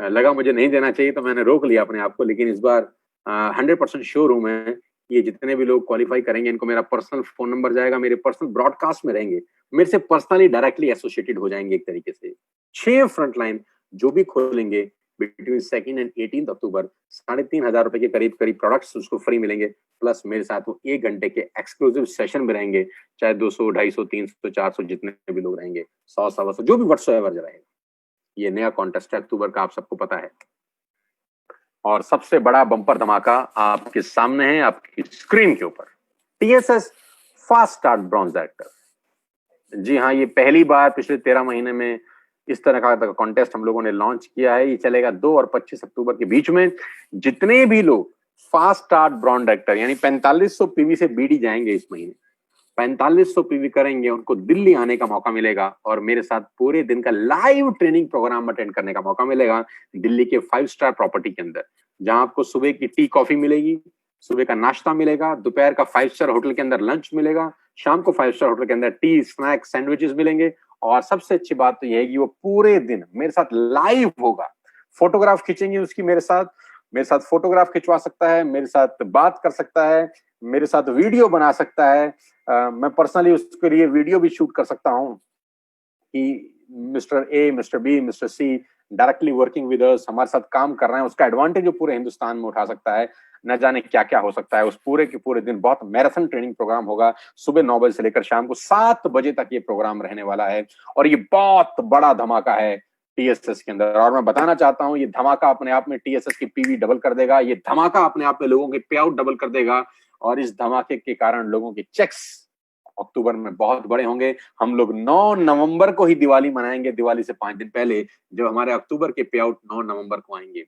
लगा मुझे नहीं देना चाहिए तो मैंने रोक लिया अपने आप को, लेकिन इस बार 100% श्योर हूं मैं, ये जितने भी लोग क्वालिफाई करेंगे इनको मेरा पर्सनल फोन नंबर जाएगा। मेरे पर्सनल ब्रॉडकास्ट में रहेंगे, मेरे से पर्सनली डायरेक्टली एसोसिएटेड हो जाएंगे एक तरीके से। 6 फ्रंटलाइन जो भी खोलेंगे बिटवीन 2 and 18 अक्टूबर, 3,500 रुपए के करीब करीब प्रोडक्ट्स उसको फ्री मिलेंगे। प्लस मेरे साथ वो 1 घंटे के एक्सक्लूसिव सेशन में रहेंगे, चाहे 200, 250, 300, 400 जितने भी लोग रहेंगे, 100, 125 जो भी व्हाट्सएवर रहेगा। ये नया कॉन्टेस्ट है अक्टूबर का, आप सबको पता है। और सबसे बड़ा बम्पर धमाका आपके सामने है, आपकी स्क्रीन के ऊपर। TSS fast start bronze director. जी हाँ, ये पहली बार पिछले 13 महीने में इस तरह का कॉन्टेस्ट हम लोगों ने लॉन्च किया है। ये चलेगा 2 और 25 अक्टूबर के बीच में। जितने भी लोग फास्ट स्टार्ट ब्रॉन्ज डायरेक्टर यानी 4500 पीवी से बीडी जाएंगे इस महीने, 4500 पीवी करेंगे, उनको दिल्ली आने का मौका मिलेगा और मेरे साथ पूरे दिन का लाइव ट्रेनिंग प्रोग्राम अटेंड करने का मौका मिलेगा दिल्ली के 5 स्टार प्रॉपर्टी के अंदर, जहां आपको सुबह की टी कॉफी मिलेगी, सुबह का नाश्ता मिलेगा, दोपहर का 5 स्टार होटल के अंदर लंच मिलेगा, शाम को 5 स्टार होटल के अंदर टी, स्नैक्स, सैंडविचेस मिलेंगे। और सबसे अच्छी बात तो यह है कि वो पूरे दिन मेरे साथ लाइव होगा। फोटोग्राफ खींचेंगे उसकी, मेरे साथ फोटोग्राफ खिंचवा सकता है, मेरे साथ बात कर सकता है, मेरे साथ वीडियो बना सकता है। मैं पर्सनली उसके लिए वीडियो भी शूट कर सकता हूं कि mister A, mister B, mister C directly working with us, हमारे साथ काम कर रहे हैं। उसका एडवांटेज जो पूरे हिंदुस्तान में उठा सकता है, न जाने क्या क्या हो सकता है। उस पूरे के पूरे दिन बहुत मैराथन ट्रेनिंग प्रोग्राम होगा। सुबह 9 बजे से लेकर शाम को 7 बजे तक ये प्रोग्राम रहने वाला है और ये बहुत बड़ा धमाका है टीएसएस के अंदर। और मैं बताना चाहता हूं, ये धमाका अपने आप में टीएसएस की पीवी डबल कर देगा, ये धमाका अपने आप में लोगों के पे आउट डबल कर देगा और इस धमाके के कारण लोगों के चेक्स अक्टूबर में बहुत बड़े होंगे। हम लोग 9 नवंबर को ही दिवाली मनाएंगे, दिवाली से 5 दिन पहले, जब हमारे अक्टूबर के पे आउट 9 नवंबर को आएंगे।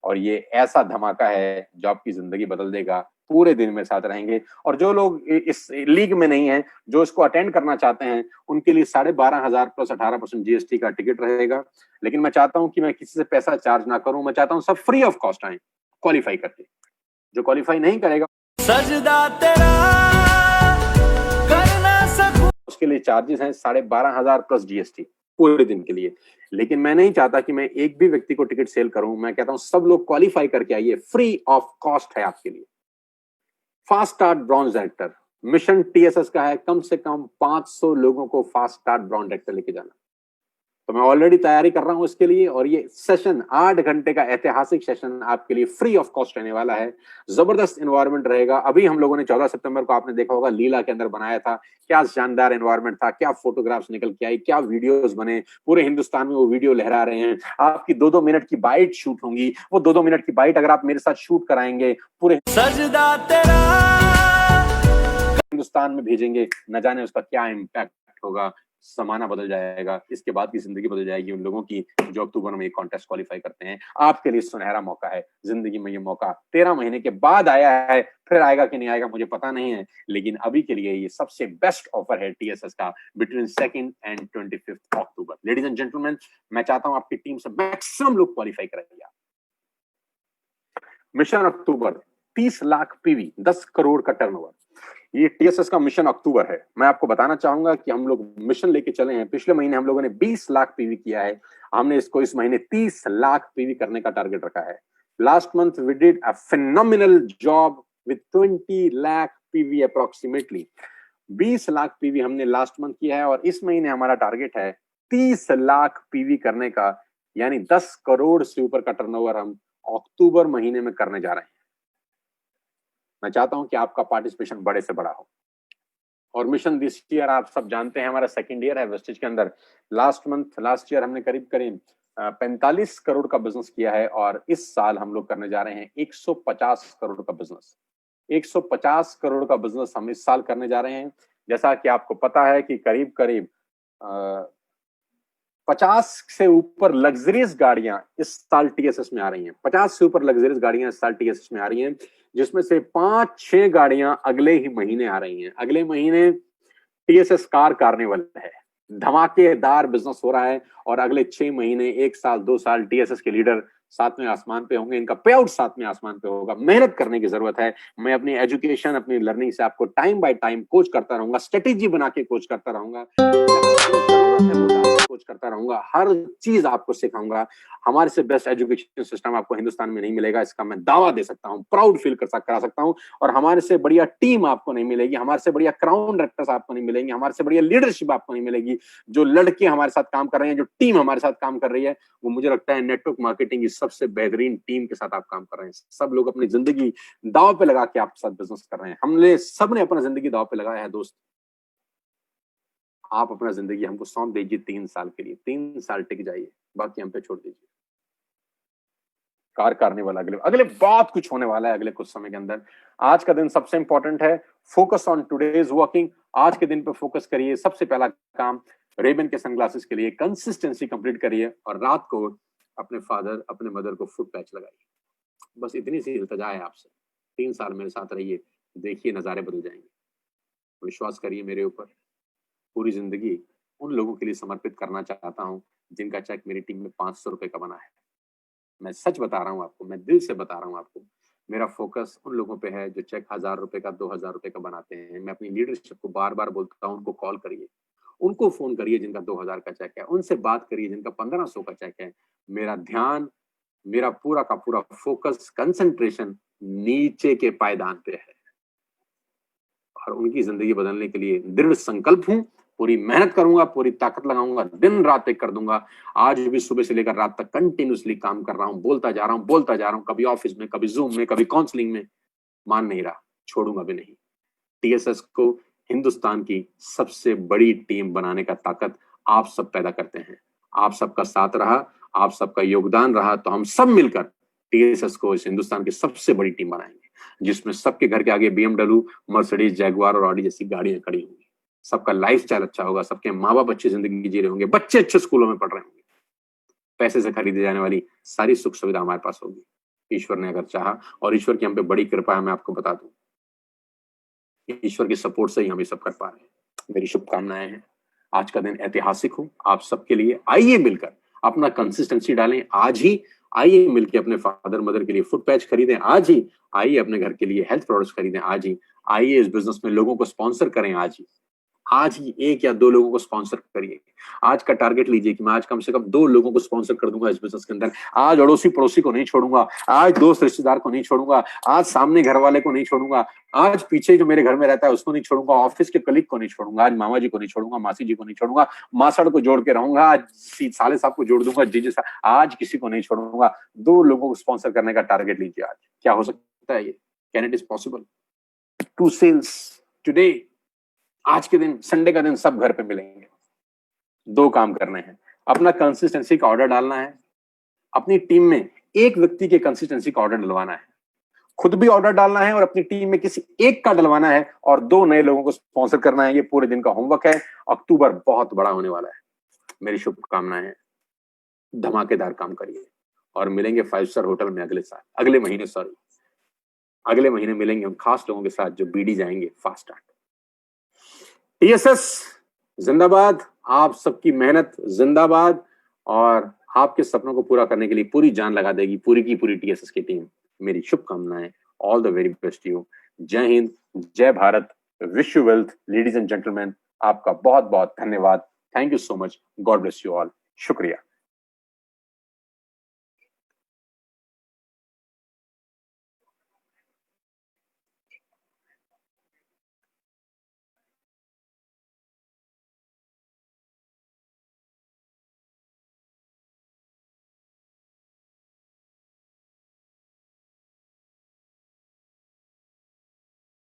और ये ऐसा धमाका है जो आपकी जिंदगी बदल देगा। पूरे दिन मेरे साथ रहेंगे। और जो लोग इस लीग में नहीं है, जो इसको अटेंड करना चाहते हैं, उनके लिए 12,500 प्लस 18% जीएसटी का टिकट रहेगा। लेकिन मैं चाहता हूं कि मैं किसी से पैसा चार्ज ना करूं, मैं चाहता हूं सब फ्री ऑफ कॉस्ट आए क्वालिफाई करके। जो क्वालिफाई नहीं करेगा
सजदा तेरा करना सकूं,
उसके लिए चार्जेस हैं 12,500 प्लस जीएसटी पूरे दिन के लिए। लेकिन मैं नहीं चाहता कि मैं एक भी व्यक्ति को टिकट सेल करूं। मैं कहता हूं सब लोग क्वालिफाई करके आइए, फ्री ऑफ कॉस्ट है आपके लिए। Fast start bronze director mission TSS का है, कम से कम 500 लोगों को फास्ट स्टार्ट ब्रॉन्ज डायरेक्टर लेके जाना। तो मैं ऑलरेडी तैयारी कर रहा हूं इसके लिए और ये सेशन 8 घंटे का ऐतिहासिक सेशन आपके लिए फ्री ऑफ कॉस्ट रहने वाला है। जबरदस्त एनवायरनमेंट रहेगा। अभी हम लोगों ने 14 सितंबर को आपने देखा होगा लीला के अंदर बनाया था, क्या शानदार एनवायरनमेंट था, क्या फोटोग्राफ्स निकल के आई, क्या वीडियोस बने, पूरे हिंदुस्तान में वो वीडियो लहरा रहे हैं। आपकी 2-2 मिनट की बाइट शूट होंगी, वो 2-2 मिनट की बाइट अगर आप मेरे साथ शूट कराएंगे, पूरे
सजदा तेरा
हिंदुस्तान में भेजेंगे, न जाने उसका क्या इम्पैक्ट होगा। समाना बदल जाएगा, इसके बाद की जिंदगी बदल जाएगी उन लोगों की जो अक्टूबर में कॉन्टेस्ट क्वालिफाई करते हैं। आपके लिए सुनहरा मौका है जिंदगी में। ये मौका 13 महीने के बाद आया है, फिर आएगा कि नहीं आएगा मुझे पता नहीं है, लेकिन अभी के लिए ये सबसे बेस्ट ऑफर है टीएसएस का between 2 and 25 October. Ladies and gentleman, मैं चाहता हूं आपकी टीम से मैक्सिमम लोग क्वालिफाई कराइए। मिशन अक्टूबर 30 लाख पीवी, 10 करोड़ का टर्नओवर, ये टीएसएस का मिशन अक्टूबर है। मैं आपको बताना चाहूंगा कि हम लोग मिशन लेके चले हैं। पिछले महीने हम लोगों ने 20 लाख पीवी किया है, हमने इसको इस महीने 30 लाख पीवी करने का टारगेट रखा है। Last month we did a phenomenal job with 20 lakh PV approximately. 20 lakh PV हमने लास्ट मंथ किया है और इस महीने हमारा टारगेट है 30 लाख पीवी करने का, यानी 10 करोड़ से ऊपर का टर्नओवर हम अक्टूबर महीने में करने जा रहे हैं। मैं चाहता हूं कि आपका पार्टिसिपेशन बड़े से बड़ा हो। और मिशन दिस ईयर आप सब जानते हैं हमारा सेकंड ईयर है वेस्टेज के अंदर। लास्ट ईयर हमने करीब 45 करोड़ का बिजनेस किया है और इस साल हम लोग करने जा रहे हैं 150 करोड़ का बिजनेस। 150 करोड़ का बिजनेस हम इस साल करने जा रहे हैं। जैसा कि आपको पता है कि करीब 50 से ऊपर लग्जरियस गाड़ियां इस साल टीएसएस में आ रही हैं। 50 से ऊपर लग्जरियस गाड़ियां इस साल टीएसएस में आ रही हैं, जिसमें से 5-6 गाड़ियां अगले ही महीने आ रही हैं। अगले महीने टीएसएस कार कार्निवल है, धमाकेदार बिजनेस हो रहा है और अगले 6 महीने, 1 साल, 2 साल टीएसएस के लीडर सातवें आसमान पे होंगे। इनका पे आउट सातवें आसमान पे होगा। मेहनत करने की जरूरत है। मैं अपनी एजुकेशन, अपनी लर्निंग से आपको टाइम बाय टाइम कोच करता रहूंगा, स्ट्रेटेजी बना के कोच करता रहूंगा, कोच करता रहूंगा, हर चीज आपको सिखाऊंगा। हमारे से बेस्ट एजुकेशन सिस्टम आपको हिंदुस्तान में नहीं मिलेगा, इसका मैं दावा दे सकता हूं, प्राउड फील करा सकता हूं। और हमारे से बढ़िया टीम आपको नहीं मिलेगी, हमारे से बढ़िया क्राउन डायरेक्टर्स आपको नहीं मिलेंगे, हमारे से बढ़िया लीडरशिप आपको नहीं मिलेगी। जो लड़के हमारे साथ काम कर रहे हैं, जो टीम हमारे साथ काम कर रही है, वो मुझे लगता है नेटवर्क मार्केटिंग की सबसे बेहतरीन टीम के साथ आप काम कर रहे हैं। सब लोग अपनी जिंदगी दांव पे लगा के आपके साथ बिजनेस कर रहे हैं। हमने सबने अपना जिंदगी दांव पे लगाया है दोस्त। आप अपना जिंदगी हमको सौंप दीजिए 3 साल के लिए, 3 साल टिक जाइए, बाकी हम पे छोड़ दीजिए। कार कार्निवल अगले बहुत कुछ होने वाला है अगले कुछ समय के अंदर। आज का दिन सबसे इंपॉर्टेंट है। Focus on today's working. आज के दिन पे फोकस करिए। सबसे पहला काम रेबन के सनग्लासेस के लिए कंसिस्टेंसी कंप्लीट करिए और रात को अपने फादर अपने मदर को फुट पैच लगाइए। बस इतनी सी इल्तिजा है आपसे। 3 साल मेरे साथ रहिए, देखिए नज़ारे बदल जाएंगे। विश्वास करिए मेरे ऊपर। पूरी जिंदगी उन लोगों के लिए समर्पित करना चाहता हूं जिनका चेक मेरी टीम में 500 रुपए का बना है। मैं सच बता रहा हूं आपको, मैं दिल से बता रहा हूं आपको। मेरा फोकस उन लोगों पे है जो चेक 1000 रुपए का 2000 रुपए का बनाते हैं। मैं अपनी लीडरशिप को बार बार बोलता हूं, उनको कॉल करिए, उनको फोन करिए जिनका 2000 का चेक है, उनसे बात करिए जिनका 1500 का चेक है। मेरा ध्यान, मेरा पूरा का पूरा फोकस, कंसंट्रेशन नीचे के पायदान पे है और उनकी जिंदगी बदलने के लिए दृढ़ संकल्प हूं। पूरी मेहनत करूंगा, पूरी ताकत लगाऊंगा, दिन रात एक कर दूंगा। आज भी सुबह से लेकर रात तक कंटिन्यूसली काम कर रहा हूं, बोलता जा रहा हूं, कभी ऑफिस में, कभी जूम में, कभी काउंसलिंग में। मान नहीं रहा, छोड़ूंगा भी नहीं। टीएसएस को हिंदुस्तान की सबसे बड़ी टीम बनाने का ताकत आप सब पैदा करते हैं। आप सबका साथ रहा, आप सबका योगदान रहा, तो हम सब मिलकर टीएसएस को इस हिंदुस्तान की सबसे बड़ी टीम बनाएंगे, जिसमें सबके घर के आगे बीएमडब्ल्यू, मर्सिडीज, जैगुआर और ऑडी जैसी गाड़ियां खड़ी होंगी। सबका लाइफस्टाइल अच्छा होगा, सबके माँ बाप अच्छी जिंदगी जी रहे होंगे, बच्चे अच्छे स्कूलों में पढ़ रहे होंगे। पैसे से खरीदी जाने वाली सारी सुख सुविधा हमारे पास होगी, ईश्वर ने अगर चाहा। और ईश्वर की हम पे बड़ी कृपा है, मैं आपको बता दूं। ईश्वर की सपोर्ट से ही हम ये सब कर पा रहे हैं। मेरी शुभकामनाएं हैं। आज का दिन ऐतिहासिक हो आप सबके लिए। आइए मिलकर अपना कंसिस्टेंसी डालें आज ही। आइए मिलकर अपने फादर मदर के लिए फुट पैच खरीदें आज ही। आइए अपने घर के लिए हेल्थ प्रोडक्ट्स खरीदें आज ही। आइए इस बिजनेस में लोगों को स्पॉन्सर करें आज ही। आज ही 1 या 2 लोगों को स्पॉन्सर करिए। आज का टारगेट लीजिए कि मैं आज कम से कम 2 लोगों को स्पॉन्सर कर दूंगा इस बिजनेस के अंदर। आज अड़ोसी पड़ोसी को नहीं छोड़ूंगा, आज दोस्त रिश्तेदार को नहीं छोड़ूंगा, आज सामने घर वाले को नहीं छोड़ूंगा, आज पीछे जो मेरे घर में रहता है उसको नहीं छोड़ूंगा, ऑफिस के कलीग को नहीं छोड़ूंगा, आज मामा जी को नहीं छोड़ूंगा, मासी जी को नहीं छोड़ूंगा, मासड़ को जोड़ के रहूंगा, आज साले साहब को जोड़ दूंगा, जीजी साहब, आज किसी को नहीं छोड़ूंगा। 2 लोगों को स्पॉन्सर करने का टारगेट लीजिए आज। क्या हो सकता है ये? Can it is possible? 2 sales today. आज के दिन, संडे का दिन सब घर पे मिलेंगे। 2 काम करने हैं। अपना कंसिस्टेंसी का ऑर्डर डालना है, अपनी टीम में एक व्यक्ति के कंसिस्टेंसी का ऑर्डर डलवाना है, खुद भी ऑर्डर डालना है और अपनी टीम में किसी एक का डलवाना है और 2 नए लोगों को स्पॉन्सर करना है। ये पूरे दिन का होमवर्क है। अक्टूबर बहुत बड़ा होने वाला है। मेरी शुभकामनाएं हैं। धमाकेदार काम करिए और मिलेंगे 5 स्टार होटल में अगले महीने मिलेंगे उन खास लोगों के साथ जो बीडी जाएंगे फास्ट स्टार्ट। टीएसएस जिंदाबाद। आप सबकी मेहनत जिंदाबाद और आपके सपनों को पूरा करने के लिए पूरी जान लगा देगी पूरी की पूरी टीएसएस की टीम। मेरी शुभकामनाएं। All the very best you. जय हिंद, जय Bharat, wish you wealth. Ladies and gentleman, आपका बहुत बहुत धन्यवाद। Thank you so much. God bless you all. शुक्रिया।